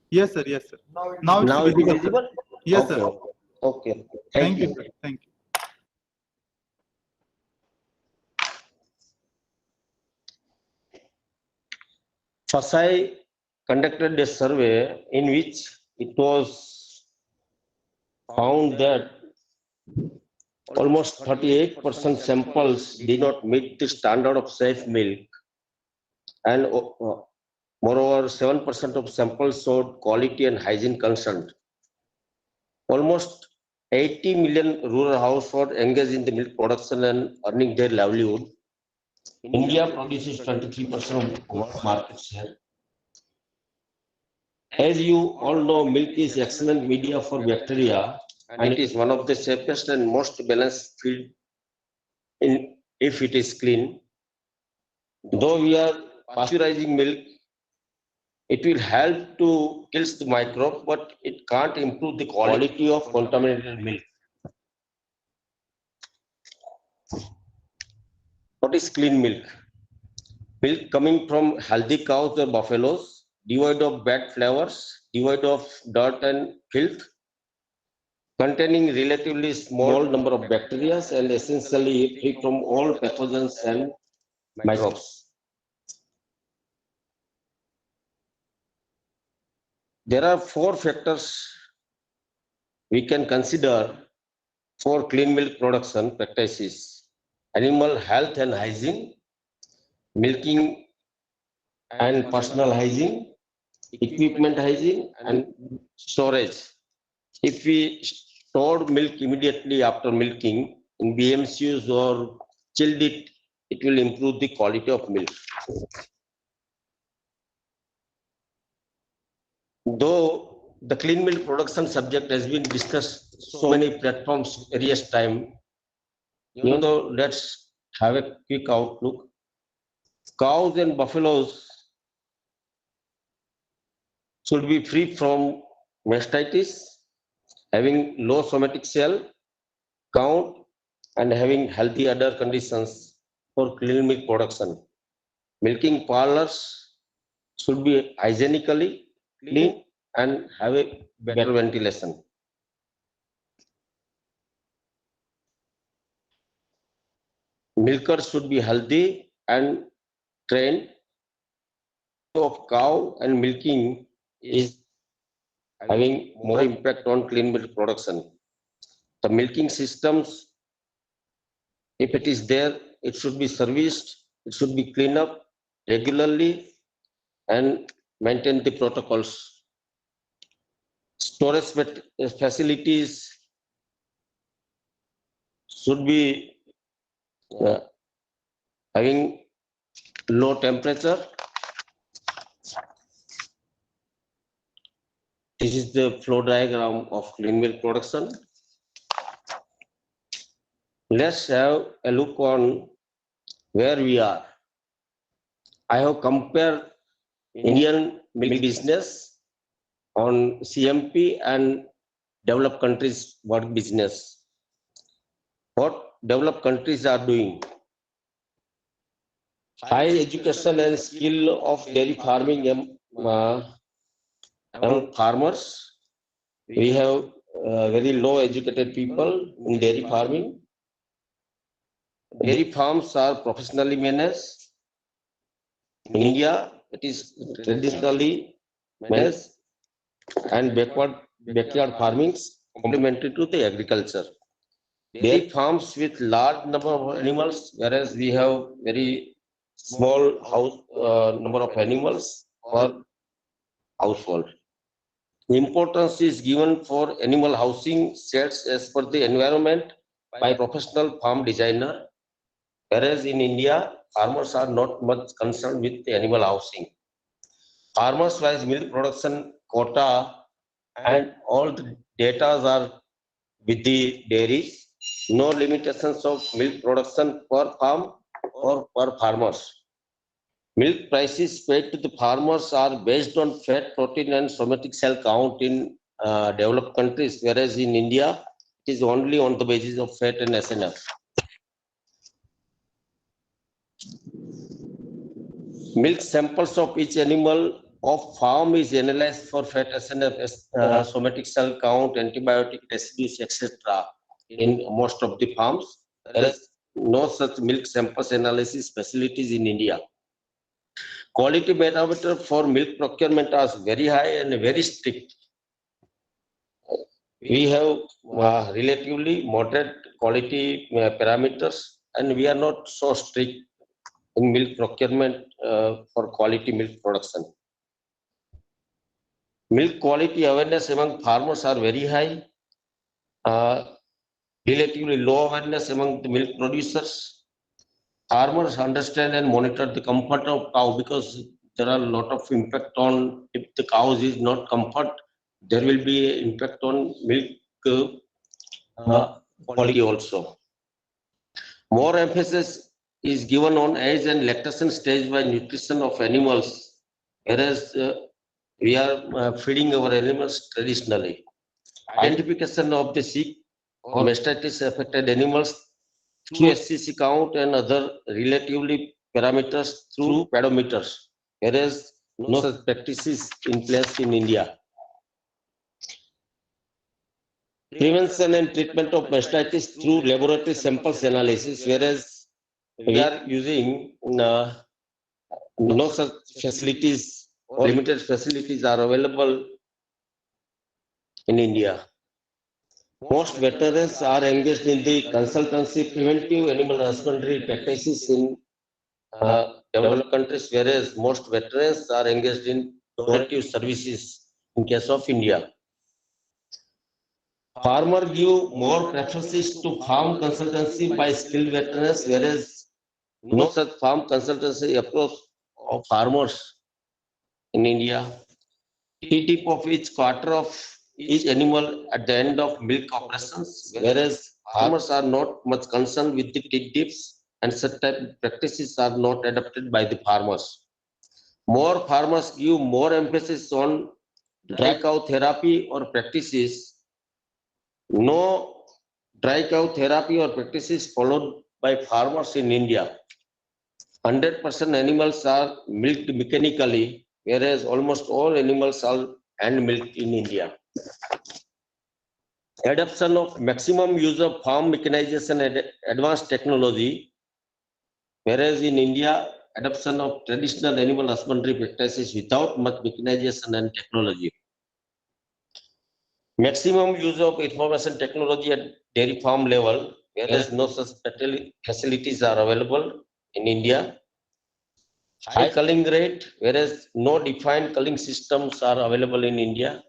Yes, sir. Yes, sir. Now it's Now it is visible, sir. visible. Yes, Okay. sir. Okay. Thank you, sir. Thank you. FASI conducted a survey in which it was found that almost 38% samples did not meet the standard of safe milk, and moreover 7% of samples showed quality and hygiene concern. Almost 80 million rural households engaged in the milk production and earning their livelihood. India produces 23% of world market share. As you all know, milk is excellent media for bacteria, and it is one of the safest and most balanced feed if it is clean. Though we are pasteurizing milk, it will help to kill the microbe, but it can't improve the quality of contaminated milk. What is clean milk? Milk coming from healthy cows or buffaloes, devoid of bad flavors, devoid of dirt and filth, containing relatively small number of bacteria and essentially free from all pathogens and microbes. There are 4 factors we can consider for clean milk production practices: animal health and hygiene, milking and personal hygiene, equipment hygiene, and storage. If we store milk immediately after milking in BMCs or chilled it, it will improve the quality of milk. Though the clean milk production subject has been discussed so many platforms various time, let's have a quick outlook. Cows and buffaloes should be free from mastitis, having low somatic cell count, and having healthy other conditions for clean milk production. Milking parlors should be hygienically clean and have a better ventilation. Milkers should be healthy and trained. Of cow and milking is having more impact on clean milk production. The milking systems, if it is there, it should be serviced, it should be cleaned up regularly and maintain the protocols. Storage facilities should be having low temperature. This is the flow diagram of clean milk production. Let's have a look on where we are. I have compared Indian milk business on CMP and developed countries work business. What developed countries are doing. High education and skill of dairy farming among farmers. We have very low educated people in dairy farming. Dairy farms are professionally managed. In India, it is traditionally managed and backyard farmings complementary to the agriculture. Dairy farms with large number of animals, whereas we have very small number of animals per household. The importance is given for animal housing sets as per the environment by professional farm designer, whereas in India, farmers are not much concerned with the animal housing. Farmers-wise milk production quota and all the data are with the dairies. No limitations of milk production per farm or per farmers. Milk prices paid to the farmers are based on fat, protein, and somatic cell count in developed countries, whereas in India, it is only on the basis of fat and SNF. Milk samples of each animal of farm is analyzed for fat, SNF, somatic cell count, antibiotic residues, etc. in most of the farms. There is no such milk samples analysis facilities in India. Quality parameter for milk procurement are very high and very strict. We have relatively moderate quality parameters, and we are not so strict in milk procurement for quality milk production. Milk quality awareness among farmers are very high. Relatively low awareness among the milk producers. Farmers understand and monitor the comfort of cow because there are a lot of impact on, if the cows is not comfort, there will be an impact on milk quality also. More emphasis is given on age and lactation stage by nutrition of animals, whereas we are feeding our animals traditionally. Identification of the sick or mastitis affected animals through SCC count and other relatively parameters through pedometers, whereas no such practice is in place in India. Prevention and treatment of mastitis through laboratory samples analysis, whereas we are using no such facilities or limited facilities are available in India. Most veterinarians are engaged in the consultancy preventive animal husbandry practices in developed countries, whereas most veterinarians are engaged in donative services in case of India. Farmers give more preferences to farm consultancy by skilled veterinarians, whereas no such farm consultancy approach of farmers in India. T-tip of each quarter of each animal at the end of milk operations, whereas farmers are not much concerned with the T-tips and such type of practices are not adopted by the farmers. More farmers give more emphasis on dry cow therapy or practices. No dry cow therapy or practices followed by farmers in India. 100% animals are milked mechanically, whereas almost all animals are hand milked in India. Adoption of maximum use of farm mechanization and advanced technology, whereas in India, adoption of traditional animal husbandry practices without much mechanization and technology. Maximum use of information technology at dairy farm level, whereas no such facilities are available in India. High culling rate, whereas no defined culling systems are available in India.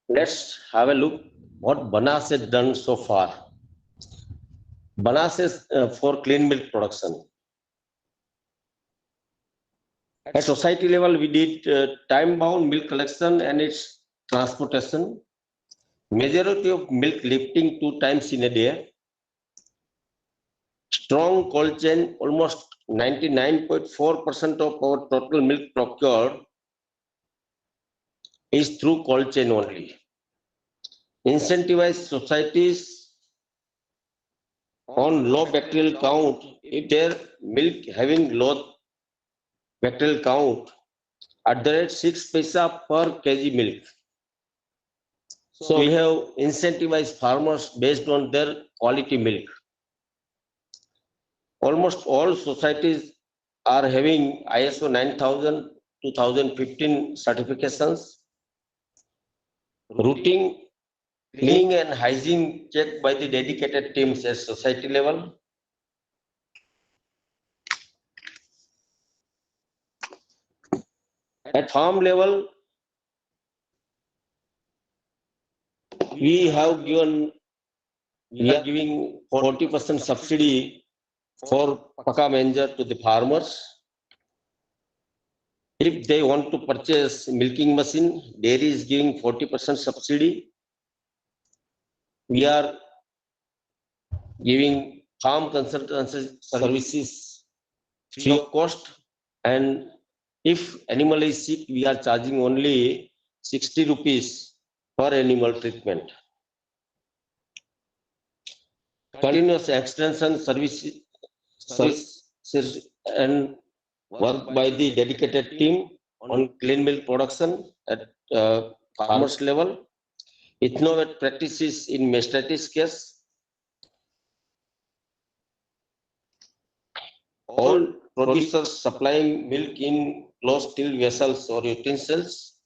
Let's have a look what Banas has done so far. Banas is for clean milk production. At society level, we did time-bound milk collection and its transportation. Majority of milk lifting 2 times in a day. Strong cold chain, almost 99.4% of our total milk procured is through cold chain only. incentivize societies on low bacterial count if their milk having low bacterial count at the rate 6 paisa per kg milk. So we have incentivized farmers based on their quality milk. Almost all societies are having ISO 9000 2015 certifications. Routine cleaning and hygiene checked by the dedicated teams at society level. At farm level, we are giving 40% subsidy for Paka Manger to the farmers. If they want to purchase milking machine, dairy is giving 40% subsidy. We are giving farm consultancy services free of cost, and if animal is sick, we are charging only 60 rupees per animal treatment. Continuous extension services and work by the dedicated team on clean milk production at farmers level. Innovate practices in mastitis case. All producers supplying milk in closed steel vessels or utensils.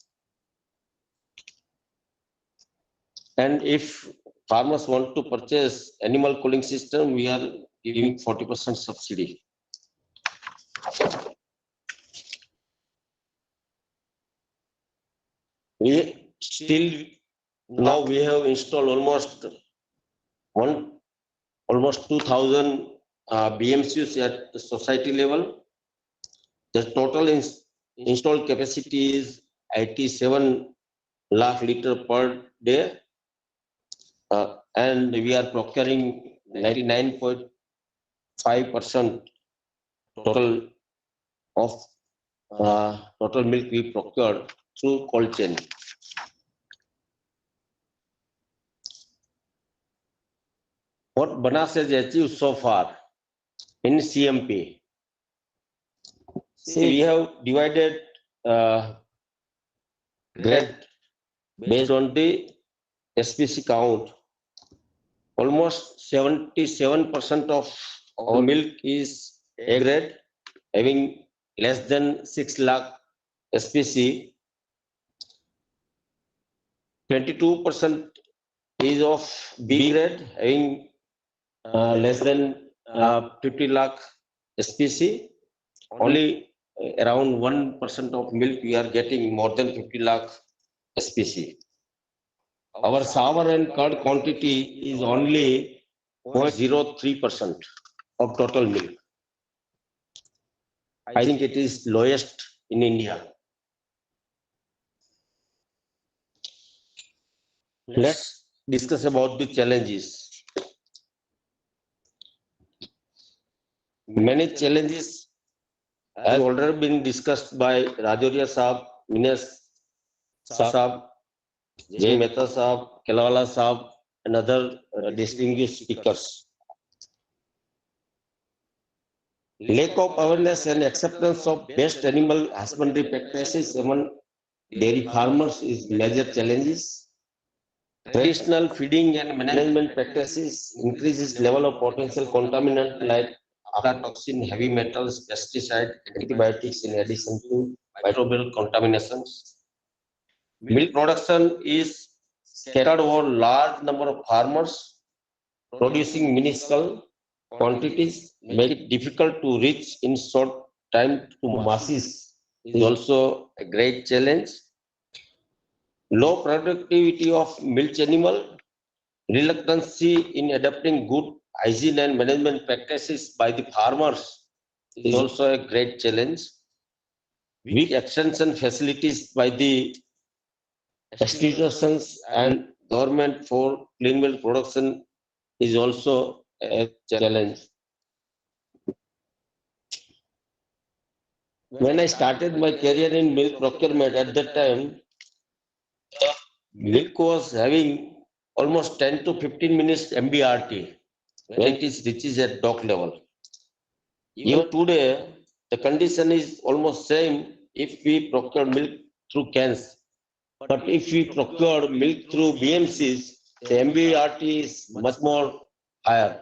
And if farmers want to purchase animal cooling system, we are giving 40% subsidy. We still now we have installed almost 2,000 BMCs at the society level. The total installed capacity is 87 lakh liter per day, and we are procuring 99.5% total of total milk we procured through cold chain. What Banas has achieved so far in CMP? See, we have divided grade based on the SPC count. Almost 77% of our milk is A grade, having less than 6 lakh SPC. 22% is of B grade, having less than 50 lakh SPC. Only around 1% of milk we are getting more than 50 lakh SPC. Our sour and curd quantity is only 0.03% of total milk. I think it is lowest in India. Let's discuss about the challenges. Many challenges have already been discussed by Rajoria Saab, Mines Saab, Jay Mehta Saab, Kelawala Saab, and other distinguished speakers. Lack of awareness and acceptance of best animal husbandry practices among dairy farmers is major challenges. Traditional feeding and management practices increases level of potential contaminant like aflatoxin, heavy metals, pesticide, antibiotics in addition to microbial contaminations. Milk production is scattered over large number of farmers, producing minuscule quantities, make it difficult to reach in short time to masses is also a great challenge. Low productivity of milk animal, reluctancy in adopting good hygiene and management practices by the farmers is also a great challenge. Weak extension facilities by the institutions and government for clean milk production is also a challenge. When I started my career in milk procurement, at that time, milk was having almost 10 to 15 minutes MBRT when it reaches at dock level. Even today, the condition is almost same if we procure milk through cans. But if we procure milk through BMCs, the MBRT is much more higher.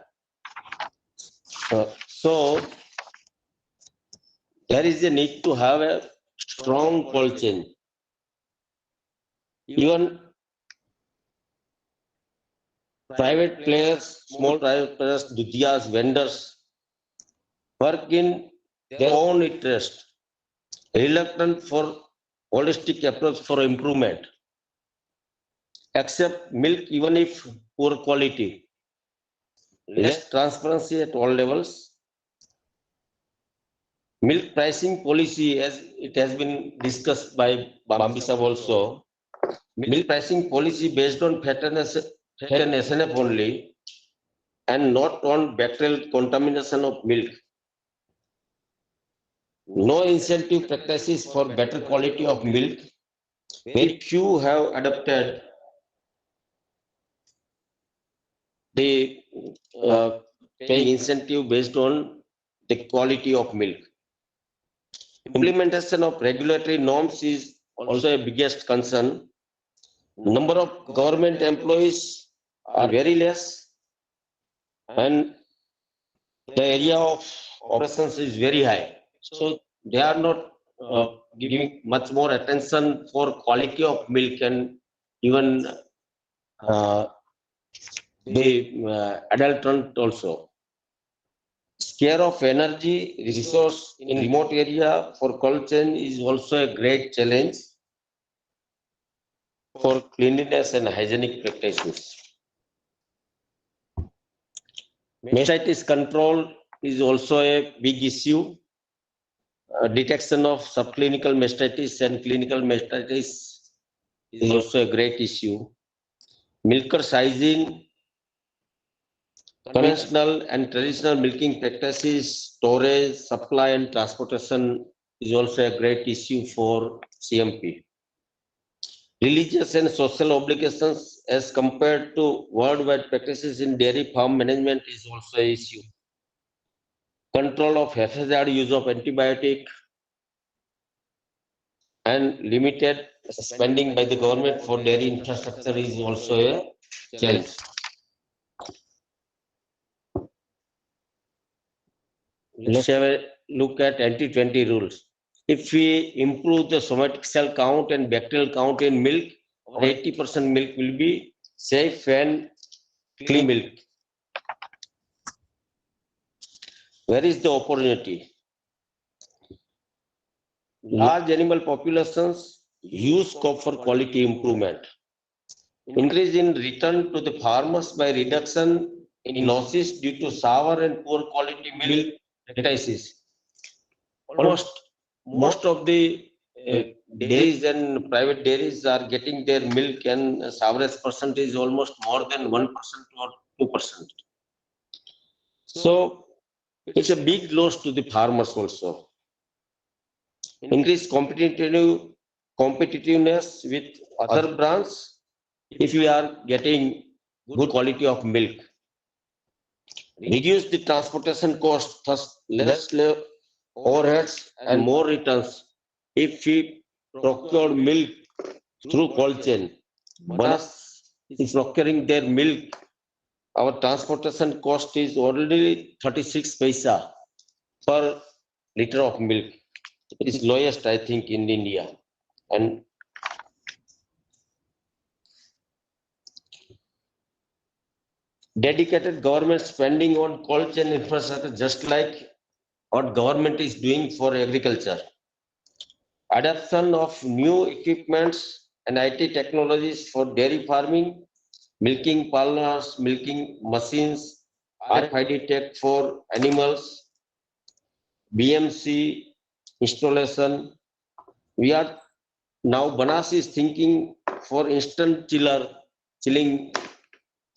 So there is a need to have a strong cold chain. Even private players, small private players, dudhiyas, vendors work in their own interest, reluctant for holistic approach for improvement. Accept milk even if poor quality, less transparency at all levels. Milk pricing policy, as it has been discussed by Bambi Sahab also, milk pricing policy based on fat and SNF only and not on bacterial contamination of milk. No incentive practices for better quality of milk. Very few have adopted the paying incentive based on the quality of milk. Implementation of regulatory norms is also a biggest concern. Number of government employees are very less and the area of operations is very high. So they are not giving much more attention for quality of milk and even the adulterant also. Scare of energy resource in remote area for cold chain is also a great challenge for cleanliness and hygienic practices. Mastitis control is also a big issue. Detection of subclinical mastitis and clinical mastitis is also a great issue. Milker sizing, conventional and traditional milking practices, storage, supply and transportation is also a great issue for CMP. Religious and social obligations as compared to worldwide practices in dairy farm management is also an issue. Control of haphazard use of antibiotic and limited spending by the government for dairy infrastructure is also a challenge. Let's have a look at anti-20 rules. If we improve the somatic cell count and bacterial count in milk, 80% milk will be safe and clean milk. Where is the opportunity? Large animal populations use scope for quality improvement. Increase in return to the farmers by reduction in losses due to sour and poor quality milk practices. Almost most of the dairies and private dairies are getting their milk and sourness percentage is almost more than 1% or 2%. So it's a big loss to the farmers also. Increase competitiveness with other brands if we are getting good quality of milk. Reduce the transportation cost, thus less overheads and more returns if we procure milk through cold chain. Banas is procuring their milk. Our transportation cost is already 36 paisa per liter of milk. It is lowest, I think, in India. And dedicated government spending on cold chain infrastructure, just like what government is doing for agriculture. Adoption of new equipments and IT technologies for dairy farming, milking parlors, milking machines, RFID tech for animals, BMC installation. We are now Banas is thinking for instant chilling,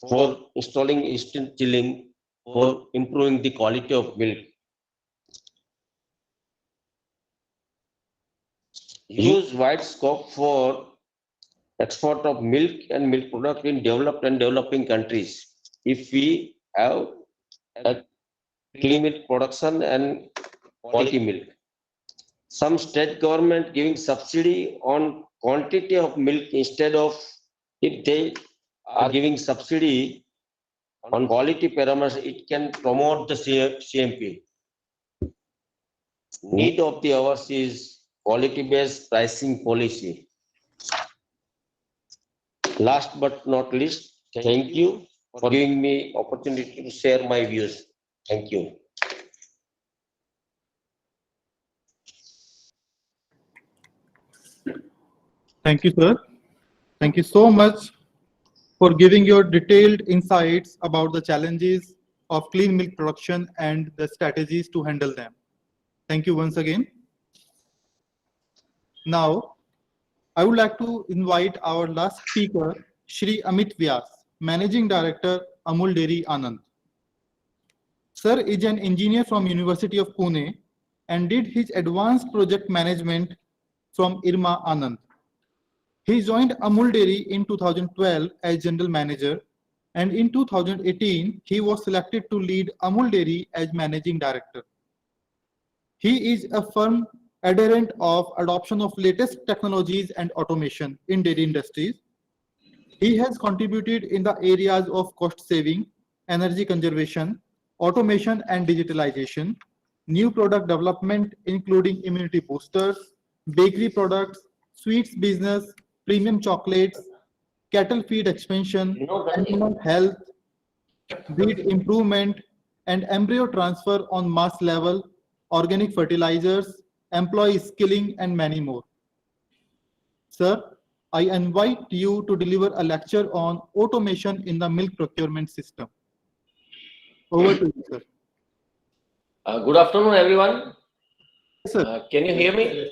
for installing instant chilling, for improving the quality of milk. Use wide scope for export of milk and milk product in developed and developing countries if we have a clean milk production and quality milk. Some state government giving subsidy on quantity of milk instead of if they are giving subsidy on quality parameters, it can promote the CMP. Need of the hours is quality-based pricing policy. Last but not least, thank you for giving me opportunity to share my views. Thank you. Thank you, sir. Thank you so much for giving your detailed insights about the challenges of clean milk production and the strategies to handle them. Thank you once again. Now, I would like to invite our last speaker, Shri Amit Vyas, Managing Director, Amul Dairy Anand. Sir is an engineer from University of Pune and did his advanced project management from IRMA Anand. He joined Amul Dairy in 2012 as General Manager, and in 2018, he was selected to lead Amul Dairy as Managing Director. He is a firm adherent of adoption of latest technologies and automation in dairy industries. He has contributed in the areas of cost saving, energy conservation, automation and digitalization, new product development including immunity boosters, bakery products, sweets business, premium chocolates, cattle feed expansion, animal health, breed improvement, and embryo transfer on mass level, organic fertilizers, employee skilling, and many more. Sir, I invite you to deliver a lecture on automation in the milk procurement system. Over to you, sir. Good afternoon, everyone. Yes, sir. Can you hear me?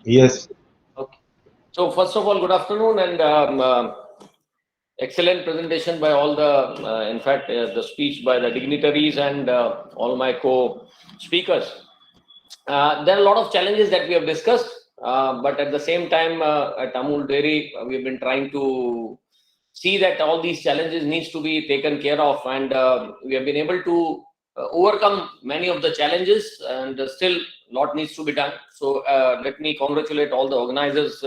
Yes. Okay. So first of all, good afternoon and excellent presentation by all the, in fact, the speech by the dignitaries and all my co-speakers. There are a lot of challenges that we have discussed, but at the same time, at Amul Dairy, we've been trying to see that all these challenges needs to be taken care of, and we have been able to overcome many of the challenges, and still a lot needs to be done. So let me congratulate all the organizers,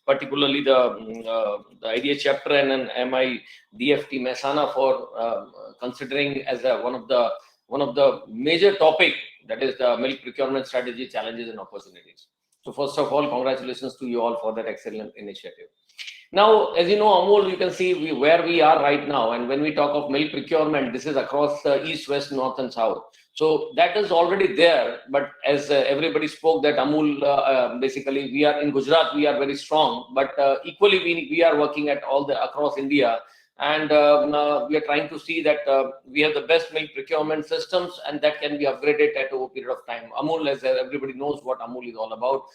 particularly the IDA chapter and an MIDFT Mehsana for considering as one of the major topic, that is the milk procurement strategy, challenges and opportunities. So first of all, congratulations to you all for that excellent initiative. Now, as you know, Amul, you can see where we are right now. And when we talk of milk procurement, this is across the east, west, north, and south. So that is already there. But as everybody spoke, that Amul, basically, we are in Gujarat, we are very strong. But equally, we are working at all the across India. And we are trying to see that we have the best milk procurement systems, and that can be upgraded at over a period of time. Amul, as everybody knows what Amul is all about.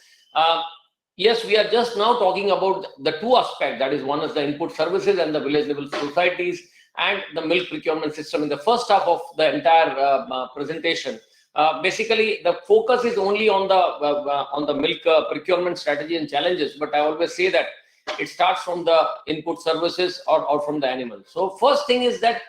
Yes, we are just now talking about the two aspects. That is, one is the input services and the village level societies and the milk procurement system. In the first half of the entire presentation, basically the focus is only on the milk procurement strategy and challenges. But I always say that it starts from the input services or from the animals. So first thing is that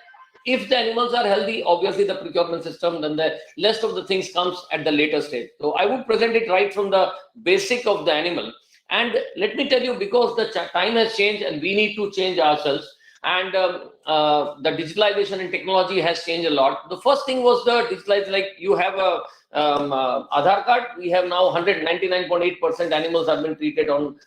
if the animals are healthy, obviously the procurement system, then the rest of the things comes at the later stage. So I would present it right from the basic of the animal. And let me tell you, because the time has changed and we need to change ourselves, and the digitalization and technology has changed a lot. The first thing was the digitalized, like you have a Aadhaar card. We have now 199.8% animals have been treated on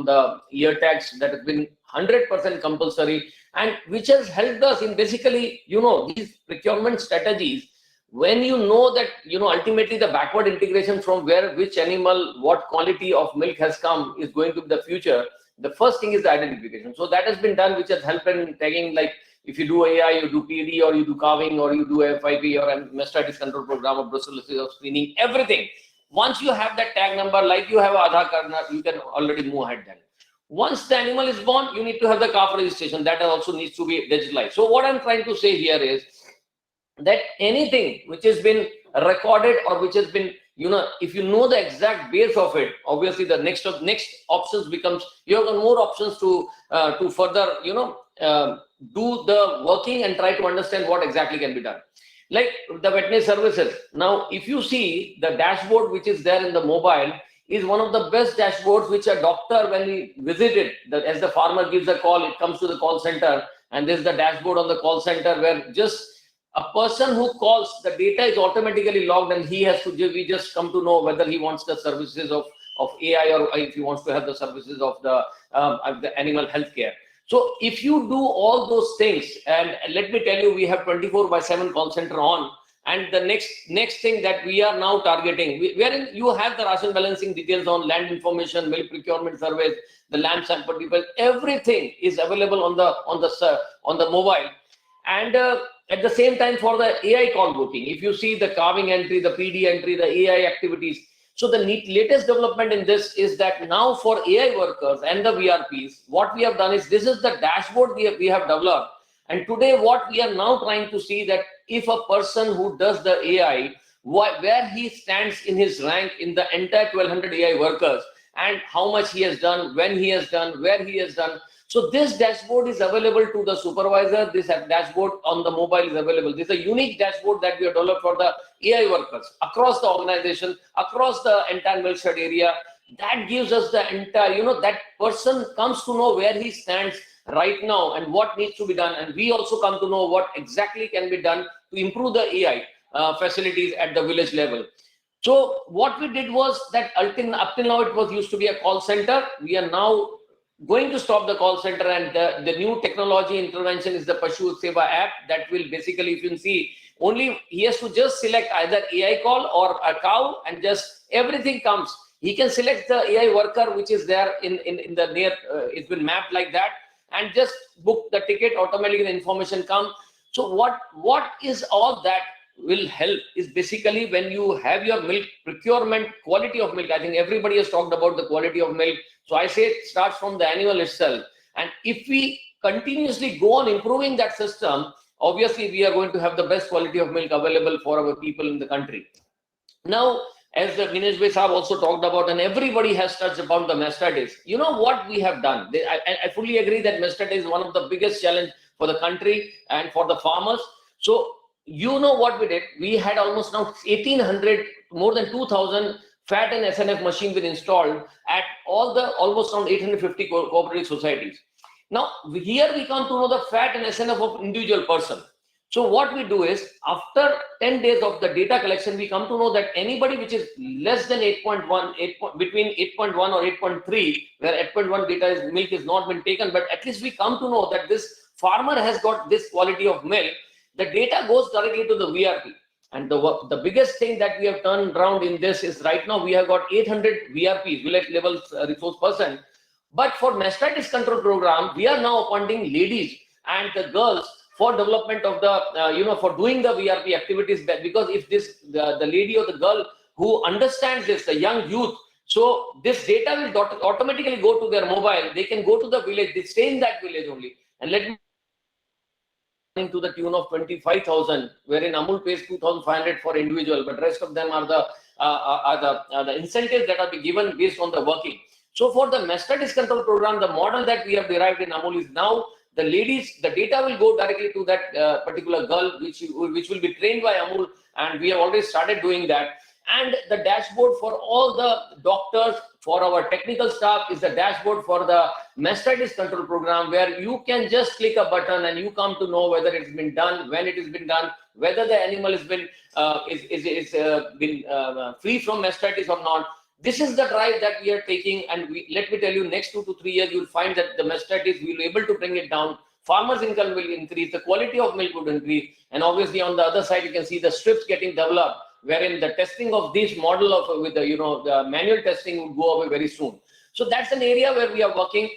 the ear tags. That has been 100% compulsory, and which has helped us in basically, these procurement strategies. When you know that, ultimately the backward integration from which animal, what quality of milk has come is going to be the future. The first thing is the identification. So that has been done, which has helped in tagging, like if you do AI, you do PD, or you do carving, or you do FIP, or a mastitis control program, or brucellosis or screening, everything. Once you have that tag number, like you have Aadhaar card, you can already move ahead then. Once the animal is born, you need to have the calf registration. That also needs to be digitalized. So what I'm trying to say here is that anything which has been recorded or which has been, if you know the exact base of it, obviously the next options becomes, you have got more options to further, do the working and try to understand what exactly can be done. Like the veterinary services. Now, if you see the dashboard which is there in the mobile is one of the best dashboards which a doctor, when he visited, as the farmer gives a call, it comes to the call center, and there's the dashboard on the call center where just a person who calls, the data is automatically logged, and we just come to know whether he wants the services of AI or if he wants to have the services of the animal health care. So if you do all those things, and let me tell you, we have 24/7 call center on, and the next thing that we are now targeting, wherein you have the ration balancing details on land information, milk procurement surveys, the lamb sample details, everything is available on the mobile. And at the same time, for the AI call booking, if you see the carving entry, the PD entry, the AI activities. So the latest development in this is that now for AI workers and the VRPs, what we have done is, this is the dashboard we have developed. And today what we are now trying to see, that if a person who does the AI, where he stands in his rank in the entire 1200 AI workers, and how much he has done, when he has done, where he has done. So this dashboard is available to the supervisor. This dashboard on the mobile is available. This is a unique dashboard that we have developed for the AI workers across the organization, across the entire milk shed area. That gives us the entire, that person comes to know where he stands right now and what needs to be done. And we also come to know what exactly can be done to improve the AI facilities at the village level. So what we did was that up till now it was used to be a call center. We are now going to stop the call center, and the new technology intervention is the Pashu Seva app that will basically, if you can see, only he has to just select either AI call or a cow, and just everything comes. He can select the AI worker which is there in the near, it's been mapped like that, and just book the ticket, automatically the information comes. So what is all that will help is basically when you have your milk procurement, quality of milk. I think everybody has talked about the quality of milk. So I say it starts from the animal itself. And if we continuously go on improving that system, obviously we are going to have the best quality of milk available for our people in the country. Now, as the Dinesh Bhai Sahab also talked about, and everybody has touched upon the Mehsana, you know what we have done. I fully agree that Mehsana is one of the biggest challenge for the country and for the farmers. So you know what we did? We had almost now 1,800, more than 2,000 FAT and SNF machines been installed at all the almost around 850 cooperative societies. Now here we come to know the FAT and SNF of individual person. So what we do is, after 10 days of the data collection, we come to know that anybody which is less than 8.1, between 8.1 or 8.3, where 8.1 data milk is not been taken, but at least we come to know that this farmer has got this quality of milk. The data goes directly to the VRP. And the biggest thing that we have turned around in this is, right now we have got 800 VRPs, village level resource person. But for mastitis control program, we are now appointing ladies and the girls for development of the, for doing the VRP activities. Because if the lady or the girl who understands this, the young youth, so this data will automatically go to their mobile. They can go to the village, they stay in that village only. And let me to the tune of 25,000, wherein Amul pays 2,500 for individual, but rest of them are the incentives that are given based on the working. So for the mastitis control program, the model that we have derived in Amul is now the ladies, the data will go directly to that particular girl, which will be trained by Amul, and we have already started doing that. And the dashboard for all the doctors, for our technical staff, is the dashboard for the mastitis control program, where you can just click a button and you come to know whether it's been done, when it has been done, whether the animal has been free from mastitis or not. This is the drive that we are taking, and let me tell you, next 2 to 3 years, you will find that the mastitis, we will be able to bring it down. Farmers' income will increase, the quality of milk would increase, and obviously on the other side, you can see the strips getting developed, wherein the testing of this model of with the the manual testing would go away very soon. So that's an area where we are working.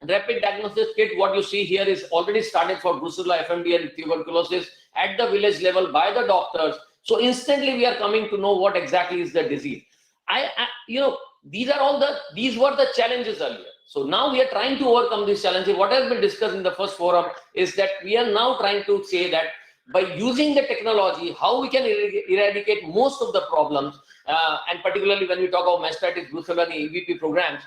Rapid diagnosis kit, what you see here, is already started for brucella, FMD, and tuberculosis at the village level by the doctors. So instantly we are coming to know what exactly is the disease. These were the challenges earlier. So now we are trying to overcome these challenges. What has been discussed in the first forum is that we are now trying to say that by using the technology, how we can eradicate most of the problems, and particularly when we talk about mastitis, brucella, and EVP programs,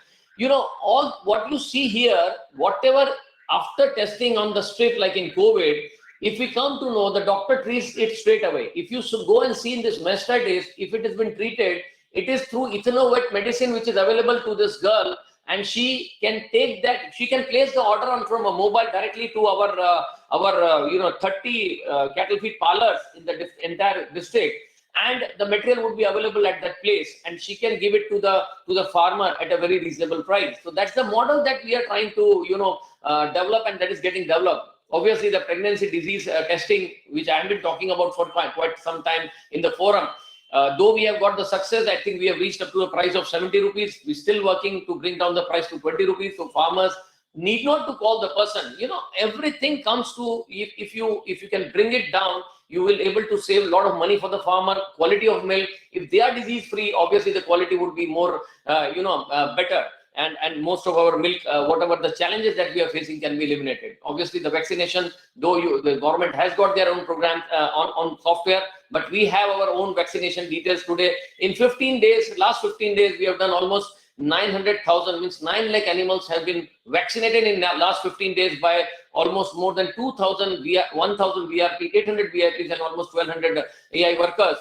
all what you see here, whatever after testing on the strip, like in COVID, if we come to know, the doctor treats it straight away. If you go and see in this mastitis, if it has been treated, it is through ethanovet medicine which is available to this girl, and she can take that, she can place the order on from a mobile directly to our 30 cattle feed parlors in the entire district, and the material would be available at that place, and she can give it to the farmer at a very reasonable price. So that's the model that we are trying to develop, and that is getting developed. Obviously, the pregnancy disease testing, which I have been talking about for quite some time in the forum, though we have got the success, I think we have reached up to a price of 70 rupees. We're still working to bring down the price to 20 rupees. So farmers need not to call the person. Everything comes to, if you can bring it down, you will able to save a lot of money for the farmer. Quality of milk, if they are disease free, obviously the quality would be more, better. And most of our milk, whatever the challenges that we are facing, can be eliminated. Obviously, the vaccination, though the government has got their own program on software, but we have our own vaccination details today. In 15 days, last 15 days, we have done almost 900,000, means 9 lakh animals have been vaccinated in the last 15 days by almost more than 2,000, 1,000 VRP, 800 VRPs, and almost 1,200 AI workers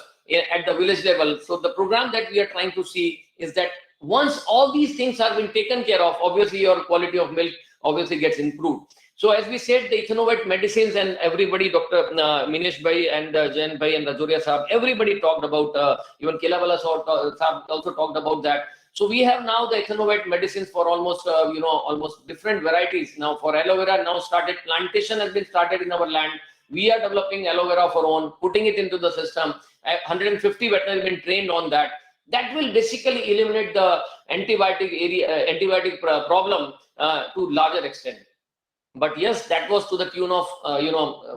at the village level. So the program that we are trying to see is that once all these things have been taken care of, obviously your quality of milk obviously gets improved. So as we said, the ethanovet medicines, and everybody, Dr. Minesh Bhai and Jain Bhai and Rajoria Saab, everybody talked about, even Kelawala Saab also talked about that. So we have now the ethanovet medicines for almost, almost different varieties. Now for aloe vera, now plantation has been started in our land. We are developing aloe vera of our own, putting it into the system. 150 veterinarians have been trained on that. That will basically eliminate the antibiotic problem to larger extent. But yes, that was to the tune of,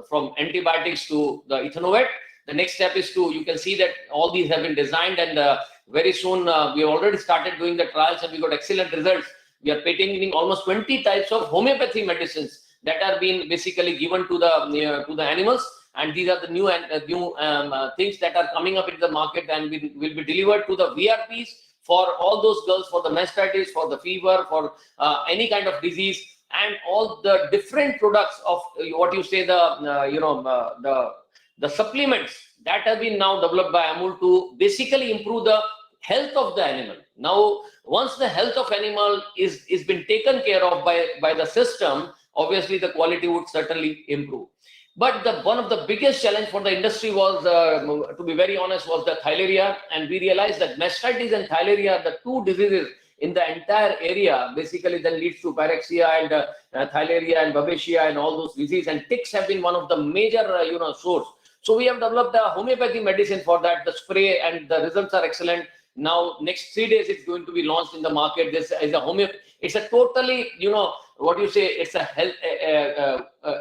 from antibiotics to the ethanovet. The next step is you can see that all these have been designed, and very soon we have already started doing the trials, and we got excellent results. We are patenting almost 20 types of homeopathy medicines that are being basically given to the animals. And these are the new things that are coming up in the market, and will be delivered to the VRPs for all those girls, for the mastitis, for the fever, for any kind of disease, and all the different products of what you say, the supplements that have been now developed by Amul to basically improve the health of the animal. Now, once the health of animal is been taken care of by the system, obviously the quality would certainly improve. But one of the biggest challenge for the industry was, to be very honest, was the theileria. And we realized that mastitis and theileria are the two diseases in the entire area, basically then leads to pyrexia and theileria and babesia and all those diseases. And ticks have been one of the major, source. So we have developed a homeopathy medicine for that, the spray, and the results are excellent. Now, next 3 days, it's going to be launched in the market. This is a it's a totally, what you say, it's a health,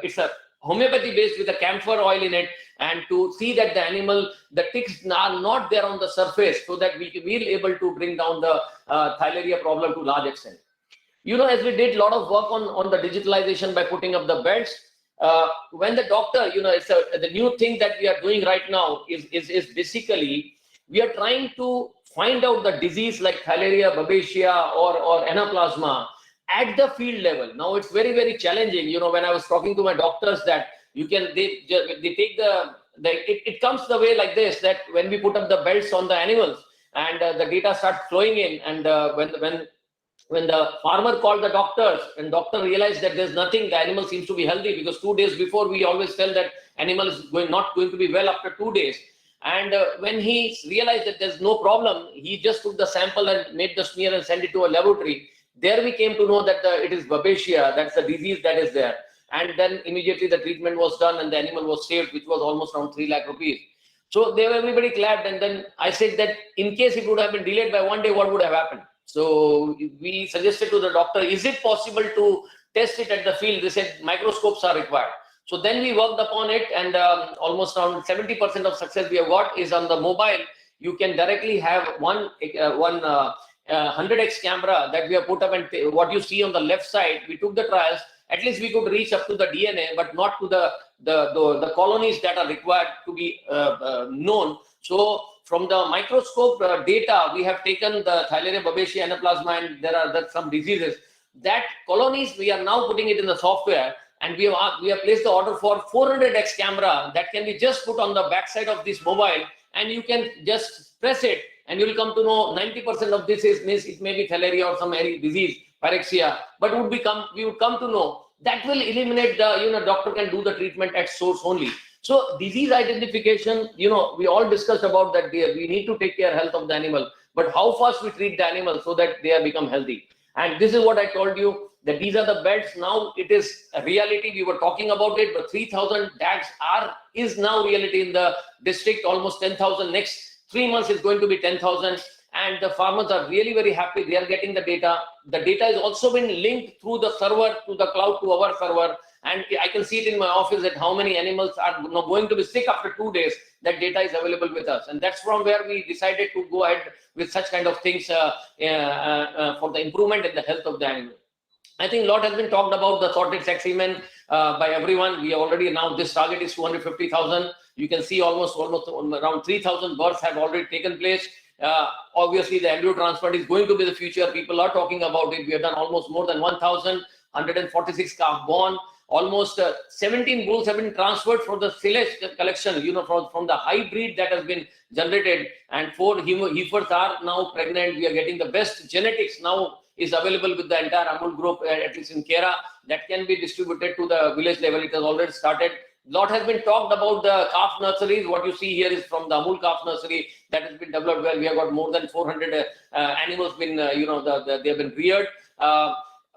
it's a homeopathy based with a camphor oil in it, and to see that the animal, the ticks are not there on the surface, so that we will be able to bring down the theileria problem to large extent. As we did a lot of work on the digitalization by putting up the beds, when the doctor, it's the new thing that we are doing right now is basically, we are trying to find out the disease like theileria, babesia, or anaplasma at the field level. Now it's very, very challenging. When I was talking to my doctors, that they take it comes the way like this, that when we put up the belts on the animals, and the data starts flowing in, and when the farmer called the doctors, and doctor realized that there's nothing, the animal seems to be healthy, because 2 days before we always tell that animal is not going to be well after 2 days. And when he realized that there's no problem, he just took the sample and made the smear and sent it to a laboratory. There we came to know that it is babesia, that's the disease that is there. And then immediately the treatment was done, and the animal was saved, which was almost around 3 lakh rupees. So everybody clapped, and then I said that in case it would have been delayed by 1 day, what would have happened? So we suggested to the doctor, is it possible to test it at the field? They said microscopes are required. So then we worked upon it, and almost around 70% of success we have got is on the mobile. You can directly have one 100x camera that we have put up, and what you see on the left side, we took the trials, at least we could reach up to the DNA, but not to the colonies that are required to be known. So from the microscope data, we have taken the Theileria babesia, anaplasma, and there are some diseases. That colonies, we are now putting it in the software, and we have placed the order for 400x camera that can be just put on the backside of this mobile, and you can just press it, and you will come to know 90% of this means it may be Theileria or some disease, pyrexia, but we would come to know that will eliminate the, doctor can do the treatment at source only. So disease identification, we all discussed about that. We need to take care health of the animal, but how fast we treat the animal so that they become healthy. And this is what I told you, that these are the beds. Now it is a reality. We were talking about it, but 3,000 DAGs is now reality in the district, almost 10,000. Next 3 months is going to be 10,000. And the farmers are really very happy. They are getting the data. The data has also been linked through the server, to the cloud, to our server. And I can see it in my office that how many animals are going to be sick after 2 days. That data is available with us. And that's from where we decided to go ahead with such kind of things for the improvement in the health of the animal. I think a lot has been talked about the sorted sex semen by everyone. We already now, this target is 250,000. You can see almost around 3,000 births have already taken place. Obviously, the embryo transplant is going to be the future. People are talking about it. We have done almost more than 1,146 calf born. Almost 17 bulls have been transferred for the silage collection, from the hybrid that has been generated, and 4 heifers are now pregnant. We are getting the best genetics now is available with the entire Amul group, at least in Kera, that can be distributed to the village level. It has already started. Lot has been talked about the calf nurseries. What you see here is from the Amul calf nursery that has been developed, where we have got more than 400 animals been, they have been reared.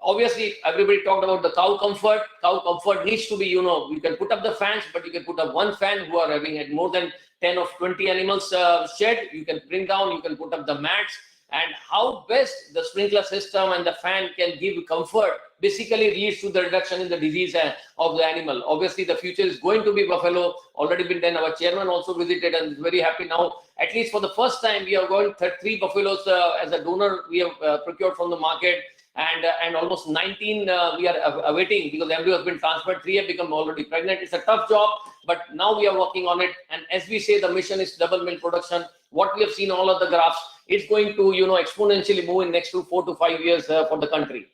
Obviously, everybody talked about the cow comfort. Cow comfort needs to be, you can put up the fans, but you can put up one fan who are having had more than 10 or 20 animals shed. You can bring down, you can put up the mats. And how best the sprinkler system and the fan can give comfort basically leads to the reduction in the disease of the animal. Obviously, the future is going to be buffalo. Already been done. Our chairman also visited and is very happy now. At least for the first time, we are going 3 buffaloes as a donor. We have procured from the market. And almost 19 we are awaiting, because embryo has been transferred. 3 have become already pregnant. It's a tough job, but now we are working on it. And as we say, the mission is double milk production. What we have seen all of the graphs, it's going to exponentially move in next 4 to 5 years for the country.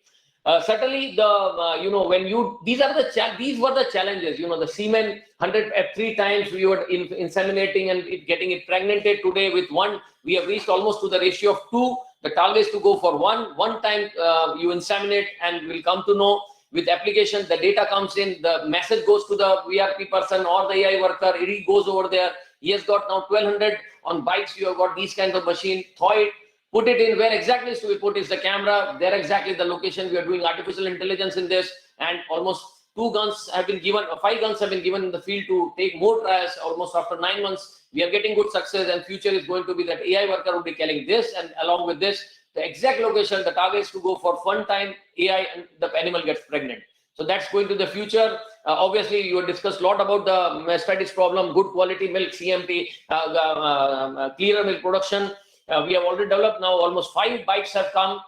Certainly, these were the challenges. The semen 103 times we were inseminating and getting it pregnanted. Today with 1, we have reached almost to the ratio of 2. The target is to go for 1 time you inseminate, and we'll come to know with application, the data comes in, the message goes to the VRP person or the AI worker, it goes over there. He has got now 1200 on bikes. You have got these kinds of machine, thaw it, put it in where exactly is to be put is the camera. There exactly the location. We are doing artificial intelligence in this, and almost 5 guns have been given in the field to take more trials. Almost after 9 months, we are getting good success, and future is going to be that AI worker will be telling this, and along with this, the exact location, the target is to go for 1 time AI and the animal gets pregnant. So that's going to the future. Obviously, you have discussed a lot about the mastitis problem, good quality milk, CMT, clearer milk production. We have already developed now almost 5 bikes have come.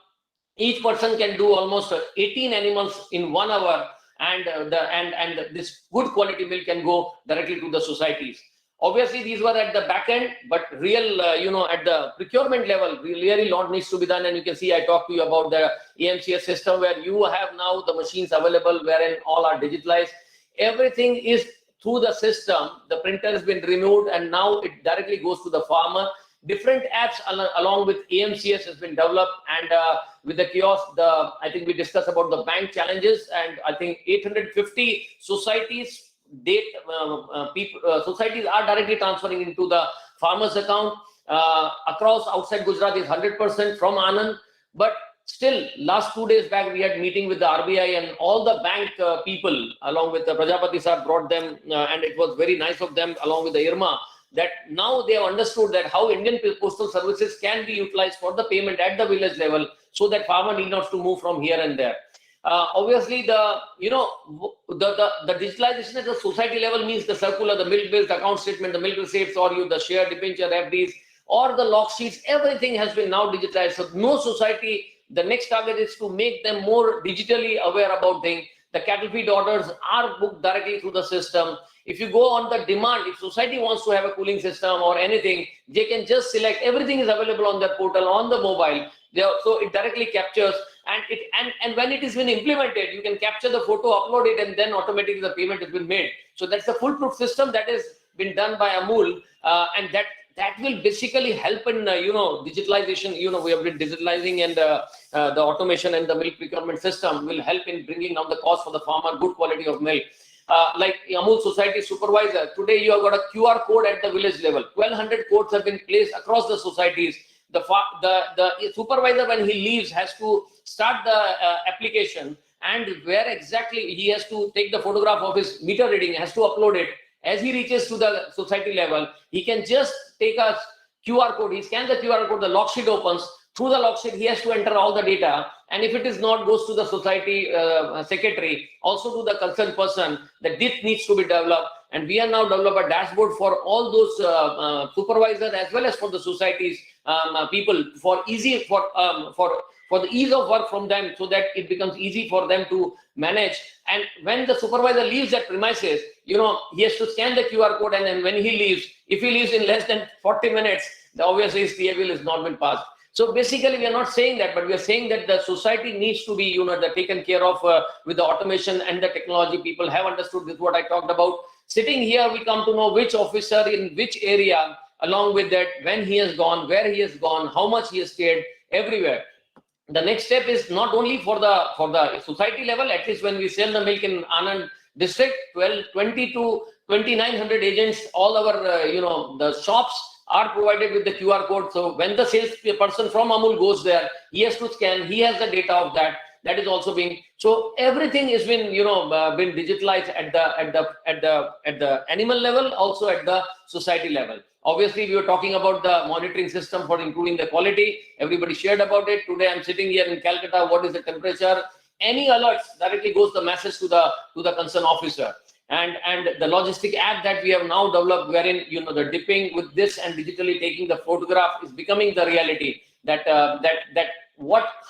Each person can do almost 18 animals in 1 hour, and this good quality milk can go directly to the societies. Obviously, these were at the back end, but real, at the procurement level, really lot needs to be done. And you can see, I talked to you about the AMCS system, where you have now the machines available, wherein all are digitalized. Everything is through the system. The printer has been removed, and now it directly goes to the farmer. Different apps along with AMCS has been developed, and with the kiosk, I think we discussed about the bank challenges, and I think 850 societies. Societies are directly transferring into the farmer's account. Across outside Gujarat is 100% from Anand, but still last 2 days back we had meeting with the RBI and all the bank people, along with the Prajapati sir brought them, and it was very nice of them, along with the IRMA, that now they have understood that how Indian postal services can be utilized for the payment at the village level, so that farmer need not to move from here and there. Obviously, the digitalization at the society level means the circular, the milk bills, the account statement, the milk receipts, or the share debenture FDs, or the log sheets. Everything has been now digitalized. So no society. The next target is to make them more digitally aware about things. The cattle feed orders are booked directly through the system. If you go on the demand, if society wants to have a cooling system or anything, they can just select. Everything is available on their portal, on the mobile. So it directly captures, and when it is been implemented, you can capture the photo, upload it, and then automatically the payment has been made. So that's the foolproof system that has been done by Amul, and that will basically help in digitalization. We have been digitalizing, and the automation and the milk procurement system will help in bringing down the cost for the farmer, good quality of milk. Like Amul Society Supervisor, today you have got a QR code at the village level. 1,200 codes have been placed across the societies. The supervisor, when he leaves, has to start the application, and where exactly he has to take the photograph of his meter reading, has to upload it. As he reaches to the society level, he can just take a QR code. He scans the QR code, the log sheet opens. Through the log sheet, he has to enter all the data, and if it is not, goes to the society secretary, also to the concerned person, that this needs to be developed. And we have now developed a dashboard for all those supervisors as well as for the societies people, for the ease of work from them, so that it becomes easy for them to manage. And when the supervisor leaves that premises, he has to scan the QR code, and then when he leaves, if he leaves in less than 40 minutes, obviously his TA bill has not been passed. So basically, we are not saying that, but we are saying that the society needs to be, taken care of with the automation and the technology. People have understood this, what I talked about. Sitting here, we come to know which officer in which area, along with that, when he has gone, where he has gone, how much he has stayed, everywhere. The next step is not only for the society level. At least when we sell the milk in Anand district, 20 to 2,900 agents, all our the shops are provided with the QR code. So when the salesperson from Amul goes there, he has to scan. He has the data of that. That is also being, so everything has been been digitalized at the animal level, also at the society level. Obviously, we were talking about the monitoring system for improving the quality. Everybody shared about it. Today, I'm sitting here in Calcutta. What is the temperature? Any alerts directly goes the message to the concerned officer. And the logistic app that we have now developed, wherein the dipping with this and digitally taking the photograph is becoming the reality.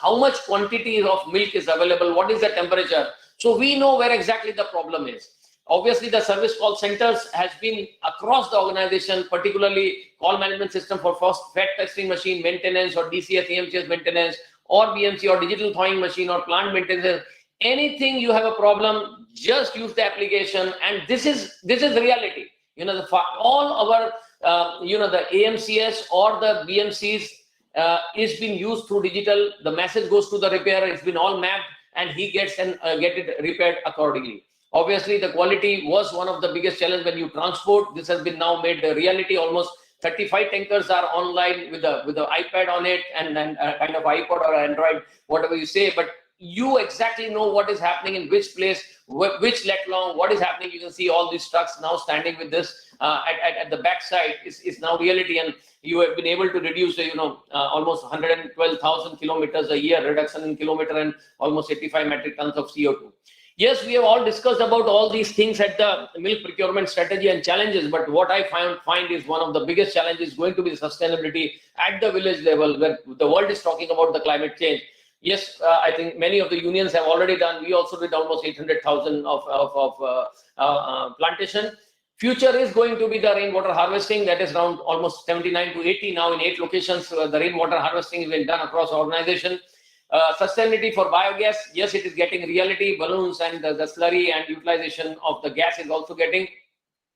How much quantity of milk is available? What is the temperature? So we know where exactly the problem is. Obviously, the service call centers has been across the organization, particularly call management system for first fat testing machine maintenance, or DCS, EMCS maintenance, or BMC, or digital thawing machine, or plant maintenance. Anything you have a problem, just use the application, and this is reality. All our the AMCS or the BMCs is being used through digital. The message goes to the repairer. It's been all mapped, and he gets and get it repaired accordingly. Obviously, the quality was one of the biggest challenges when you transport. This has been now made a reality. Almost 35 tankers are online with the iPad on it, and then kind of iPod or Android, whatever you say. But you exactly know what is happening in which place, which leg long, what is happening. You can see all these trucks now standing with this at the backside is now reality, and you have been able to reduce almost 112,000 kilometers a year reduction in kilometer, and almost 85 metric tons of CO2. Yes, we have all discussed about all these things at the milk procurement strategy and challenges, but what I find is one of the biggest challenges going to be the sustainability at the village level, where the world is talking about the climate change. Yes, I think many of the unions have already done. We also did almost 800,000 of plantation. Future is going to be the rainwater harvesting. That is around almost 79 to 80 now in 8 locations. The rainwater harvesting is being done across the organization. Sustainability for biogas, yes, it is getting reality. Balloons and the slurry and utilization of the gas is also getting.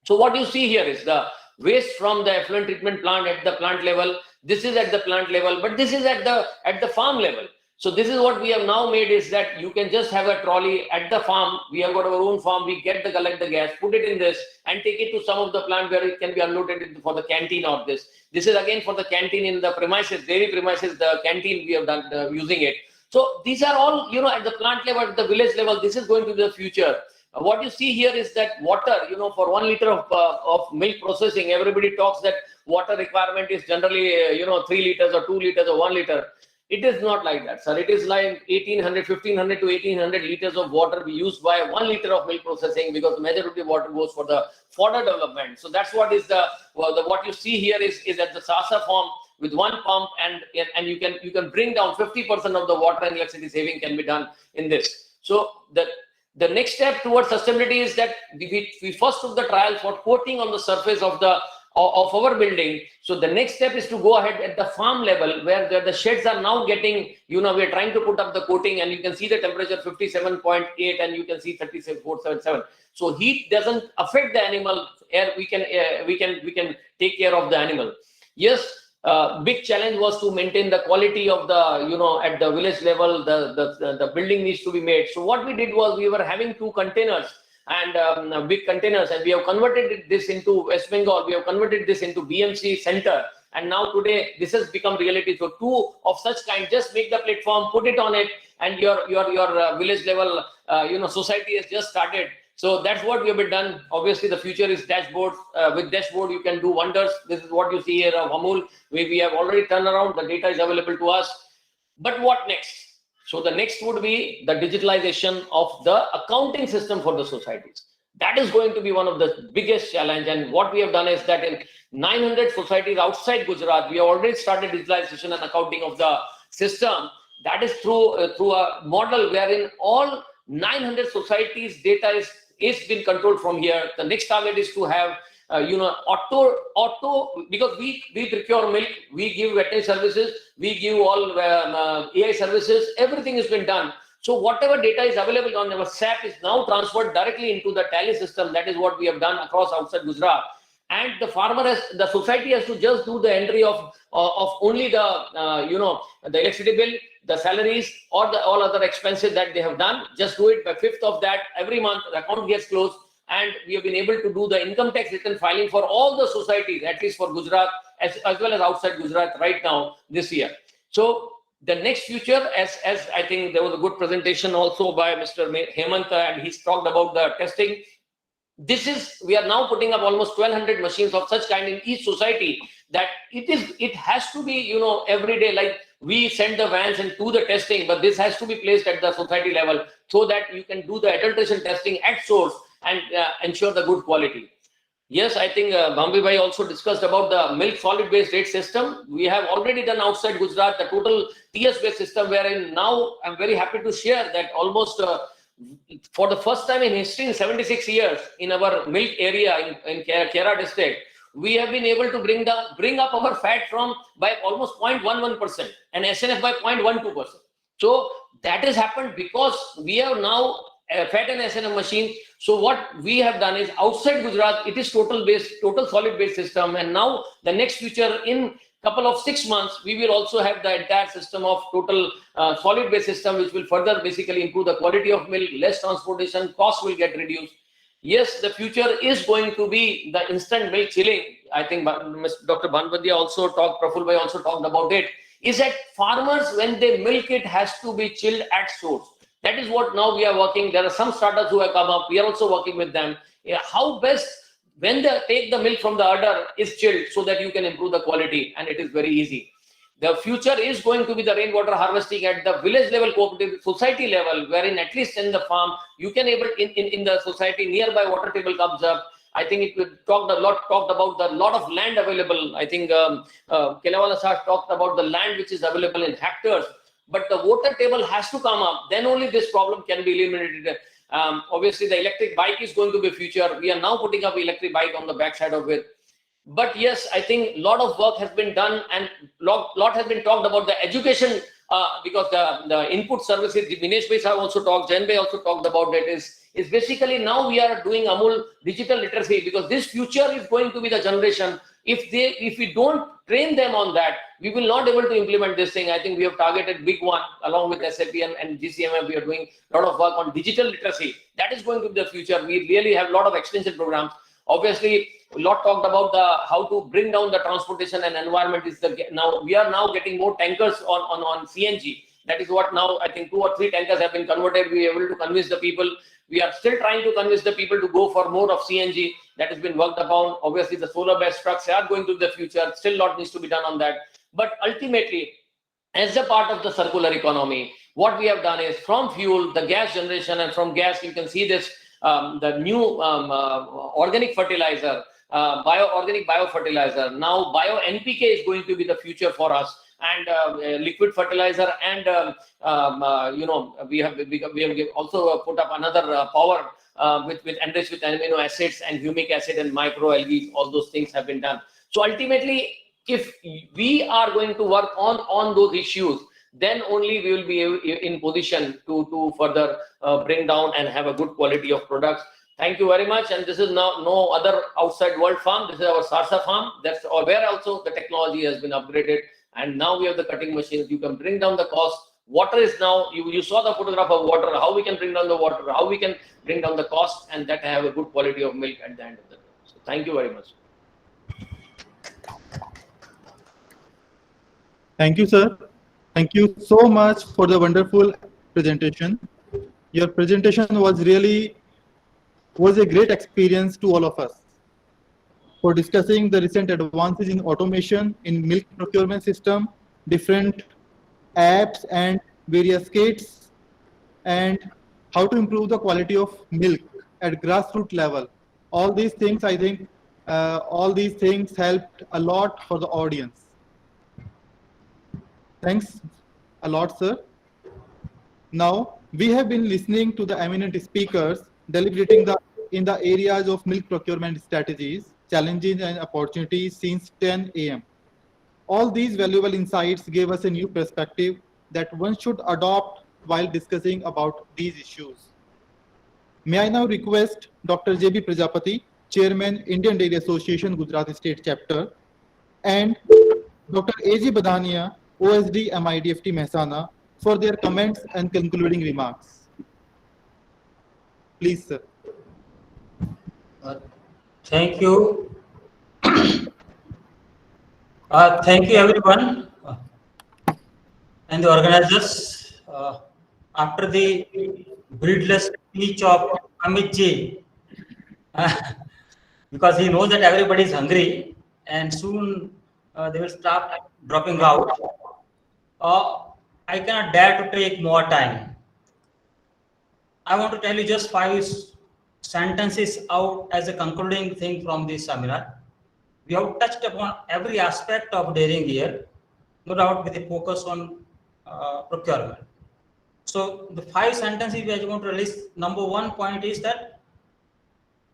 So what you see here is the waste from the effluent treatment plant at the plant level. This is at the plant level, but this is at the farm level. So this is what we have now made, is that you can just have a trolley at the farm. We have got our own farm. We collect the gas, put it in this, and take it to some of the plant where it can be unloaded for the canteen or this. This is again for the canteen in the premises, dairy premises, the canteen we have done using it. So these are all, at the plant level, at the village level, this is going to be the future. What you see here is that water, for 1 liter of milk processing, everybody talks that water requirement is generally, 3 liters or 2 liters or 1 liter. It is not like that, sir. It is like 1500 to 1800 liters of water be used by 1 liter of milk processing, because the majority of water goes for the fodder development. So that's what is what you see here is at the Sasa farm with one pump, and you can bring down 50% of the water and electricity saving can be done in this. So The next step towards sustainability is that we first took the trial for coating on the surface of our building. So the next step is to go ahead at the farm level, where the sheds are now getting, we are trying to put up the coating, and you can see the temperature 57.8 and you can see 37.477. So heat doesn't affect the animal. Air, we can take care of the animal. Yes, big challenge was to maintain the quality of the, at the village level, the building needs to be made. So what we did was, we were having 2 containers and big containers, and we have converted this into West Bengal. We have converted this into BMC center, and now today this has become reality. So 2 of such kind, just make the platform, put it on it, and your village level, society has just started. So that's what we have been done. Obviously, the future is dashboard. With dashboard, you can do wonders. This is what you see here of Amul. We have already turned around. The data is available to us. But what next? So the next would be the digitalization of the accounting system for the societies. That is going to be one of the biggest challenge. And what we have done is that in 900 societies outside Gujarat, we have already started digitalization and accounting of the system. That is through a model wherein all 900 societies data is being controlled from here. The next target is to have auto, because we procure milk, we give veterinary services, we give all AI services, everything has been done. So whatever data is available on our SAP is now transferred directly into the tally system. That is what we have done across outside Gujarat. And the society has to just do the entry of only the electricity bill, the salaries, or all other expenses that they have done. Just do it by 5th of that every month. The account gets closed. And we have been able to do the income tax return filing for all the societies, at least for Gujarat, as well as outside Gujarat right now this year. So the next future, as I think there was a good presentation also by Mr. Hemant, and he's talked about the testing. We are now putting up almost 1,200 machines of such kind in each society, that it has to be, every day, like we send the vans and do the testing, but this has to be placed at the society level so that you can do the adulteration testing at source and ensure the good quality. Yes, I think Bambi Bhai also discussed about the milk solid-based rate system. We have already done outside Gujarat the total TS-based system, wherein now I'm very happy to share that almost for the first time in history, in 76 years, in our milk area in Kerala district, we have been able to bring up our fat by almost 0.11% and SNF by 0.12%. So that has happened because we have now fat and SNF machine. So what we have done is, outside Gujarat, it is total solid based system. And now the next future, in couple of 6 months, we will also have the entire system of total solid based system, which will further basically improve the quality of milk, less transportation, cost will get reduced. Yes, the future is going to be the instant milk chilling. I think Dr. Bhanvadia also talked, Praful Bhai also talked about it, is that farmers, when they milk it, has to be chilled at source. That is what now we are working. There are some startups who have come up. We are also working with them. How best, when they take the milk from the udder, is chilled so that you can improve the quality, and it is very easy. The future is going to be the rainwater harvesting at the village level, cooperative society level, wherein at least in the farm, you can able in the society nearby water table comes up. I think talked about the lot of land available. I think Kelawala sir talked about the land which is available in hectares. But the water table has to come up, then only this problem can be eliminated. Obviously, the electric bike is going to be a future. We are now putting up electric bike on the backside of it. But yes, I think a lot of work has been done, and lot has been talked about the education, because the input services, Dinesh Bhai have also talked, Jain Bhai also talked about it, is basically now we are doing Amul digital literacy, because this future is going to be the generation. If we don't train them on that, we will not able to implement this thing. I think we have targeted big one along with SAP and GCMF. We are doing a lot of work on digital literacy. That is going to be the future. We really have a lot of extension programs. Obviously, a lot talked about how to bring down the transportation and environment. We are now getting more tankers on CNG. That is what now I think 2 or 3 tankers have been converted. We are able to convince the people. We are still trying to convince the people to go for more of CNG. That has been worked upon. Obviously, the solar-based trucks are going to the future. Still, a lot needs to be done on that. But ultimately, as a part of the circular economy, what we have done is, from fuel, the gas generation, and from gas, you can see this, the new organic fertilizer, organic biofertilizer. Now, bio NPK is going to be the future for us. and liquid fertilizer, and we have also put up another power with enriched with amino acids and humic acid and microalgae. All those things have been done. So ultimately, if we are going to work on those issues, then only we will be in position to further bring down and have a good quality of products. Thank you very much. And this is now no other outside world farm. This is our Sarsa farm. That's where also the technology has been upgraded. And now we have the cutting machines. You can bring down the cost. Water is now, you saw the photograph of water, how we can bring down the water, how we can bring down the cost, and that have a good quality of milk at the end of the day. So thank you very much. Thank you, sir. Thank you so much for the wonderful presentation. Your presentation was a great experience to all of us for discussing the recent advances in automation in milk procurement system, different apps and various kits, and how to improve the quality of milk at grassroots level. All these things, I think, all these things helped a lot for the audience. Thanks a lot, sir. Now, we have been listening to the eminent speakers deliberating in the areas of milk procurement strategies, challenges and opportunities since 10 a.m. All these valuable insights gave us a new perspective that one should adopt while discussing about these issues. May I now request Dr. J.B. Prajapati, Chairman, Indian Dairy Association, Gujarat State Chapter, and Dr. A.J. Badania, OSD MIDFT Mehsana, for their comments and concluding remarks. Please, sir. Thank you. Thank you, everyone, and the organizers. After the breedless speech of Amit ji, because he knows that everybody is hungry and soon they will start dropping out. I cannot dare to take more time. I want to tell you just 5 sentences out as a concluding thing from this seminar. We have touched upon every aspect of dairying here, no doubt with a focus on procurement. So the 5 sentences we are going to release. Number 1 point is that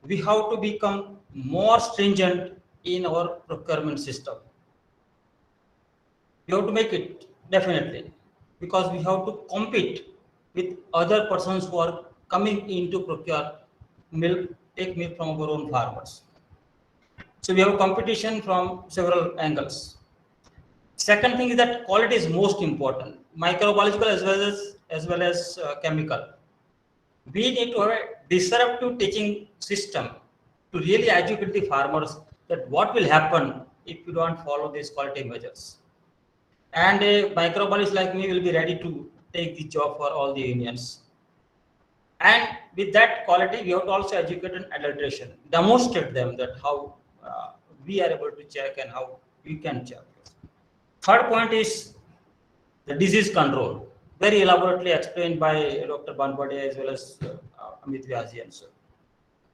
we have to become more stringent in our procurement system. We have to make it, definitely, because we have to compete with other persons who are coming in to procure milk, take milk from our own farmers. So we have competition from several angles. Second thing is that quality is most important, microbiological as well as chemical. We need to have a disruptive teaching system to really educate the farmers that what will happen if you don't follow these quality measures. And a microbiologist like me will be ready to take the job for all the unions. And with that quality, we have to also educate an adulteration, demonstrate them that how we are able to check and how we can check. Third point is the disease control, very elaborately explained by Dr. Banbade as well as Amit Vyasi and so.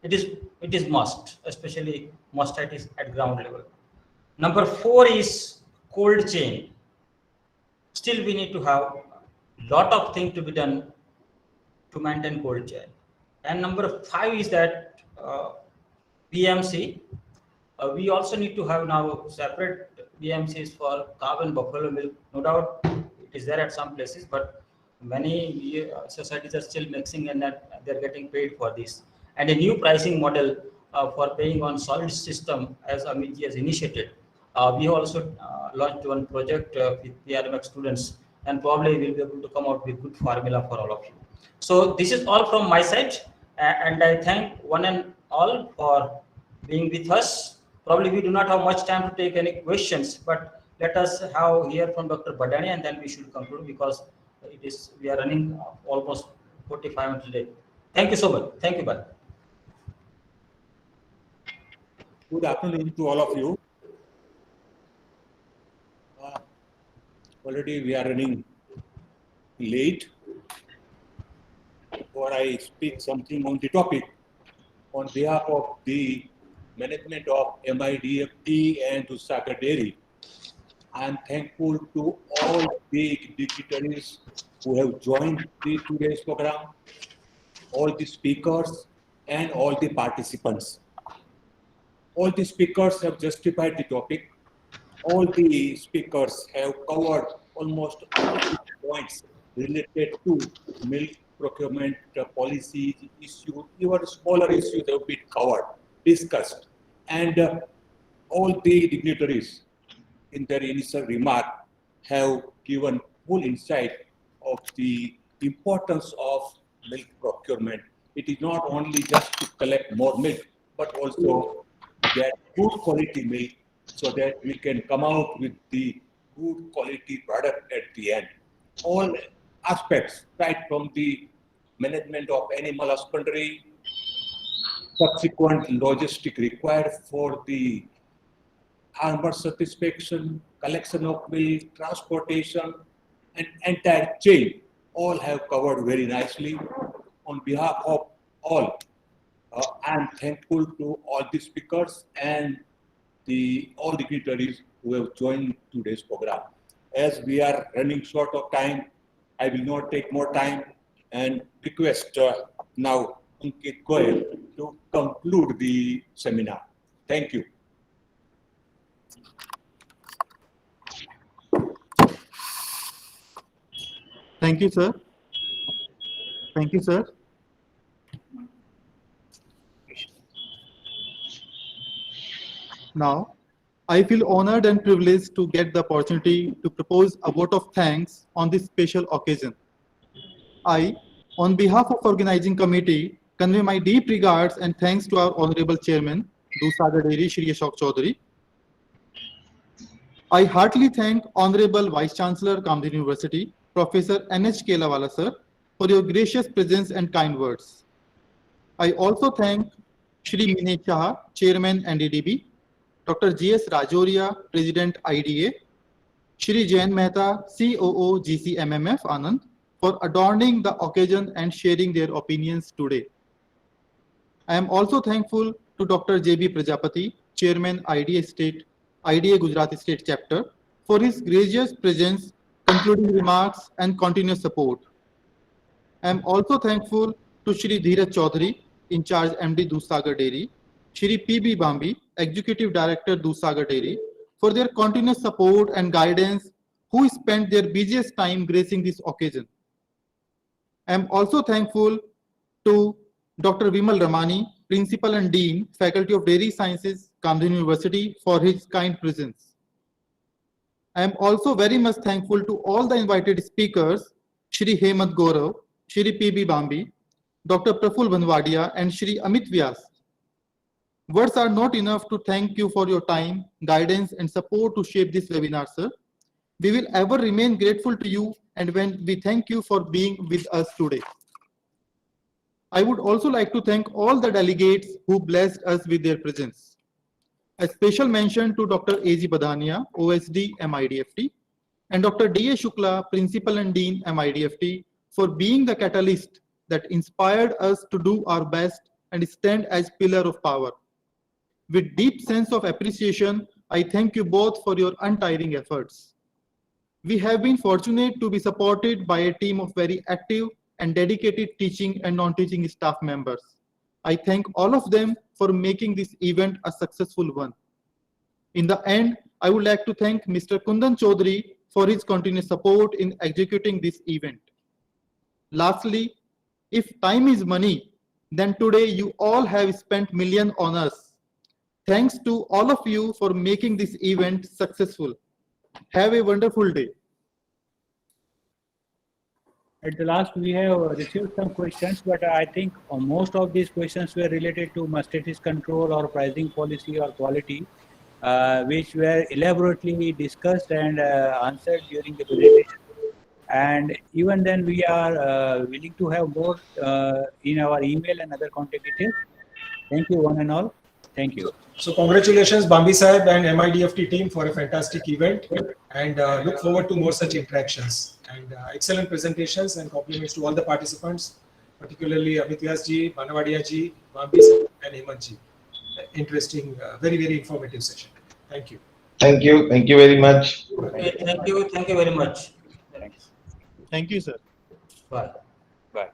It is must, especially mastitis at ground level. Number 4 is cold chain. Still, we need to have a lot of things to be done to maintain cold chain. And number 5 is that BMC. We also need to have now separate BMCs for cow and buffalo milk. No doubt it is there at some places, but many societies are still mixing and that they're getting paid for this. And a new pricing model for paying on solid system, as Amit ji has initiated. We have also launched one project with PRMX students, and probably we'll be able to come out with good formula for all of you. So this is all from my side, and I thank one and all for being with us. Probably we do not have much time to take any questions, but let us hear from Dr. Badani, and then we should conclude because we are running almost 45 minutes late. Thank you so much. Thank you, Bye. Good afternoon to all of you. Already we are running late. Before I speak something on the topic, on behalf of the management of MIDFT and Dudhsagar Dairy, I am thankful to all the dignitaries who have joined today's program, all the speakers and all the participants. All the speakers have justified the topic. All the speakers have covered almost all the points related to milk procurement policies, issues, even smaller issues have been covered, discussed. And all the dignitaries in their initial remark have given full insight of the importance of milk procurement. It is not only just to collect more milk, but also get good quality milk so that we can come out with the good quality product at the end. All aspects, right from the management of animal husbandry, subsequent logistic required for the farmer satisfaction, collection of milk, transportation, and entire chain, all have covered very nicely. On behalf of all, I am thankful to all the speakers and all dignitaries who have joined today's program. As we are running short of time, I will not take more time and request now Ankit Goyal to conclude the seminar. Thank you. Thank you, sir. Thank you, sir. Now, I feel honored and privileged to get the opportunity to propose a vote of thanks on this special occasion. I, on behalf of organizing committee, convey my deep regards and thanks to our Honorable Chairman, Dudhsagar Dairy, Shri Ashok Chaudhary. I heartily thank Honorable Vice Chancellor, Kamden University, Professor N.H. Kelawala, sir, for your gracious presence and kind words. I also thank Shri Mehsana, Chairman NDDB, Dr. G.S. Rajoria, President IDA, Shri Jain Mehta, COO GCMMF Anand, for adorning the occasion and sharing their opinions today. I am also thankful to Dr. J.B. Prajapati, Chairman IDA Gujarat State Chapter, for his gracious presence, concluding remarks, and continuous support. I am also thankful to Shri Dheeraj Chaudhary, in charge MD Dudhsagar Dairy, Shri P.B. Bambi, Executive Director Dudhsagar Dairy, for their continuous support and guidance, who spent their busiest time gracing this occasion. I am also thankful to Dr. Vimal Ramani, Principal and Dean, Faculty of Dairy Sciences, Kamden University, for his kind presence. I am also very much thankful to all the invited speakers, Shri Hemant Gaurav, Shri P.B. Bambi, Dr. Praful Banwadia, and Shri Amit Vyas. Words are not enough to thank you for your time, guidance, and support to shape this webinar, sir. We will ever remain grateful to you, and when we thank you for being with us today. I would also like to thank all the delegates who blessed us with their presence. A special mention to Dr. A.G. Badania, OSD, MIDFT, and Dr. D.A. Shukla, Principal and Dean, MIDFT, for being the catalyst that inspired us to do our best and stand as pillar of power. With deep sense of appreciation, I thank you both for your untiring efforts. We have been fortunate to be supported by a team of very active and dedicated teaching and non-teaching staff members. I thank all of them for making this event a successful one. In the end, I would like to thank Mr. Kundan Chaudhary for his continuous support in executing this event. Lastly, if time is money, then today you all have spent millions on us. Thanks to all of you for making this event successful. Have a wonderful day. At the last, we have received some questions, but I think most of these questions were related to mastitis control or pricing policy or quality, which were elaborately discussed and answered during the presentation. And even then, we are willing to have more in our email and other contact details. Thank you, one and all. Thank you. So congratulations, Bambi Sahib and MIDFT team for a fantastic event, and look forward to more such interactions. And excellent presentations, and compliments to all the participants, particularly Amit Vyas ji, Banwadia ji, Bambi Sahib and Hemant ji. Interesting, very, very informative session. Thank you. Thank you. Thank you very much. Okay, thank you very much. Thanks. Thank you, sir. Bye. Bye.